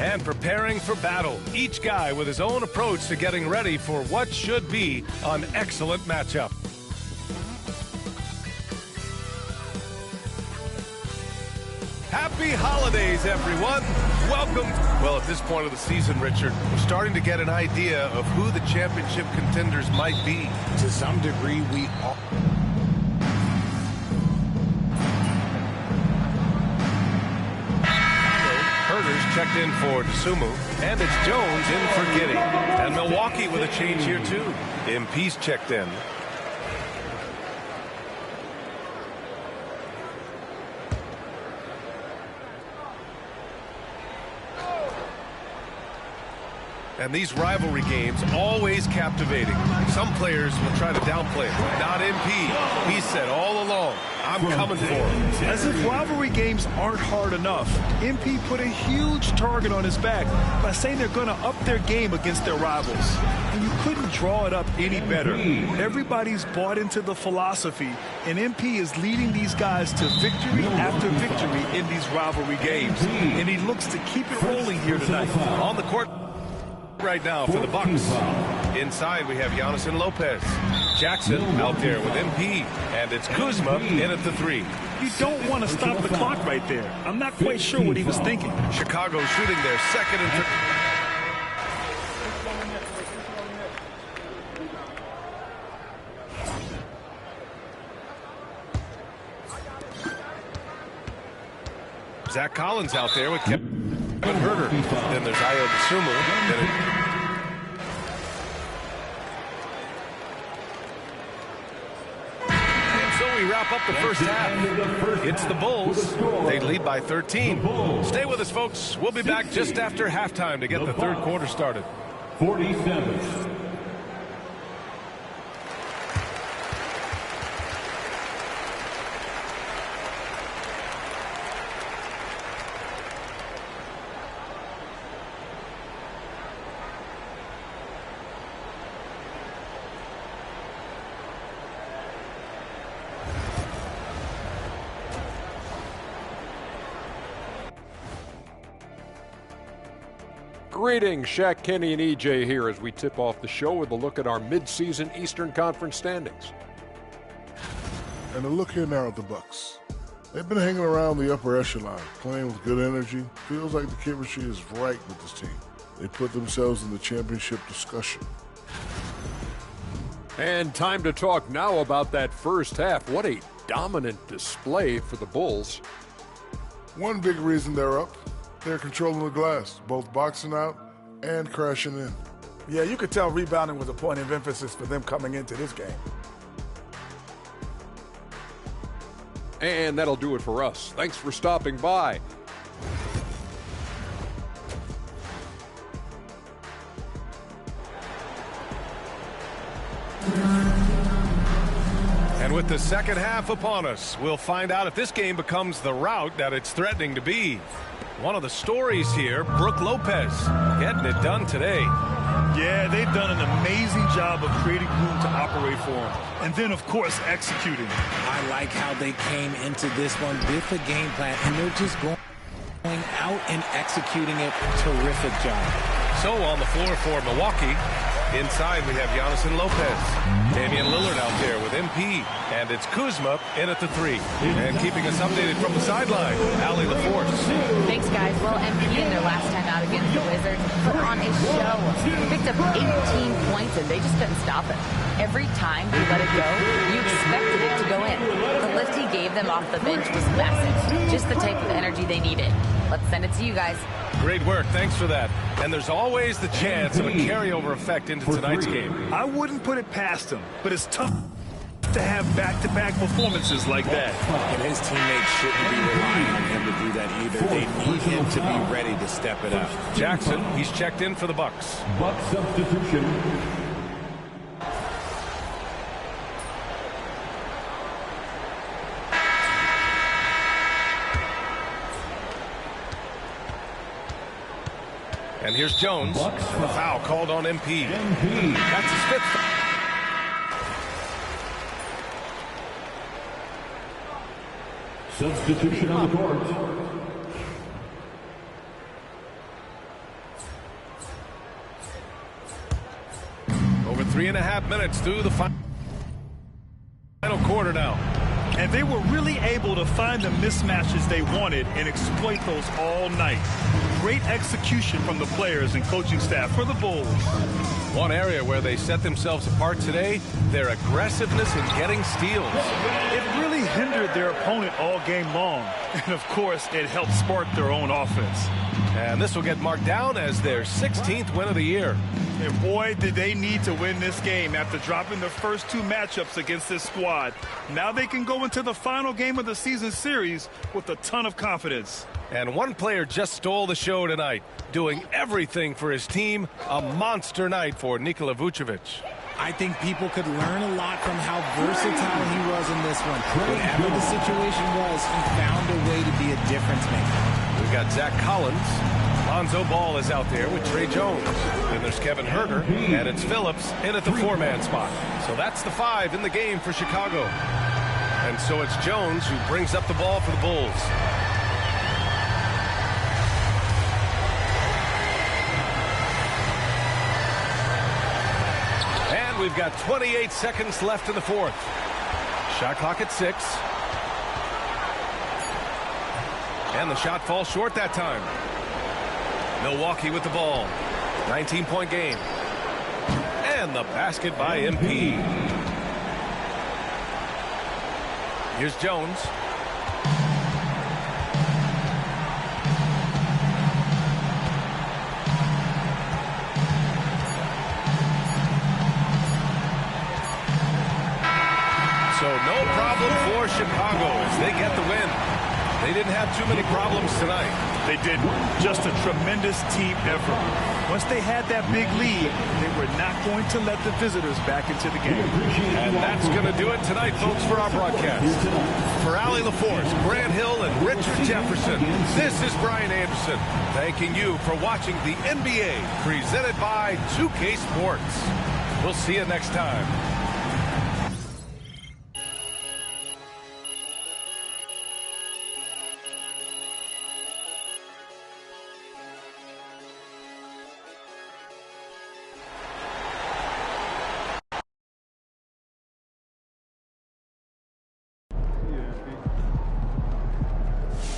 And preparing for battle, each guy with his own approach to getting ready for what should be an excellent matchup. Happy holidays, everyone. Welcome. Well, at this point of the season, Richard, we're starting to get an idea of who the championship contenders might be. To some degree, we all... Herder's checked in for Dosunmu, and it's Jones in for Giddey. And Milwaukee with a change here, too. MP's checked in. And these rivalry games always captivating. Some players will try to downplay it. Not MP. He said all along, I'm coming for him. As if rivalry games aren't hard enough, MP put a huge target on his back by saying they're going to up their game against their rivals. And you couldn't draw it up any better. Everybody's bought into the philosophy, and MP is leading these guys to victory after victory in these rivalry games. And he looks to keep it rolling here tonight. On the court right now for the Bucks. Inside we have Giannis and Lopez. Jackson out there with MP, and it's Kuzma in at the three. You don't want to stop the clock right there. I'm not quite sure what he was thinking. Chicago shooting their second and third. Zach Collins out there with Kevin Herder. Then there's Ayo Dosunmu. wrap up the first half. It's the Bulls. They lead by 13. Stay with us, folks. We'll be back just after halftime to get the third quarter started. 47. Greetings, Shaq, Kenny, and EJ here as we tip off the show with a look at our midseason Eastern Conference standings. And a look here now at the Bucks. They've been hanging around the upper echelon, playing with good energy. Feels like the chemistry is right with this team. They put themselves in the championship discussion. And time to talk now about that first half. What a dominant display for the Bulls. One big reason they're up, they're controlling the glass, both boxing out and crashing in. Yeah, you could tell rebounding was a point of emphasis for them coming into this game. And that'll do it for us. Thanks for stopping by. And with the second half upon us, we'll find out if this game becomes the rout that it's threatening to be. One of the stories here, Brook Lopez, getting it done today. Yeah, they've done an amazing job of creating room to operate for him. And then, of course, executing. I like how they came into this one with a game plan, and they're just going out and executing it. Terrific job. So on the floor for Milwaukee, inside we have Giannis and Lopez. Damian Lillard out there with MP. And it's Kuzma in at the three. And keeping us updated from the sideline, Allie LaForce. Thanks, guys. Well, MP in their last time out against the Wizards put on a show. Picked up 18 points, and they just couldn't stop it. Every time he let it go, you expected it to go in. The lift he gave them off the bench was massive. Just the type of energy they needed. Let's send it to you guys. Great work. Thanks for that. And the's always the chance of a carryover effect into tonight's game. I wouldn't put it past him, but it's tough to have back-to-back performances like that. And his teammates shouldn't be relying on him to do that either. They need him to be ready to step it up. Jackson, he's checked in for the Bucks. Bucks substitution. And here's Jones. A foul called on MP. That's his fifth. Substitution on the court. Over 3.5 minutes through the final quarter now. And they were really able to find the mismatches they wanted and exploit those all night. Great execution from the players and coaching staff for the Bulls. One area where they set themselves apart today, their aggressiveness in getting steals. It really hindered their opponent all game long. And, of course, it helped spark their own offense. And this will get marked down as their 16th win of the year. And boy, did they need to win this game after dropping their first two matchups against this squad. Now they can go into the final game of the season series with a ton of confidence. And one player just stole the show tonight, doing everything for his team. A monster night for Nikola Vucevic. I think people could learn a lot from how versatile he was in this one. Whatever the situation was, he found a way to be a difference maker. We've got Zach Collins. Lonzo Ball is out there with Trey Jones. Then there's Kevin Huerter, and it's Phillips in at the four-man spot. So that's the five in the game for Chicago. And so it's Jones who brings up the ball for the Bulls. And we've got 28 seconds left in the fourth. Shot clock at 6. And the shot falls short that time. Milwaukee with the ball. 19-point game. And the basket by MP. Here's Jones. So no problem for Chicago as they get the win. They didn't have too many problems tonight. They didn't. Just a tremendous team effort. Once they had that big lead, they were not going to let the visitors back into the game. And that's going to do it tonight, folks, for our broadcast. For Allie LaForce, Grant Hill, and Richard Jefferson, this is Brian Anderson, thanking you for watching the NBA presented by 2K Sports. We'll see you next time.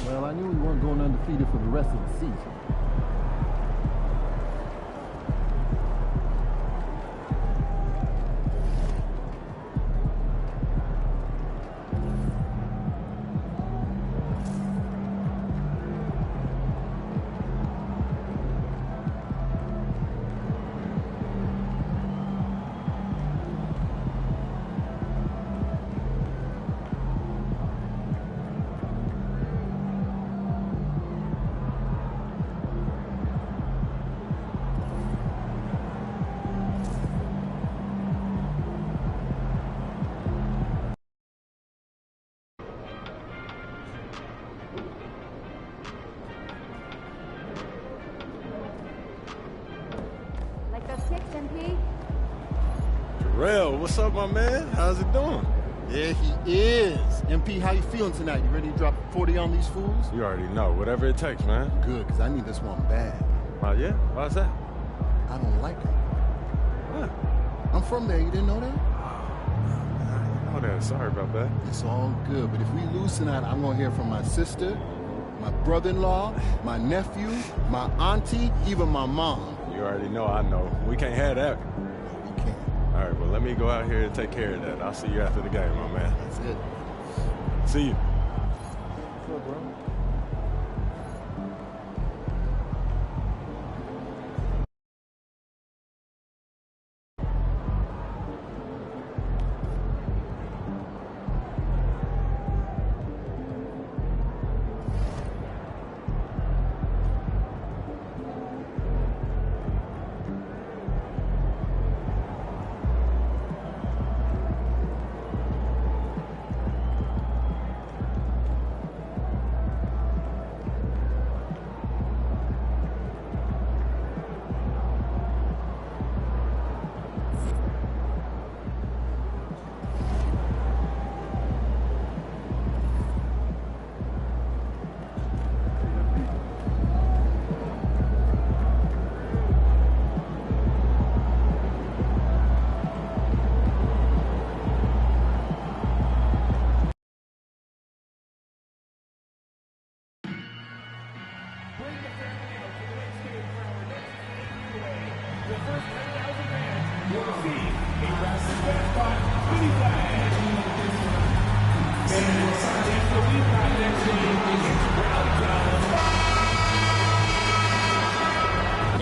Well, I knew we weren't going undefeated for the rest of the season. Terrell, what's up, my man? How's it doing? There he is. MP, how you feeling tonight? You ready to drop 40 on these fools? You already know. Whatever it takes, man. Good, because I need this one bad. Oh, yeah? Why's that? I don't like it. What? I'm from there. You didn't know that? I know that. Sorry about that. It's all good. But if we lose tonight, I'm going to hear from my sister, my brother-in-law, my nephew, my auntie, even my mom. You already know I know. We can't have that. We can't. All right, well, let me go out here and take care of that. I'll see you after the game, my man. That's it. See you. What's up, bro?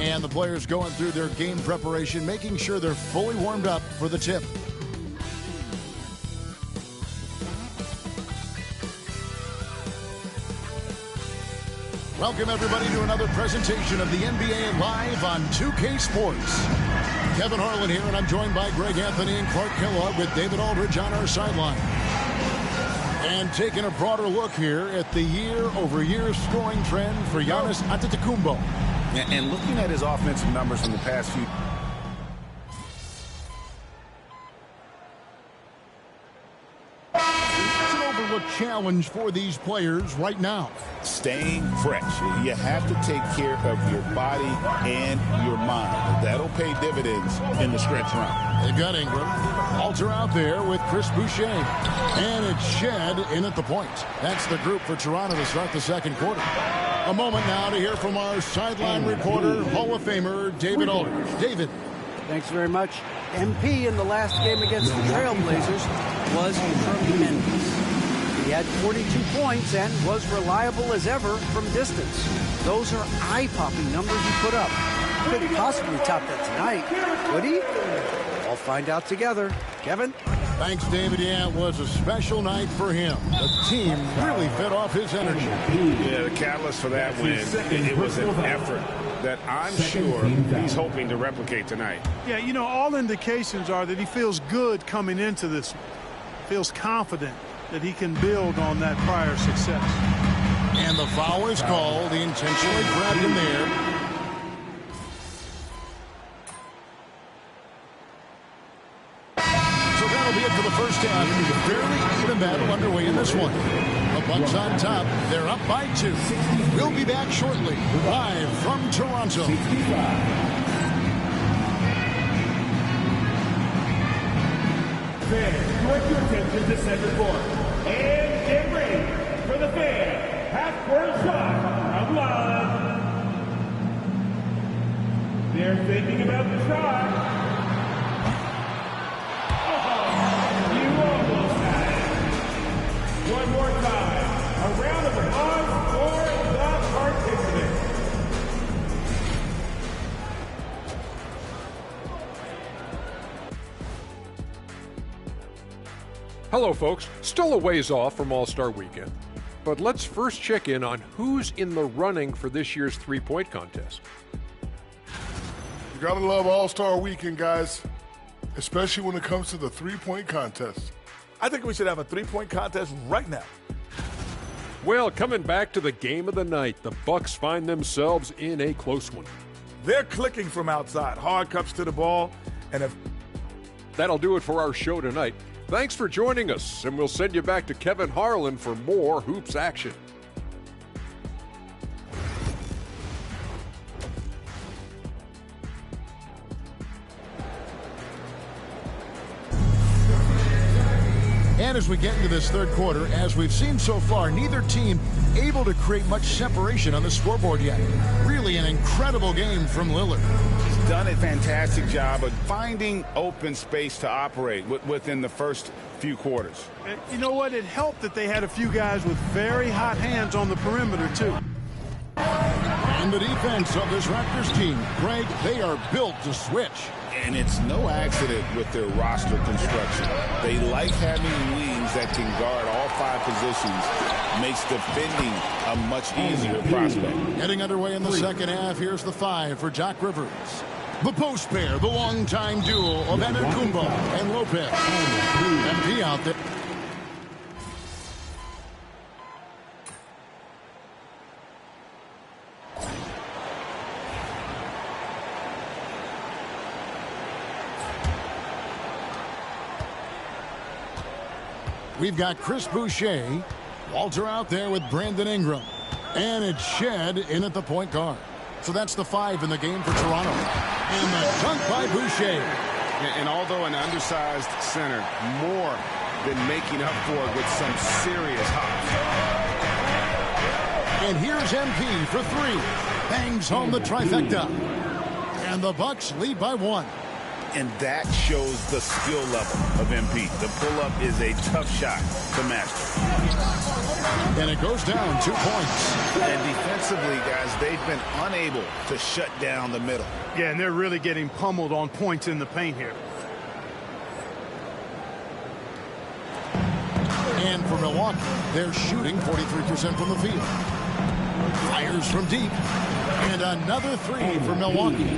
And the players going through their game preparation, making sure they're fully warmed up for the tip. Welcome, everybody, to another presentation of the NBA Live on 2K Sports. Kevin Harlan here, and I'm joined by Greg Anthony and Clark Kellogg with David Aldridge on our sideline. And taking a broader look here at the year-over-year scoring trend for Giannis Antetokounmpo. And looking at his offensive numbers from the past few... It's an overlooked challenge for these players right now. Staying fresh. You have to take care of your body and your mind. That'll pay dividends in the stretch run. They've got Ingram. Alter out there with Chris Boucher. And it's Shed in at the point. That's the group for Toronto to start the second quarter. A moment now to hear from our sideline reporter, Hall of Famer David Aldridge. David. Thanks very much. MP in the last game against the Trailblazers was tremendous. He had 42 points and was reliable as ever from distance. Those are eye-popping numbers he put up. Couldn't possibly top that tonight, could he? I'll find out together. Kevin? Thanks, David. Yeah, it was a special night for him. The team really fed off his energy. Yeah, the catalyst for that win, it was an effort that I'm sure he's hoping to replicate tonight. Yeah, you know, all indications are that he feels good coming into this. Feels confident that he can build on that prior success. And the foul is called. He intentionally grabbed him there. Be it for the first half. Fairly even battle underway in this one. The Bucks on top. They're up by 2. We'll be back shortly. Live from Toronto. Fans, direct your attention to center court. And get ready for the fan half-court shot from line. They're thinking about the try. One more time, a round of applause for the participants. Hello, folks. Still a ways off from All-Star Weekend, but let's first check in on who's in the running for this year's three-point contest. You gotta love All-Star Weekend, guys, especially when it comes to the three-point contest. I think we should have a three-point contest right now. Well, coming back to the game of the night, the Bucks find themselves in a close one. They're clicking from outside. Hard cups to the ball. And if that'll do it for our show tonight. Thanks for joining us, and we'll send you back to Kevin Harlan for more hoops action. And as we get into this third quarter, as we've seen so far, neither team able to create much separation on the scoreboard yet. Really an incredible game from Lillard. He's done a fantastic job of finding open space to operate within the first few quarters. You know what? It helped that they had a few guys with very hot hands on the perimeter, too. And the defense of this Raptors team, Greg, they are built to switch. And it's no accident with their roster construction. They like having wings that can guard all 5 positions. Makes defending a much easier prospect. Getting underway in the second half. Here's the 5 for Doc Rivers. The post pair, the longtime duo of Antetokounmpo and Lopez. MP out there. We've got Chris Boucher. Walter out there with Brandon Ingram. And it's Shed in at the point guard. So that's the 5 in the game for Toronto. And the dunk by Boucher. And although an undersized center, more than making up for it with some serious hops. And here's MP for 3. Bangs home the trifecta. And the Bucks lead by 1. And that shows the skill level of MP. The pull-up is a tough shot to master. And it goes down 2 points. And defensively, guys, they've been unable to shut down the middle. Yeah, and they're really getting pummeled on points in the paint here. And for Milwaukee, they're shooting 43% from the field. Fires from deep. And another 3 for Milwaukee.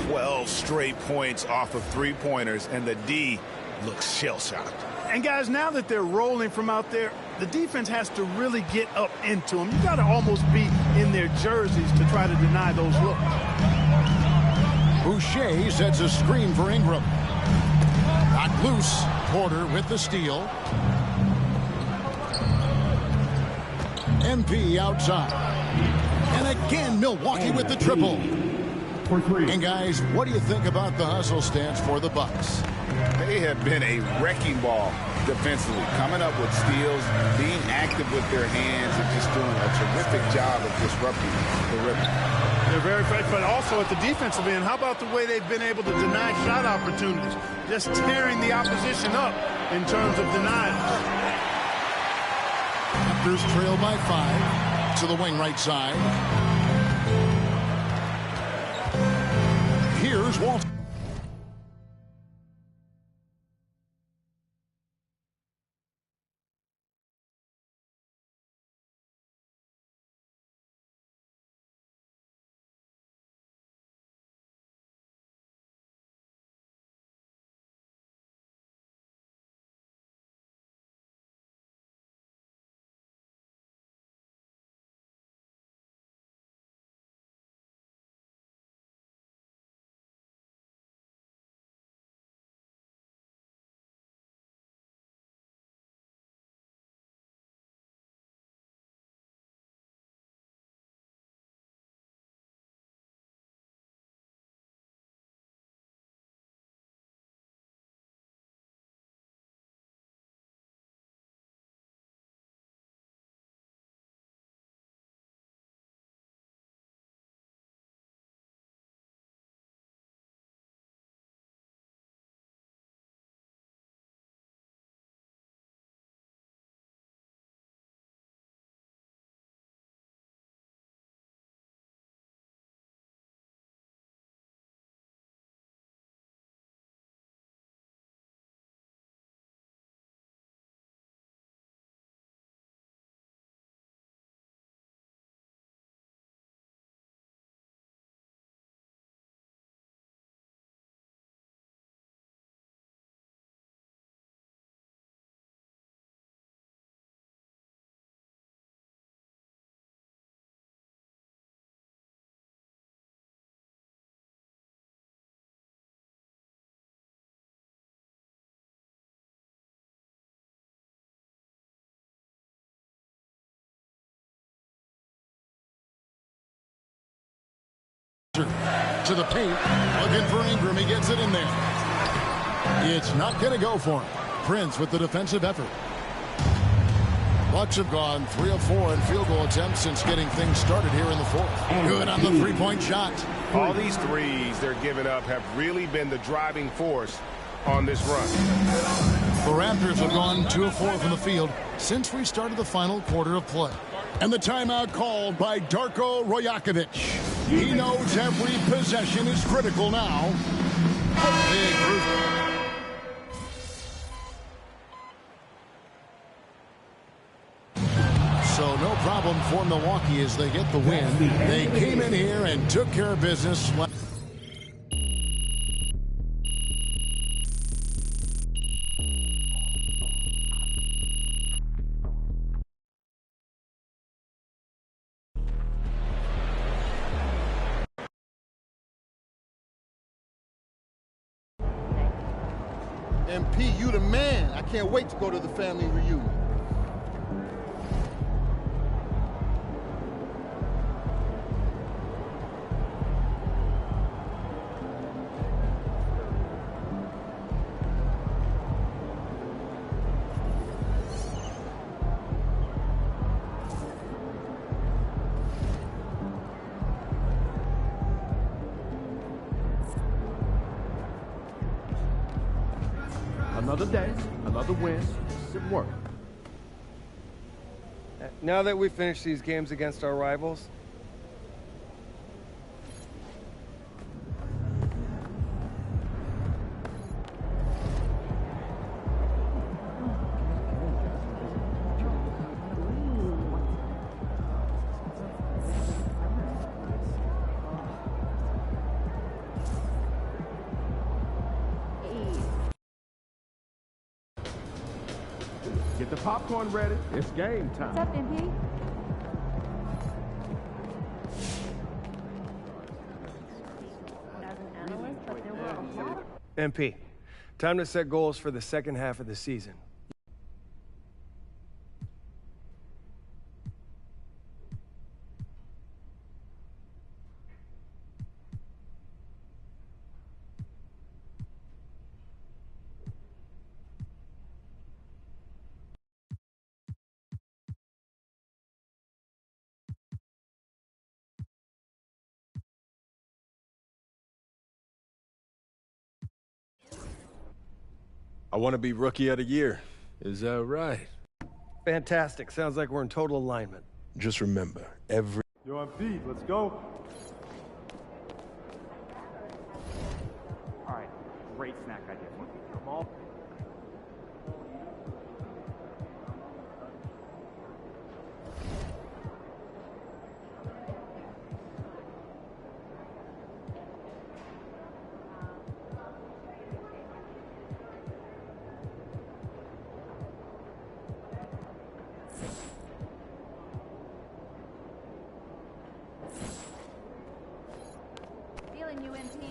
12 straight points off of 3-pointers, and the D looks shell-shocked. And guys, now that they're rolling from out there, the defense has to really get up into them. You got to almost be in their jerseys to try to deny those looks. Boucher sets a screen for Ingram. Knocked loose. Porter with the steal. MP outside. And again, Milwaukee with the triple. And guys, what do you think about the hustle stance for the Bucks? They have been a wrecking ball defensively, coming up with steals, being active with their hands, and just doing a terrific job of disrupting the rim. They're very effective, but also at the defensive end, how about the way they've been able to deny shot opportunities? Just tearing the opposition up in terms of denials. Raptors trail by 5 to the wing right side. Here's Walter. To the paint, looking for Ingram. He gets it in there. It's not going to go for him. Prince with the defensive effort. Bucks have gone 3 of 4 in field goal attempts since getting things started here in the fourth. Good on the three-point shot. All these threes they're giving up have really been the driving force on this run. The Raptors have gone 2 of 4 from the field since we started the final quarter of play. And the timeout called by Darko Rajakovic. He knows every possession is critical now. Big group. So no problem for Milwaukee as they get the win. They came in here and took care of business. MP, you the man. I can't wait to go to the family reunion. Another day, another win. Good work. Now that we've finished these games against our rivals, Get the popcorn ready. It's game time. What's up, MP? MP, time to set goals for the second half of the season. I want to be Rookie of the Year. Is that right? Fantastic. Sounds like we're in total alignment. Just remember, every... Yo, MP, let's go. All right, great snack idea. Come on. Feeling you, MP.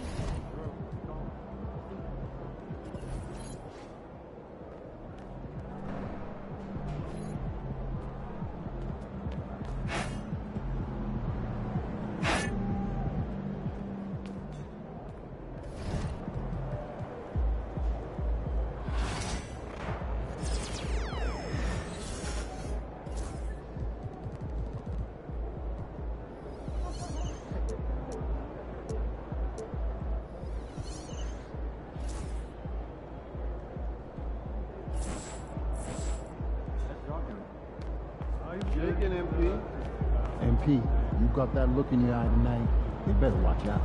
Shaking, MP. MP, you got that look in your eye tonight. You better watch out.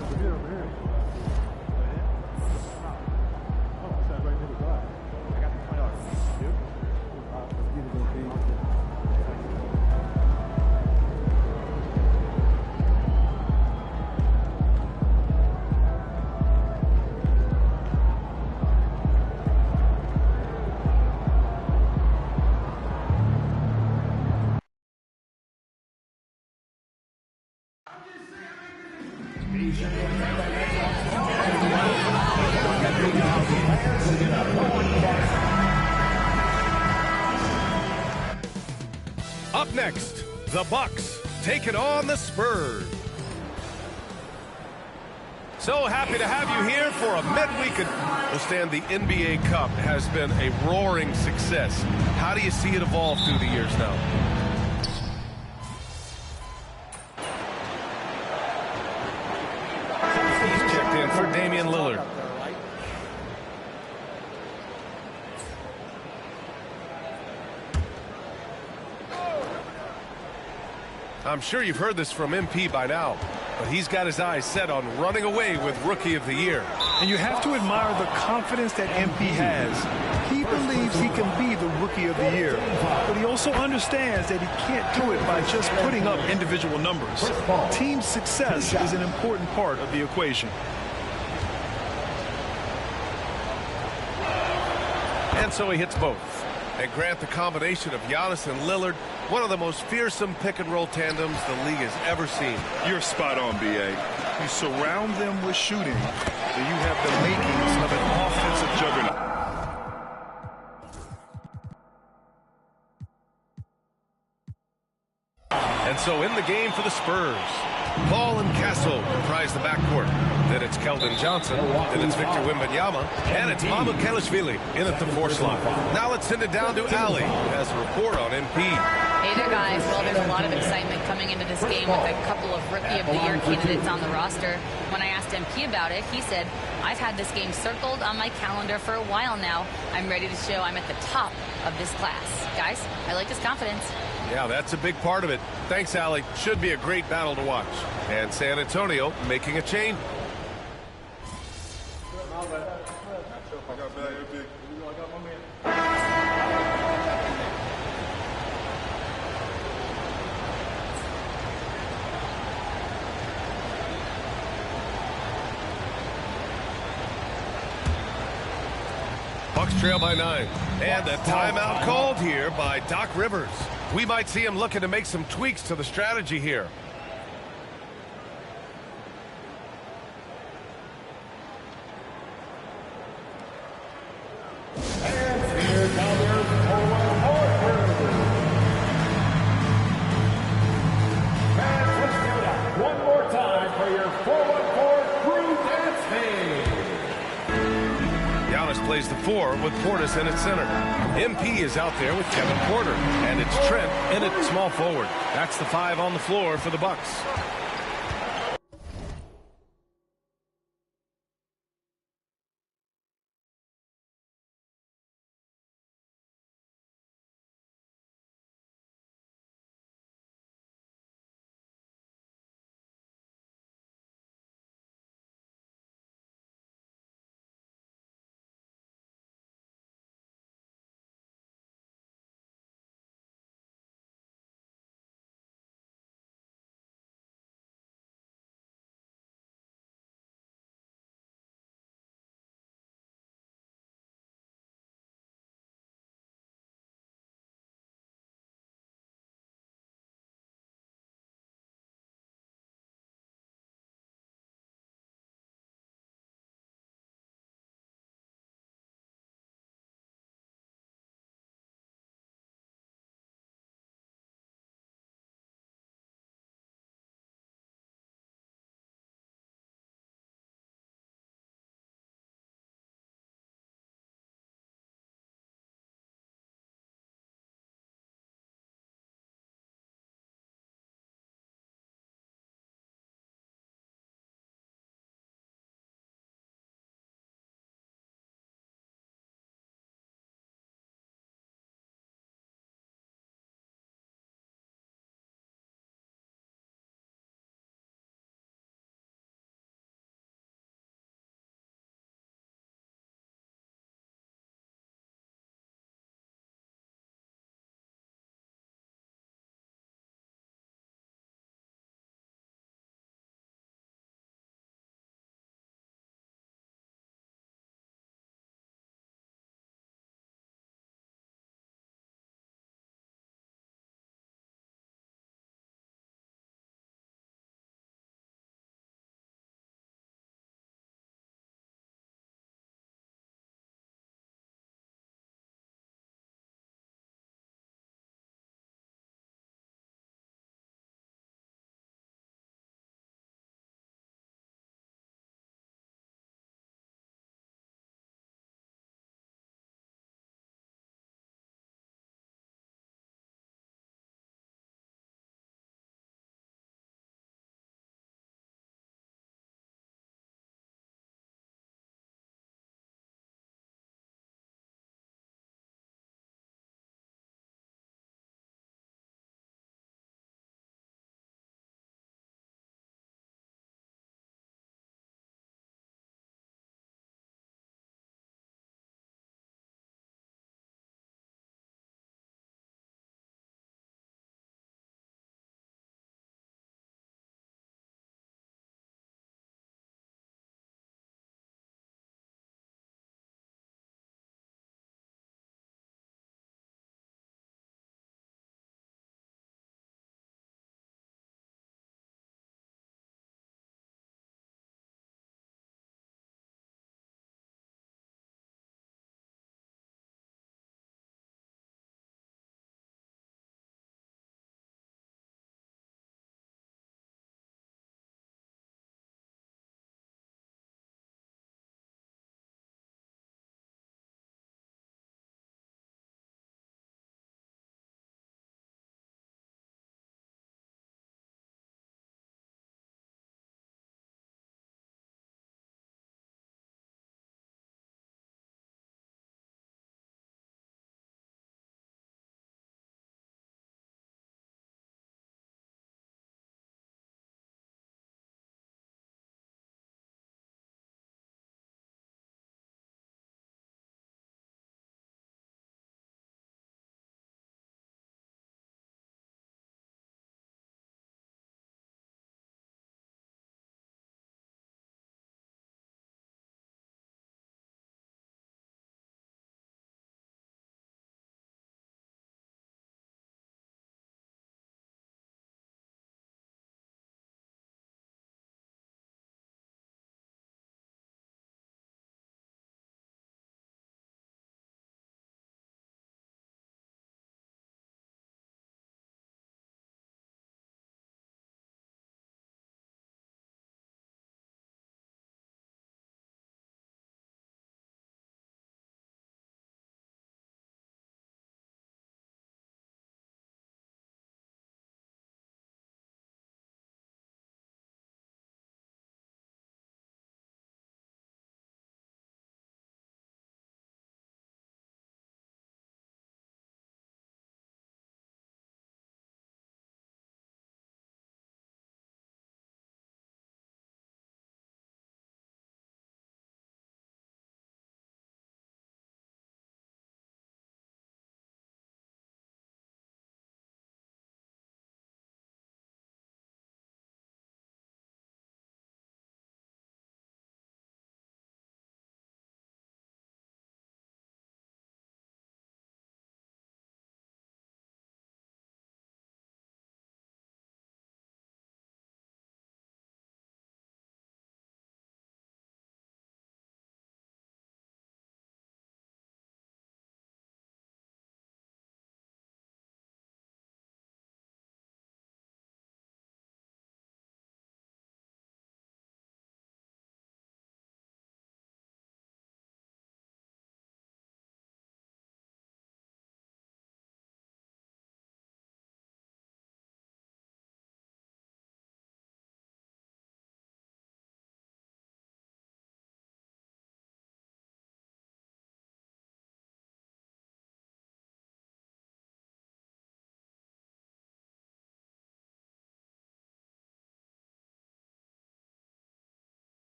Over here, over here. Oh, it's right near the glass. I got the $20. Dude? Let's get it, MP. Up next, the Bucks taking on the Spurs. So happy to have you here for a midweek. Understand the NBA Cup has been a roaring success. How do you see it evolve through the years now? He's checked in for Damian Lillard. I'm sure you've heard this from MP by now, but he's got his eyes set on running away with Rookie of the Year. And you have to admire the confidence that MP has. He believes he can be the Rookie of the Year, but he also understands that he can't do it by just putting up individual numbers. Team success is an important part of the equation. And so he hits both. And Grant, the combination of Giannis and Lillard, one of the most fearsome pick-and-roll tandems the league has ever seen. You're spot on, B.A. You surround them with shooting, and you have the makings of an offensive juggernaut. And so in the game for the Spurs, Paul and Castle comprise the backcourt. Then it's Keldon Johnson. Then it's Victor Wembanyama. And it's Mamukelashvili in at the 4 slot. Now let's send it down to Ali, who has a report on MP. Hey there, guys. Well, there's a lot of excitement coming into this game with a couple of Rookie of the Year candidates on the roster. When I asked MP about it, he said, I've had this game circled on my calendar for a while now. I'm ready to show I'm at the top of this class. Guys, I like his confidence. Yeah, that's a big part of it. Thanks, Ali. Should be a great battle to watch. And San Antonio making a change. Bucks trail by 9. And a timeout called here by Doc Rivers. We might see him looking to make some tweaks to the strategy here. One more time for your 4-1-4 crew dance team. Giannis plays the 4 with Portis in at center. MP is out there with Kevin Porter. And it's Trent in at small forward. That's the 5 on the floor for the Bucks.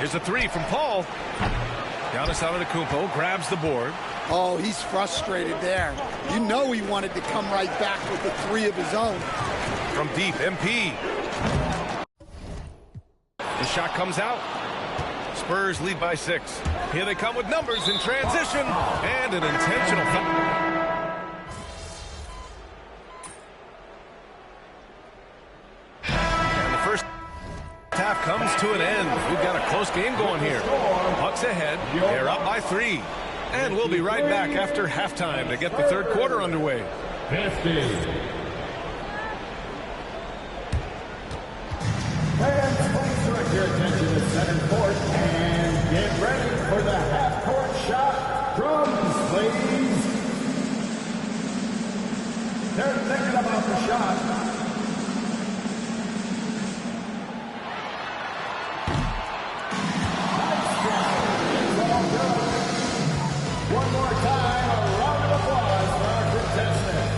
Here's a three from Paul. Giannis Antetokounmpo grabs the board. Oh, he's frustrated there. You know he wanted to come right back with the three of his own. From deep, MP. The shot comes out. Spurs lead by 6. Here they come with numbers in transition and an intentional foul. And the first half comes to an end. We've got a close game going here. Bucks ahead. They're up by 3. And we'll be right back after halftime to get the third quarter underway. Fans, please direct your attention to center court and get ready for the half-court shot. Drums, please. They're thinking about the shot. One more time, a round of applause for our contestant.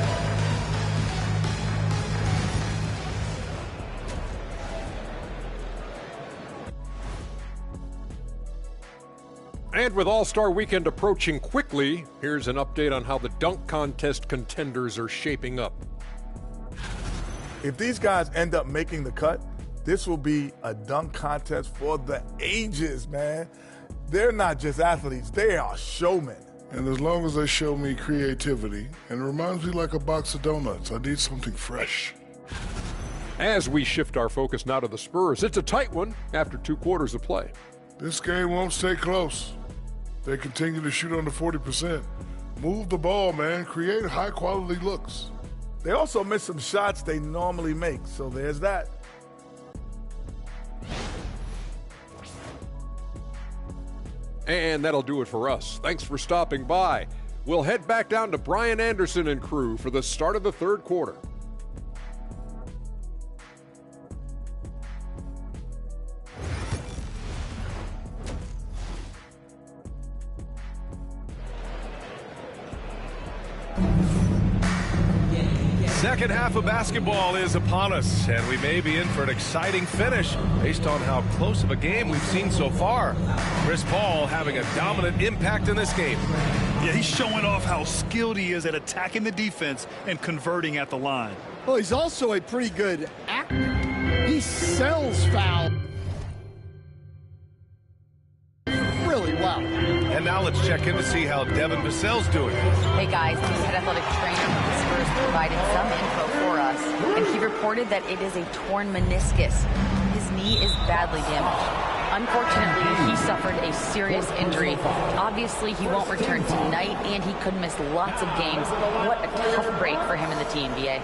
And with All-Star Weekend approaching quickly, here's an update on how the dunk contest contenders are shaping up. If these guys end up making the cut, this will be a dunk contest for the ages, man. They're not just athletes, they are showmen. And as long as they show me creativity, and it reminds me like a box of donuts, I need something fresh. As we shift our focus now to the Spurs, it's a tight one after 2 quarters of play. This game won't stay close. They continue to shoot under 40%. Move the ball, man. Create high-quality looks. They also miss some shots they normally make, so there's that. And that'll do it for us. Thanks for stopping by. We'll head back down to Brian Anderson and crew for the start of the third quarter. Second half of basketball is upon us, and we may be in for an exciting finish based on how close of a game we've seen so far. Chris Paul having a dominant impact in this game. Yeah, he's showing off how skilled he is at attacking the defense and converting at the line. Well, he's also a pretty good actor. He sells foul really well. And now let's check in to see how Devin Vassell's doing. Hey guys, the head athletic trainer for the Spurs provided some info for us, and he reported that it is a torn meniscus. His knee is badly damaged. Unfortunately, he suffered a serious injury. Obviously, he won't return tonight, and he could miss lots of games. What a tough break for him in the TNBA.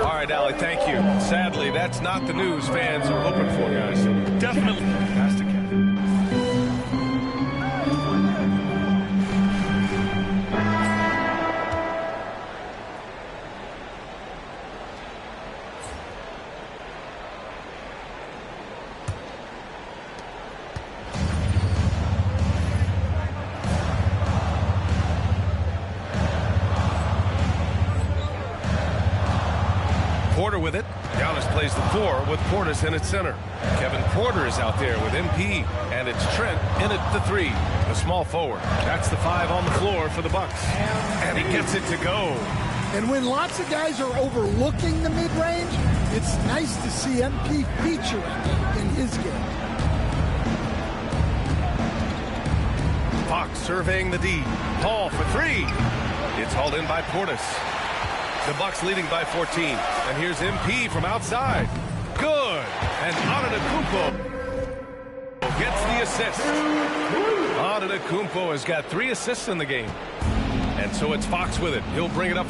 All right, Allie, thank you. Sadly, that's not the news fans are hoping for, guys. Definitely. Fantastic. Porter with it. Giannis plays the 4 with Portis in at center. Kevin Porter is out there with MP, and it's Trent in at the 3, the small forward. That's the 5 on the floor for the Bucks, and he gets it to go. And when lots of guys are overlooking the mid-range, it's nice to see MP featuring in his game. Fox surveying the D. Paul for 3. It's hauled in by Portis. The Bucks leading by 14. And here's MP from outside. Good. And Antetokounmpo gets the assist. Antetokounmpo has got 3 assists in the game. And so it's Fox with it. He'll bring it up.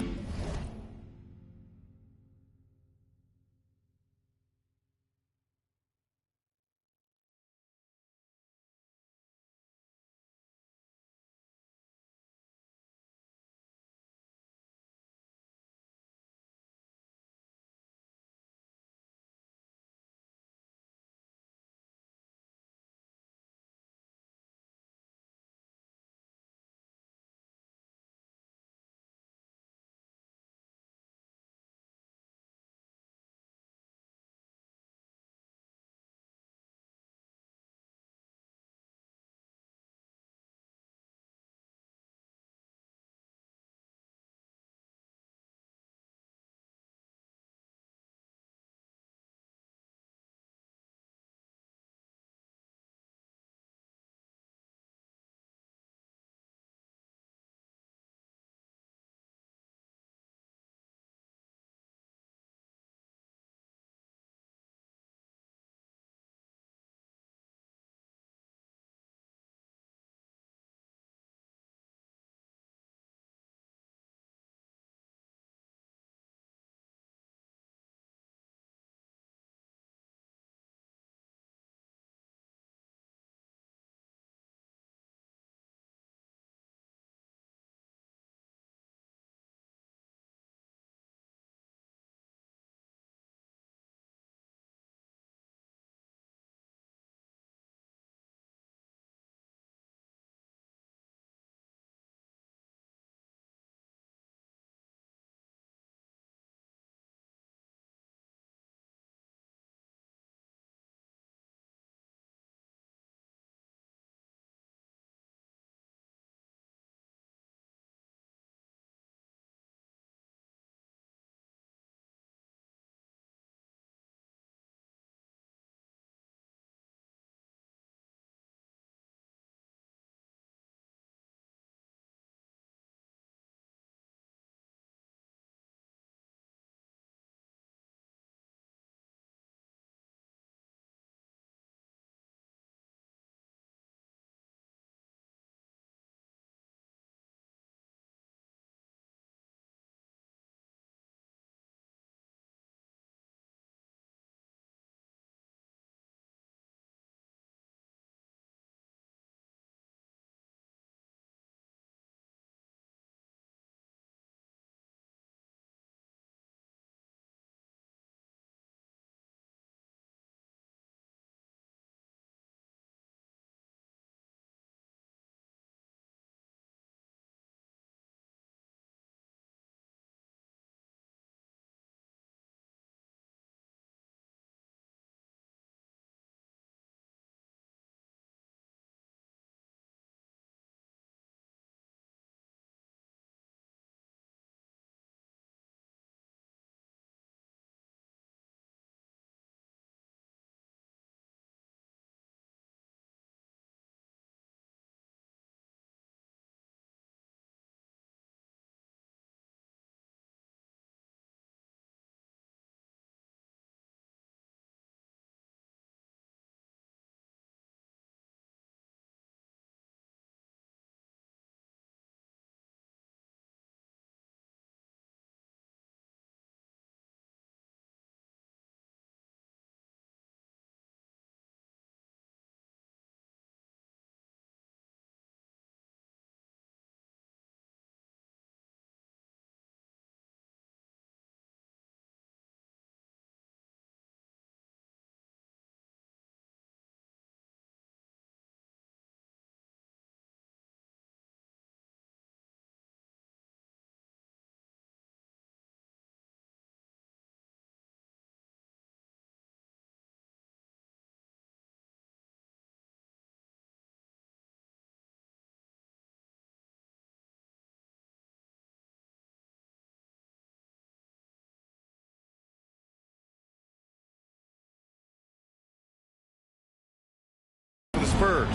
Spurs.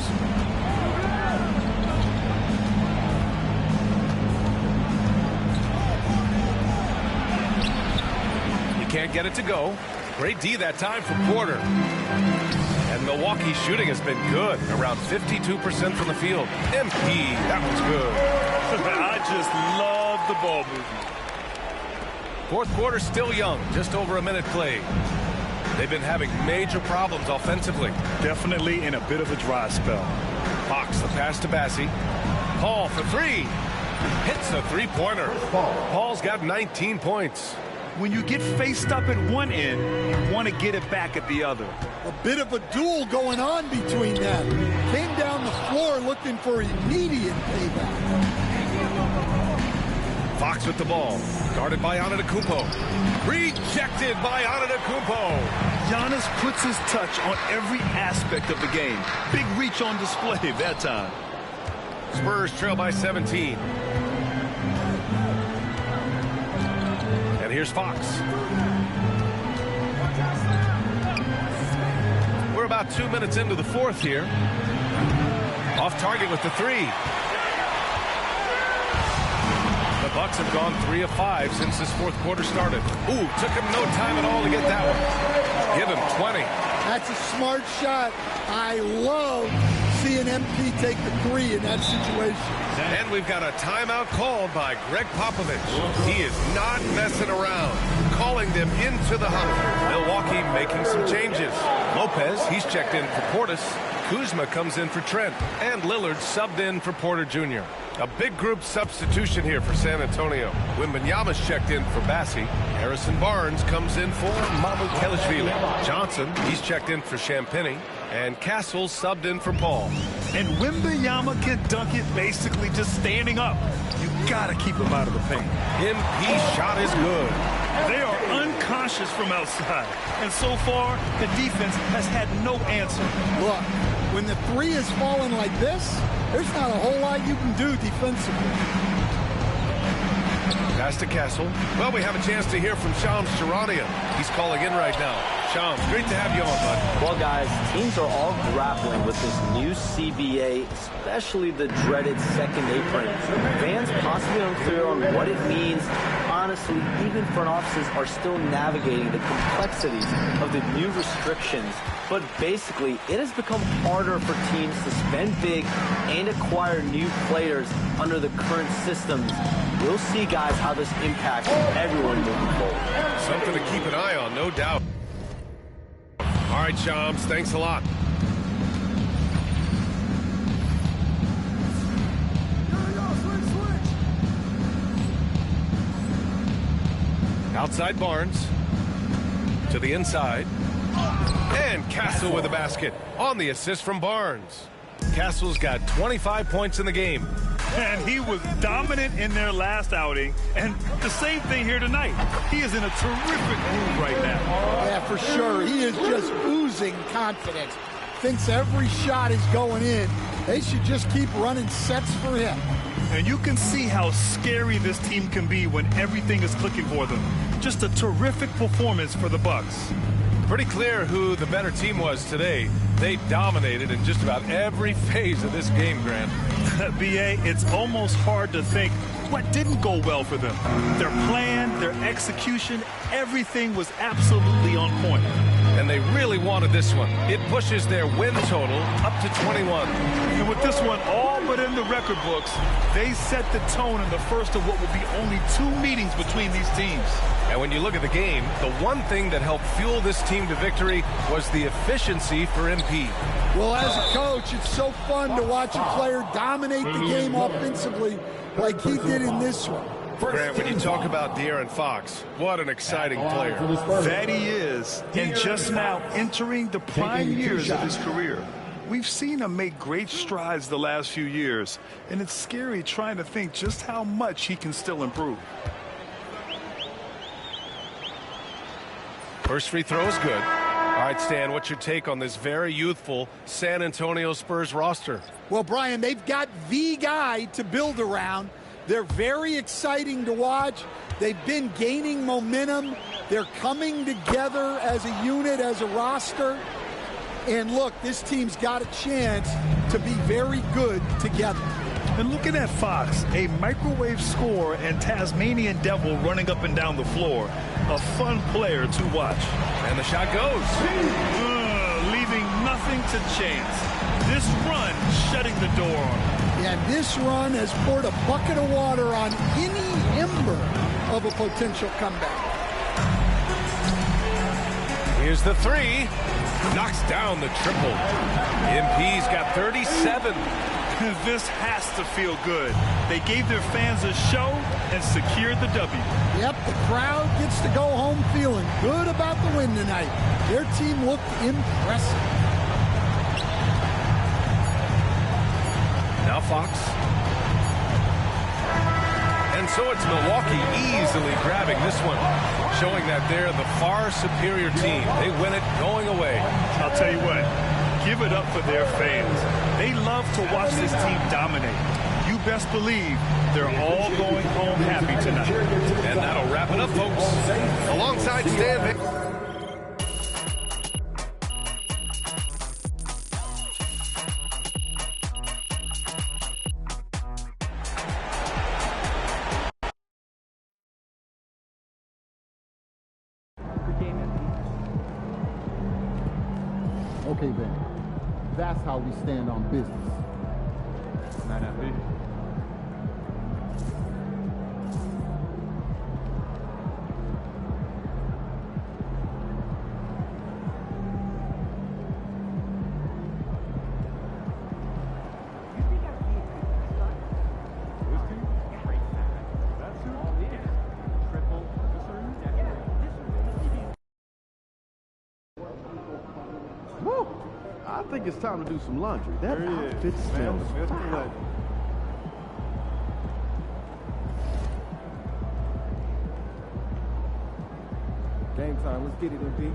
Can't get it to go. Great D that time from Porter. And Milwaukee's shooting has been good, around 52% from the field. MP, that was good. I just love the ball movement. Fourth quarter still young, just over a minute played. They've been having major problems offensively. Definitely in a bit of a dry spell. Fox, the pass to Bassey. Paul for three. Hits a three-pointer. Paul's got 19 points. When you get faced up at one end, you want to get it back at the other. A bit of a duel going on between them. Came down the floor looking for immediate payback. Fox with the ball. Guarded by Antetokounmpo. Rejected by Antetokounmpo. Giannis puts his touch on every aspect of the game. Big reach on display that time. Spurs trail by 17. And here's Fox. We're about 2 minutes into the fourth here. Off target with the three. The Bucks have gone 3 of 5 since this fourth quarter started. Ooh, took him no time at all to get that one. Give him 20. That's a smart shot. I love seeing MP take the three in that situation. And we've got a timeout called by Greg Popovich. He is not messing around, calling them into the huddle. Milwaukee making some changes. Lopez, he's checked in for Portis. Kuzma comes in for Trent. And Lillard subbed in for Porter Jr. A big group substitution here for San Antonio. Wembanyama's checked in for Bassey. Harrison Barnes comes in for Mamukelashvili. Johnson, he's checked in for Champagnie. And Castle subbed in for Paul. And Wembanyama can dunk it basically just standing up. You got to keep him out of the paint. MP shot is good. They are unconscious from outside. And so far, the defense has had no answer. Look, when the three is falling like this, there's not a whole lot you can do defensively. Pass to Castle. Well, we have a chance to hear from Shams Charania. He's calling in right now. Shams, great to have you on, bud. Well, guys, teams are all grappling with this new CBA, especially the dreaded second apron. Fans possibly unclear on what it means. Honestly, even front offices are still navigating the complexities of the new restrictions. But basically, it has become harder for teams to spend big and acquire new players under the current systems. We'll see, guys, how this impacts everyone moving forward. Something to keep an eye on, no doubt. All right, Shams, thanks a lot. Outside Barnes. To the inside. And Castle with a basket on the assist from Barnes. Castle's got 25 points in the game. And he was dominant in their last outing. And the same thing here tonight. He is in a terrific mood right now. Yeah, for sure. He is just oozing confidence. Thinks every shot is going in. They should just keep running sets for him. And you can see how scary this team can be when everything is clicking for them. Just a terrific performance for the Bucks. Pretty clear who the better team was today. They dominated in just about every phase of this game, Grant. B.A., it's almost hard to think what didn't go well for them. Their plan, their execution, everything was absolutely on point. And they really wanted this one. It pushes their win total up to 21. And with this one all but in the record books, they set the tone in the first of what will be only 2 meetings between these teams. And when you look at the game, the one thing that helped fuel this team to victory was the efficiency for MP. Well, as a coach, it's so fun to watch a player dominate the game offensively like he did in this one. Grant, when you talk about De'Aaron Fox, what an exciting player. That he is, and just now entering the prime years of his career. We've seen him make great strides the last few years, and it's scary trying to think just how much he can still improve. First free throw is good. All right, Stan, what's your take on this very youthful San Antonio Spurs roster? Well, Brian, they've got the guy to build around. They're very exciting to watch. They've been gaining momentum. They're coming together as a unit, as a roster. And look, this team's got a chance to be very good together. And looking at Fox, a microwave score and Tasmanian Devil running up and down the floor. A fun player to watch. And the shot goes. Leaving nothing to chance. This run shutting the door on him. And this run has poured a bucket of water on any ember of a potential comeback. Here's the three. Knocks down the triple. MP's got 37. This has to feel good. They gave their fans a show and secured the W. Yep, the crowd gets to go home feeling good about the win tonight. Their team looked impressive. Now Fox. And so it's Milwaukee easily grabbing this one, showing that they're the far superior team. They win it going away. I'll tell you what, give it up for their fans. They love to watch this team dominate. You best believe they're all going home happy tonight. And that'll wrap it up, folks. Alongside Stan Vick. Okay, then. That's how we stand on business. I think it's time to do some laundry. That outfit smells foul. Game time. Let's get it, MP.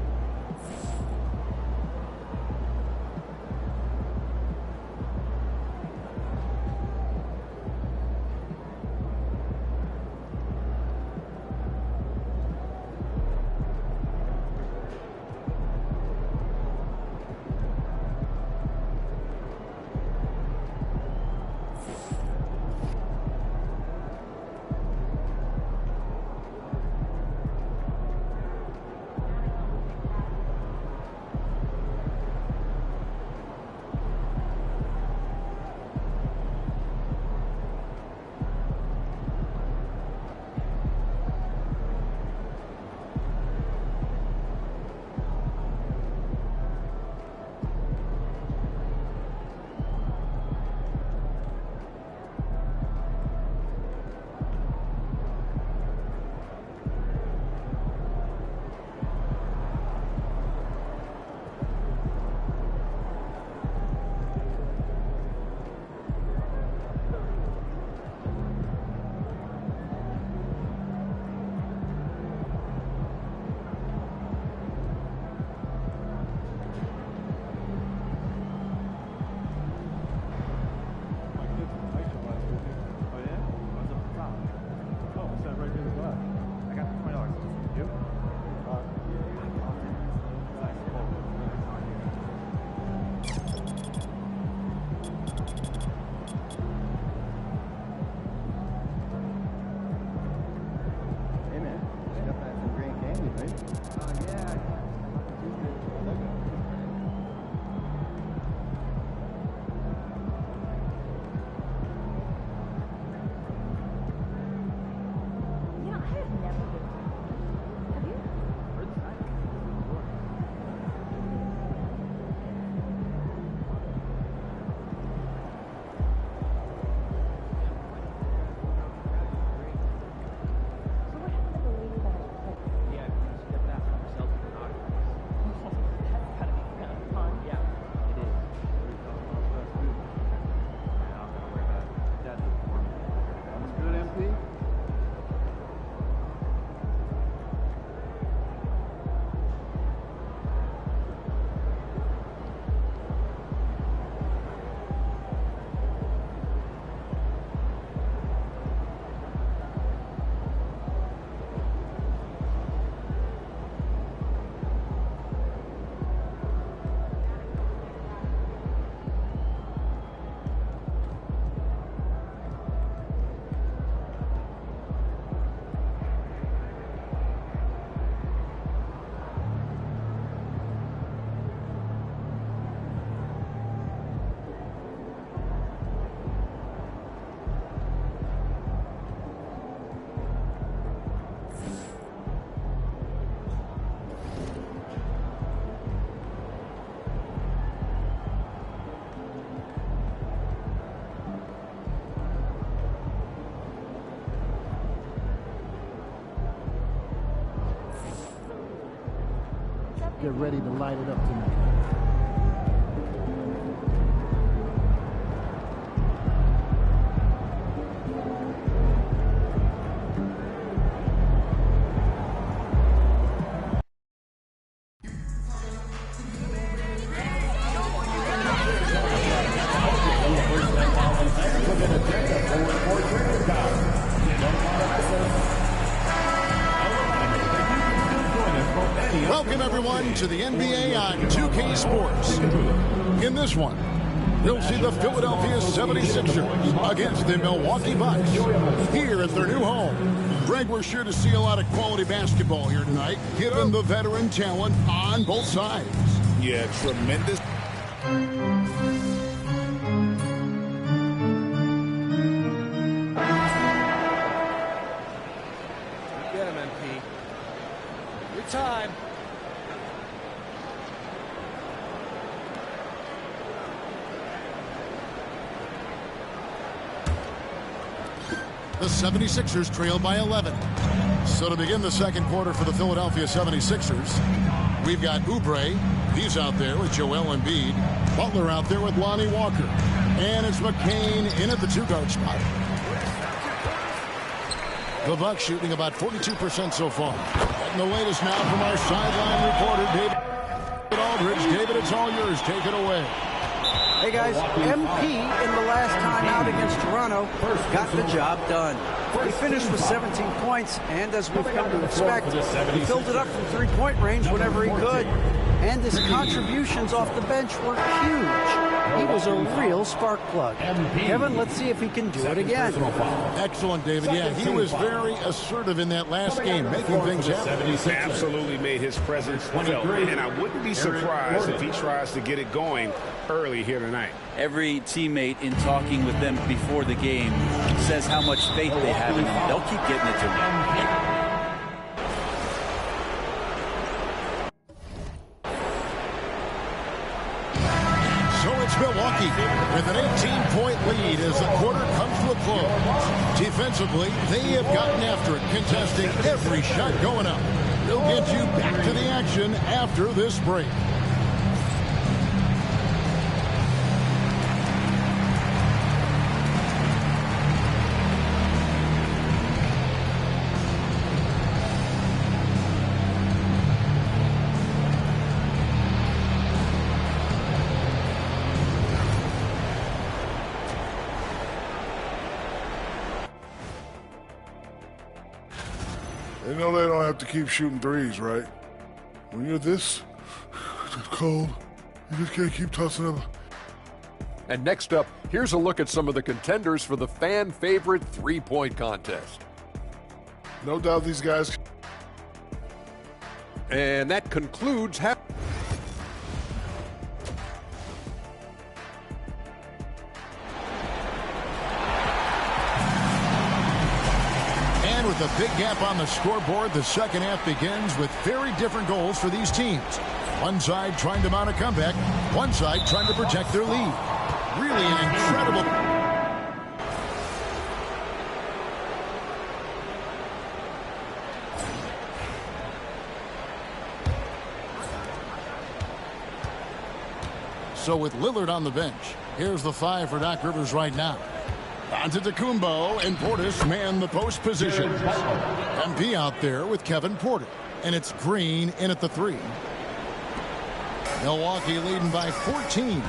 get ready to light it up tonight. Welcome, everyone, to the NBA on 2K Sports. In this one, you'll see the Philadelphia 76ers against the Milwaukee Bucks here at their new home. Greg, we're sure to see a lot of quality basketball here tonight, given the veteran talent on both sides. Yeah, tremendous. Get him, MP. Your time. The 76ers trail by 11. So to begin the second quarter for the Philadelphia 76ers, we've got Oubre. He's out there with Joel Embiid. Butler out there with Lonnie Walker. And it's McCain in at the two-guard spot. The Bucks shooting about 42% so far. And the latest now from our sideline reporter, David Aldridge. David, it's all yours. Take it away. Hey guys, MP in the last time out against Toronto got the job done. He finished with 17 points, and as we've come to expect, he filled it up from three-point range whenever he could. And his contributions off the bench were huge. He was a real spark plug. Kevin, let's see if he can do it again. Excellent, David. Yeah, he was very assertive in that last game, making things happen. Absolutely made his presence felt, and I wouldn't be surprised if he tries to get it going early here tonight. Every teammate in talking with them before the game says how much faith they have in him. They'll keep getting it to him. Milwaukee with an 18-point lead as the quarter comes to a close. Defensively, they have gotten after it, contesting every shot going up. They'll get you back to the action after this break. They know they don't have to keep shooting threes, right? When you're this cold, you just can't keep tossing them. And next up, here's a look at some of the contenders for the fan-favorite three-point contest. No doubt these guys. And that concludes With a big gap on the scoreboard, the second half begins with very different goals for these teams. One side trying to mount a comeback, one side trying to protect their lead. Really an incredible... So with Lillard on the bench, here's the five for Doc Rivers right now. Antetokounmpo and Portis man the post position. MP out there with Kevin Porter. And it's Green in at the three. Milwaukee leading by 14.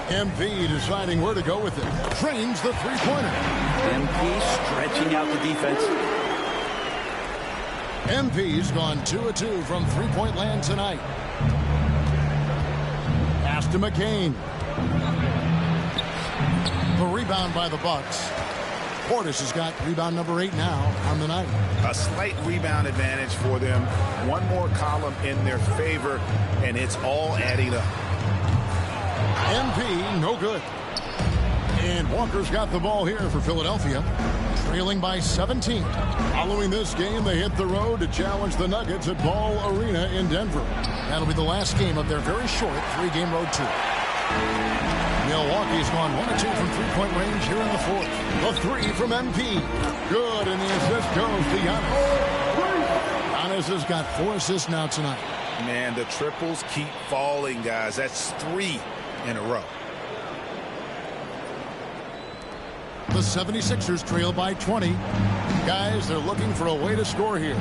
MP deciding where to go with it. Trains the three-pointer. MP stretching out the defense. MP's gone 2 of 2 from three-point land tonight. Pass to McCain. The rebound by the Bucks. Portis has got rebound number 8 now on the night. A slight rebound advantage for them. One more column in their favor, and it's all adding up. MP, no good. And Walker's got the ball here for Philadelphia, trailing by 17. Following this game, they hit the road to challenge the Nuggets at Ball Arena in Denver. That'll be the last game of their very short 3-game road tour. Milwaukee's gone 1 of 2 from three-point range here in the fourth. The three from MP. Good, and the assist goes to Giannis. Lopez has got 4 assists now tonight. Man, the triples keep falling, guys. That's 3 in a row. The 76ers trail by 20. Guys, they're looking for a way to score here.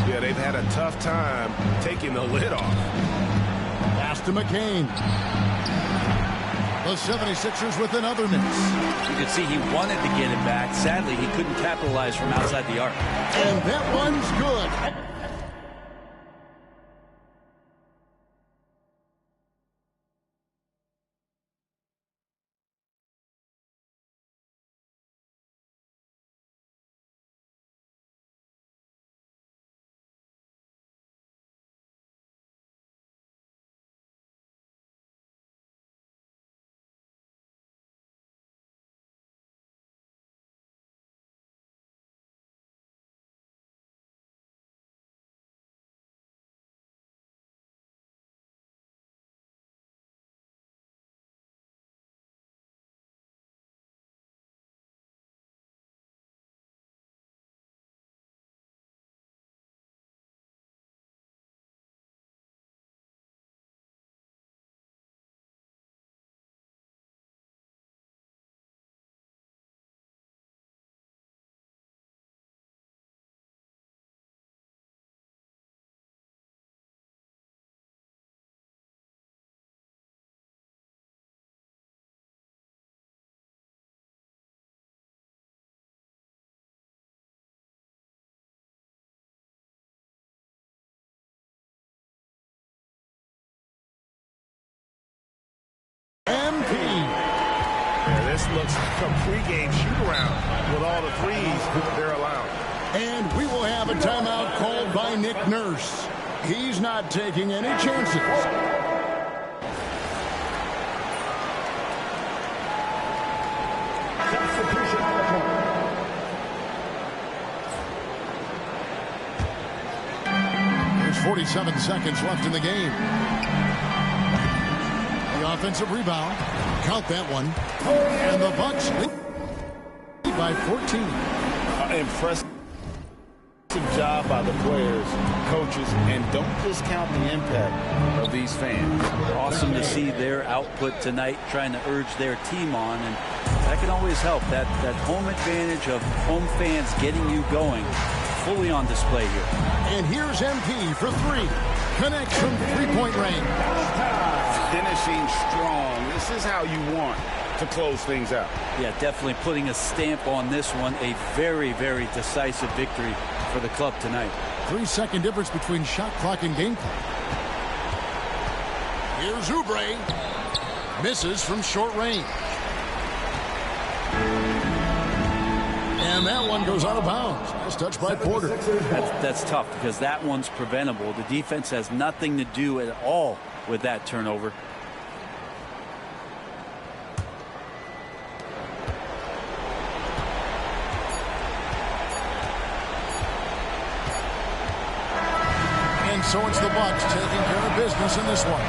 Yeah, they've had a tough time taking the lid off. Pass to McCain. The 76ers with another miss. You could see he wanted to get it back. Sadly, he couldn't capitalize from outside the arc. And that one's good. MP. Yeah, this looks like a pregame shoot-around with all the threes they're allowing. And we will have a timeout called by Nick Nurse. He's not taking any chances. There's 47 seconds left in the game. The offensive rebound. Count that one. And the Bucks lead by 14. Impressive job by the players, coaches, and don't discount the impact of these fans. Awesome to see their output tonight, trying to urge their team on, and that can always help. That home advantage of home fans getting you going, fully on display here. And here's MP for 3. Connects from three-point range. Finishing strong. This is how you want to close things out. Yeah, definitely putting a stamp on this one. A very, very decisive victory for the club tonight. 3-second difference between shot clock and game clock. Here's Oubre. Misses from short range. And that one goes out of bounds. Nice touch by Porter. That's tough because that one's preventable. The defense has nothing to do at all with that turnover. And so it's the Bucks taking care of business in this one.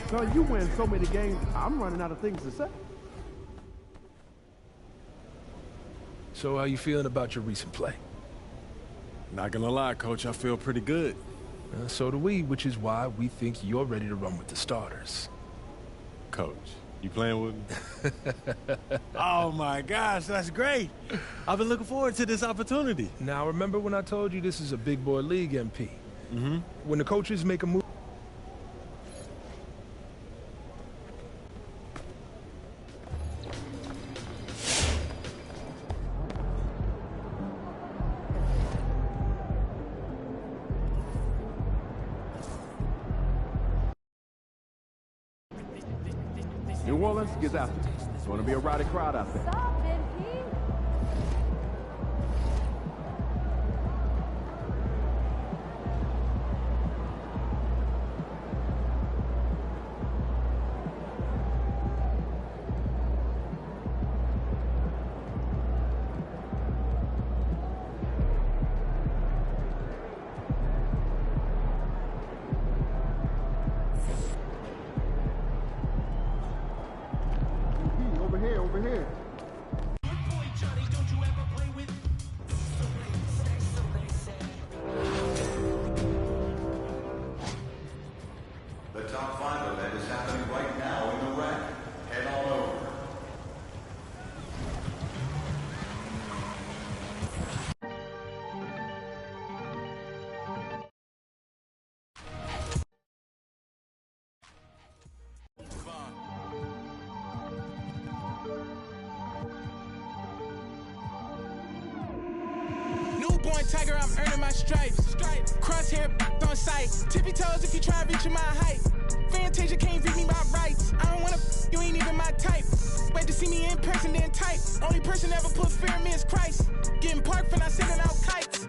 So you win so many games, I'm running out of things to say. So how you feeling about your recent play? Not gonna lie, Coach, I feel pretty good. So do we, which is why we think you're ready to run with the starters. Coach, you playing with me? Oh my gosh, that's great. I've been looking forward to this opportunity. Now remember when I told you this is a big boy league, MP? Mm-hmm. When the coaches make a move. New Orleans gets after it. It's going to be a rowdy crowd out there. born tiger, I'm earning my stripes. Crosshair on sight. Tippy toes if you try reaching my height. Fantasia can't read me my rights. I don't wanna you ain't even my type. Wait to see me in person, then type. Only person ever put fear in me is Christ. Getting parked for not sending out kites.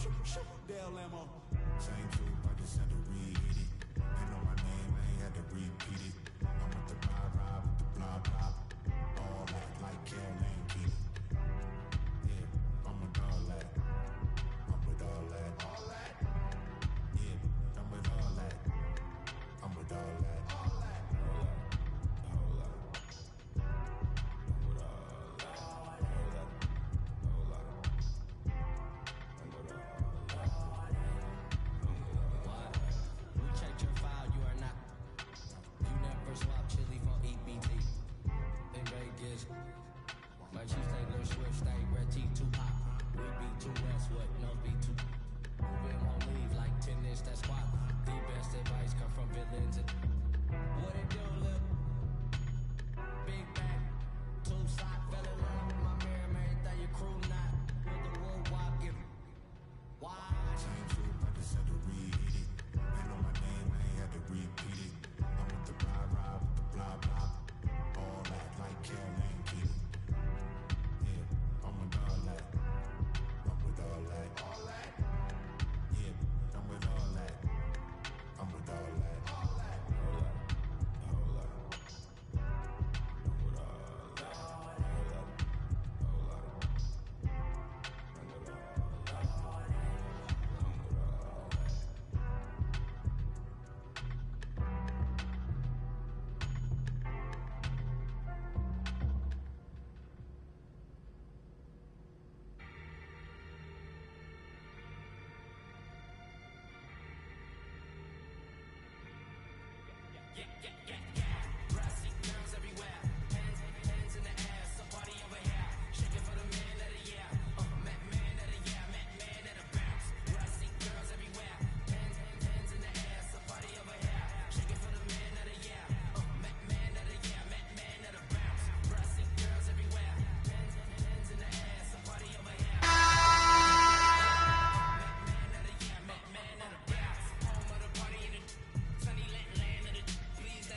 Dale Lamo. Same truth, I just had to read it. They know my name, I ain't had to repeat it. I'm with the ride with the blah blah. All that like Caroline Keaton. Yeah, I'm with all that. I'm with all that. All that. Yeah, I'm with all that. I'm with all that. All that. All that. I'm with all that. Swap chili for EBT. In Vegas. My chief stay Lil Swift, stay red T too hot. We be too west, what no be too. We won't leave like 10 inch that squat. The best advice come from villains. What it do, Lil? Big back, tube sock, fell in love with my mirror, everything your crew not. With the wood wop, give why? Same truth, I just had to read it. They know my name, I ain't had to repeat it. I'm with the ride with the blah blah. All that like Caroline Keaton. Yeah, I'm with all that. I'm with all that. All that. Yeah, I'm with all that. I'm with all that. All that. All that. All that. I'm with all that. All that. All that. I'm with all that. Please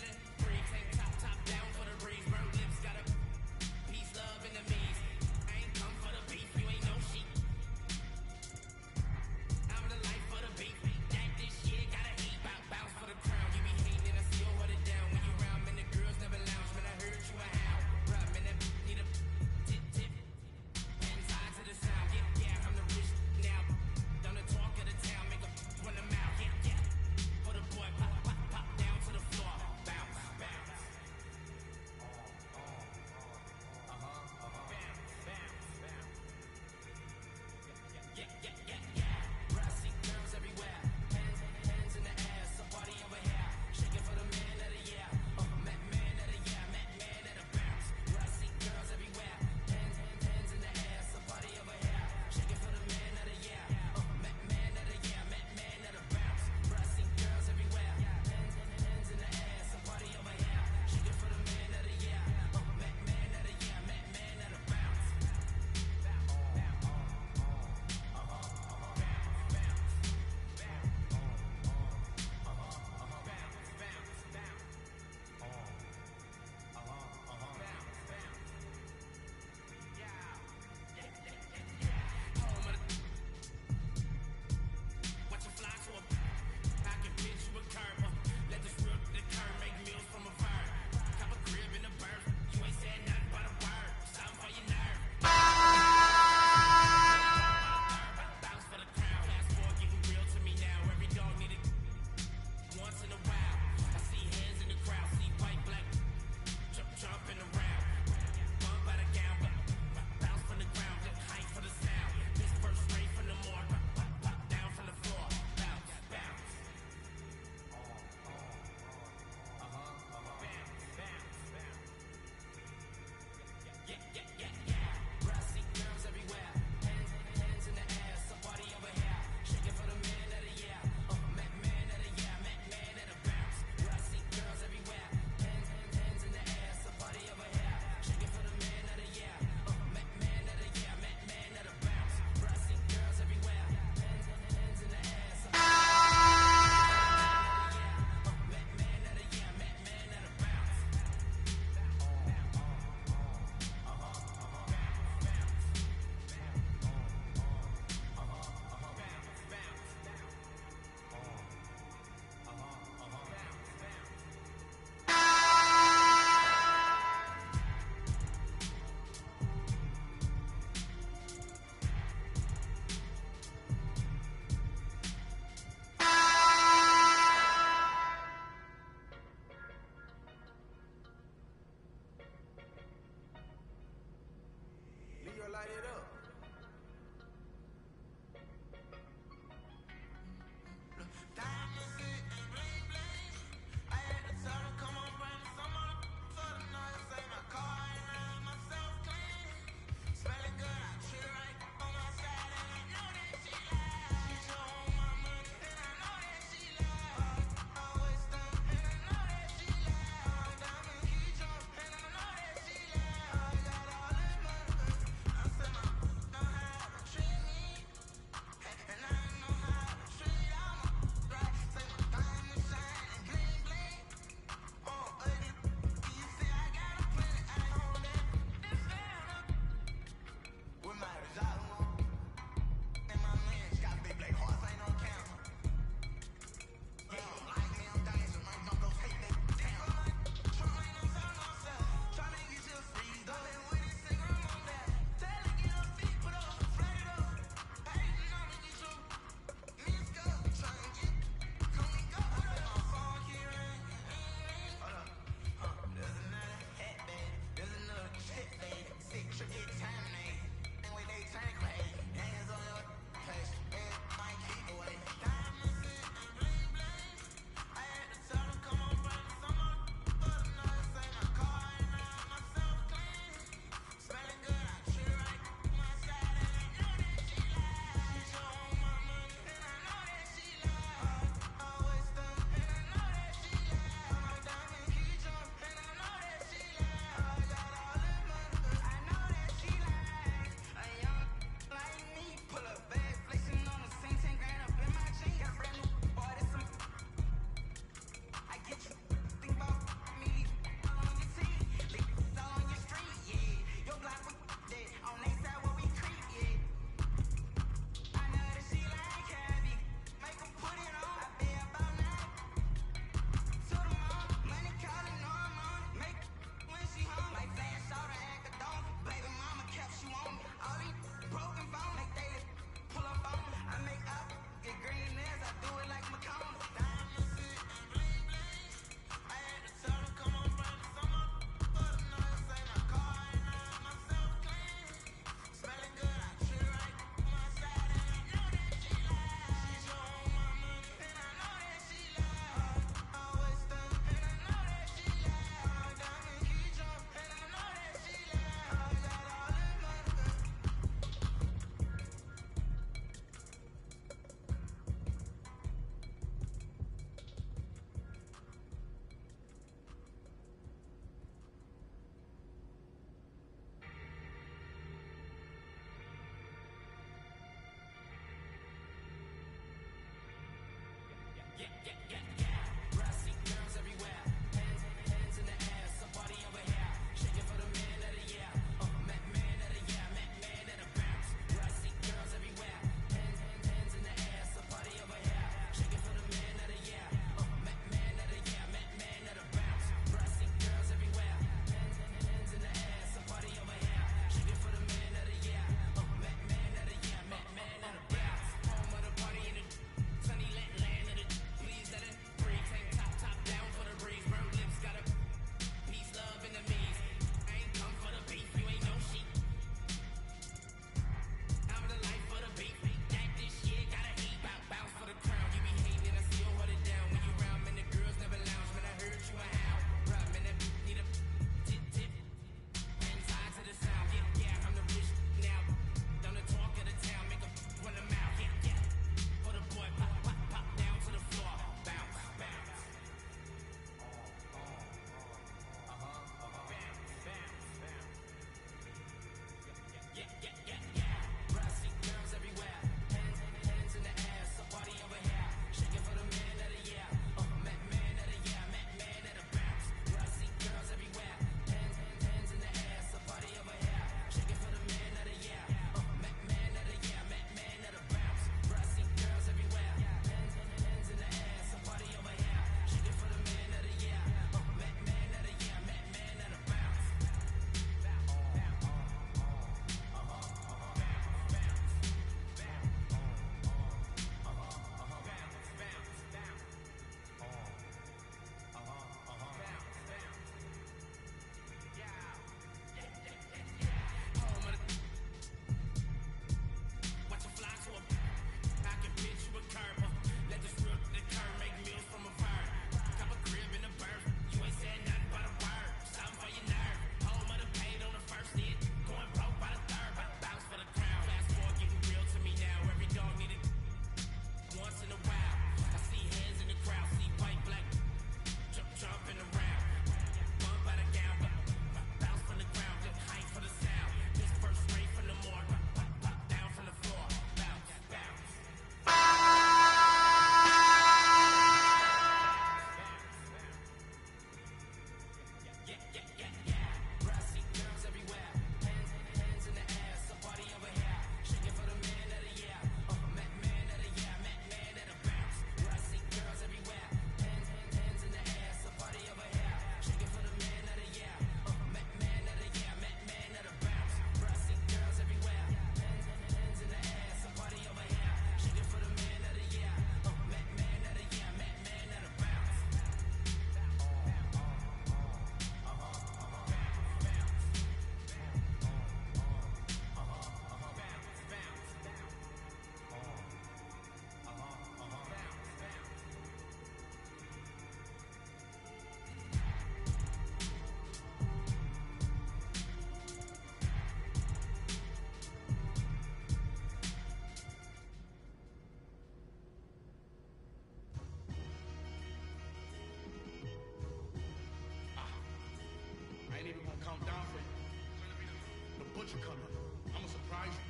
your color. I'ma surprise you.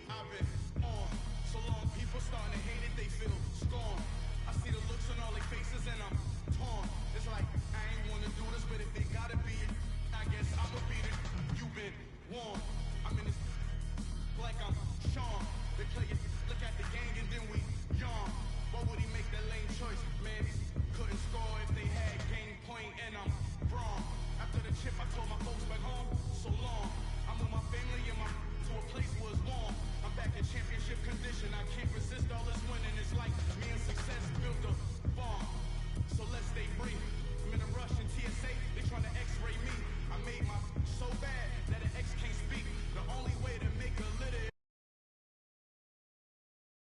I've been on so long, people starting to hate it, they feel storm. I see the looks on all their faces and I'm torn. It's like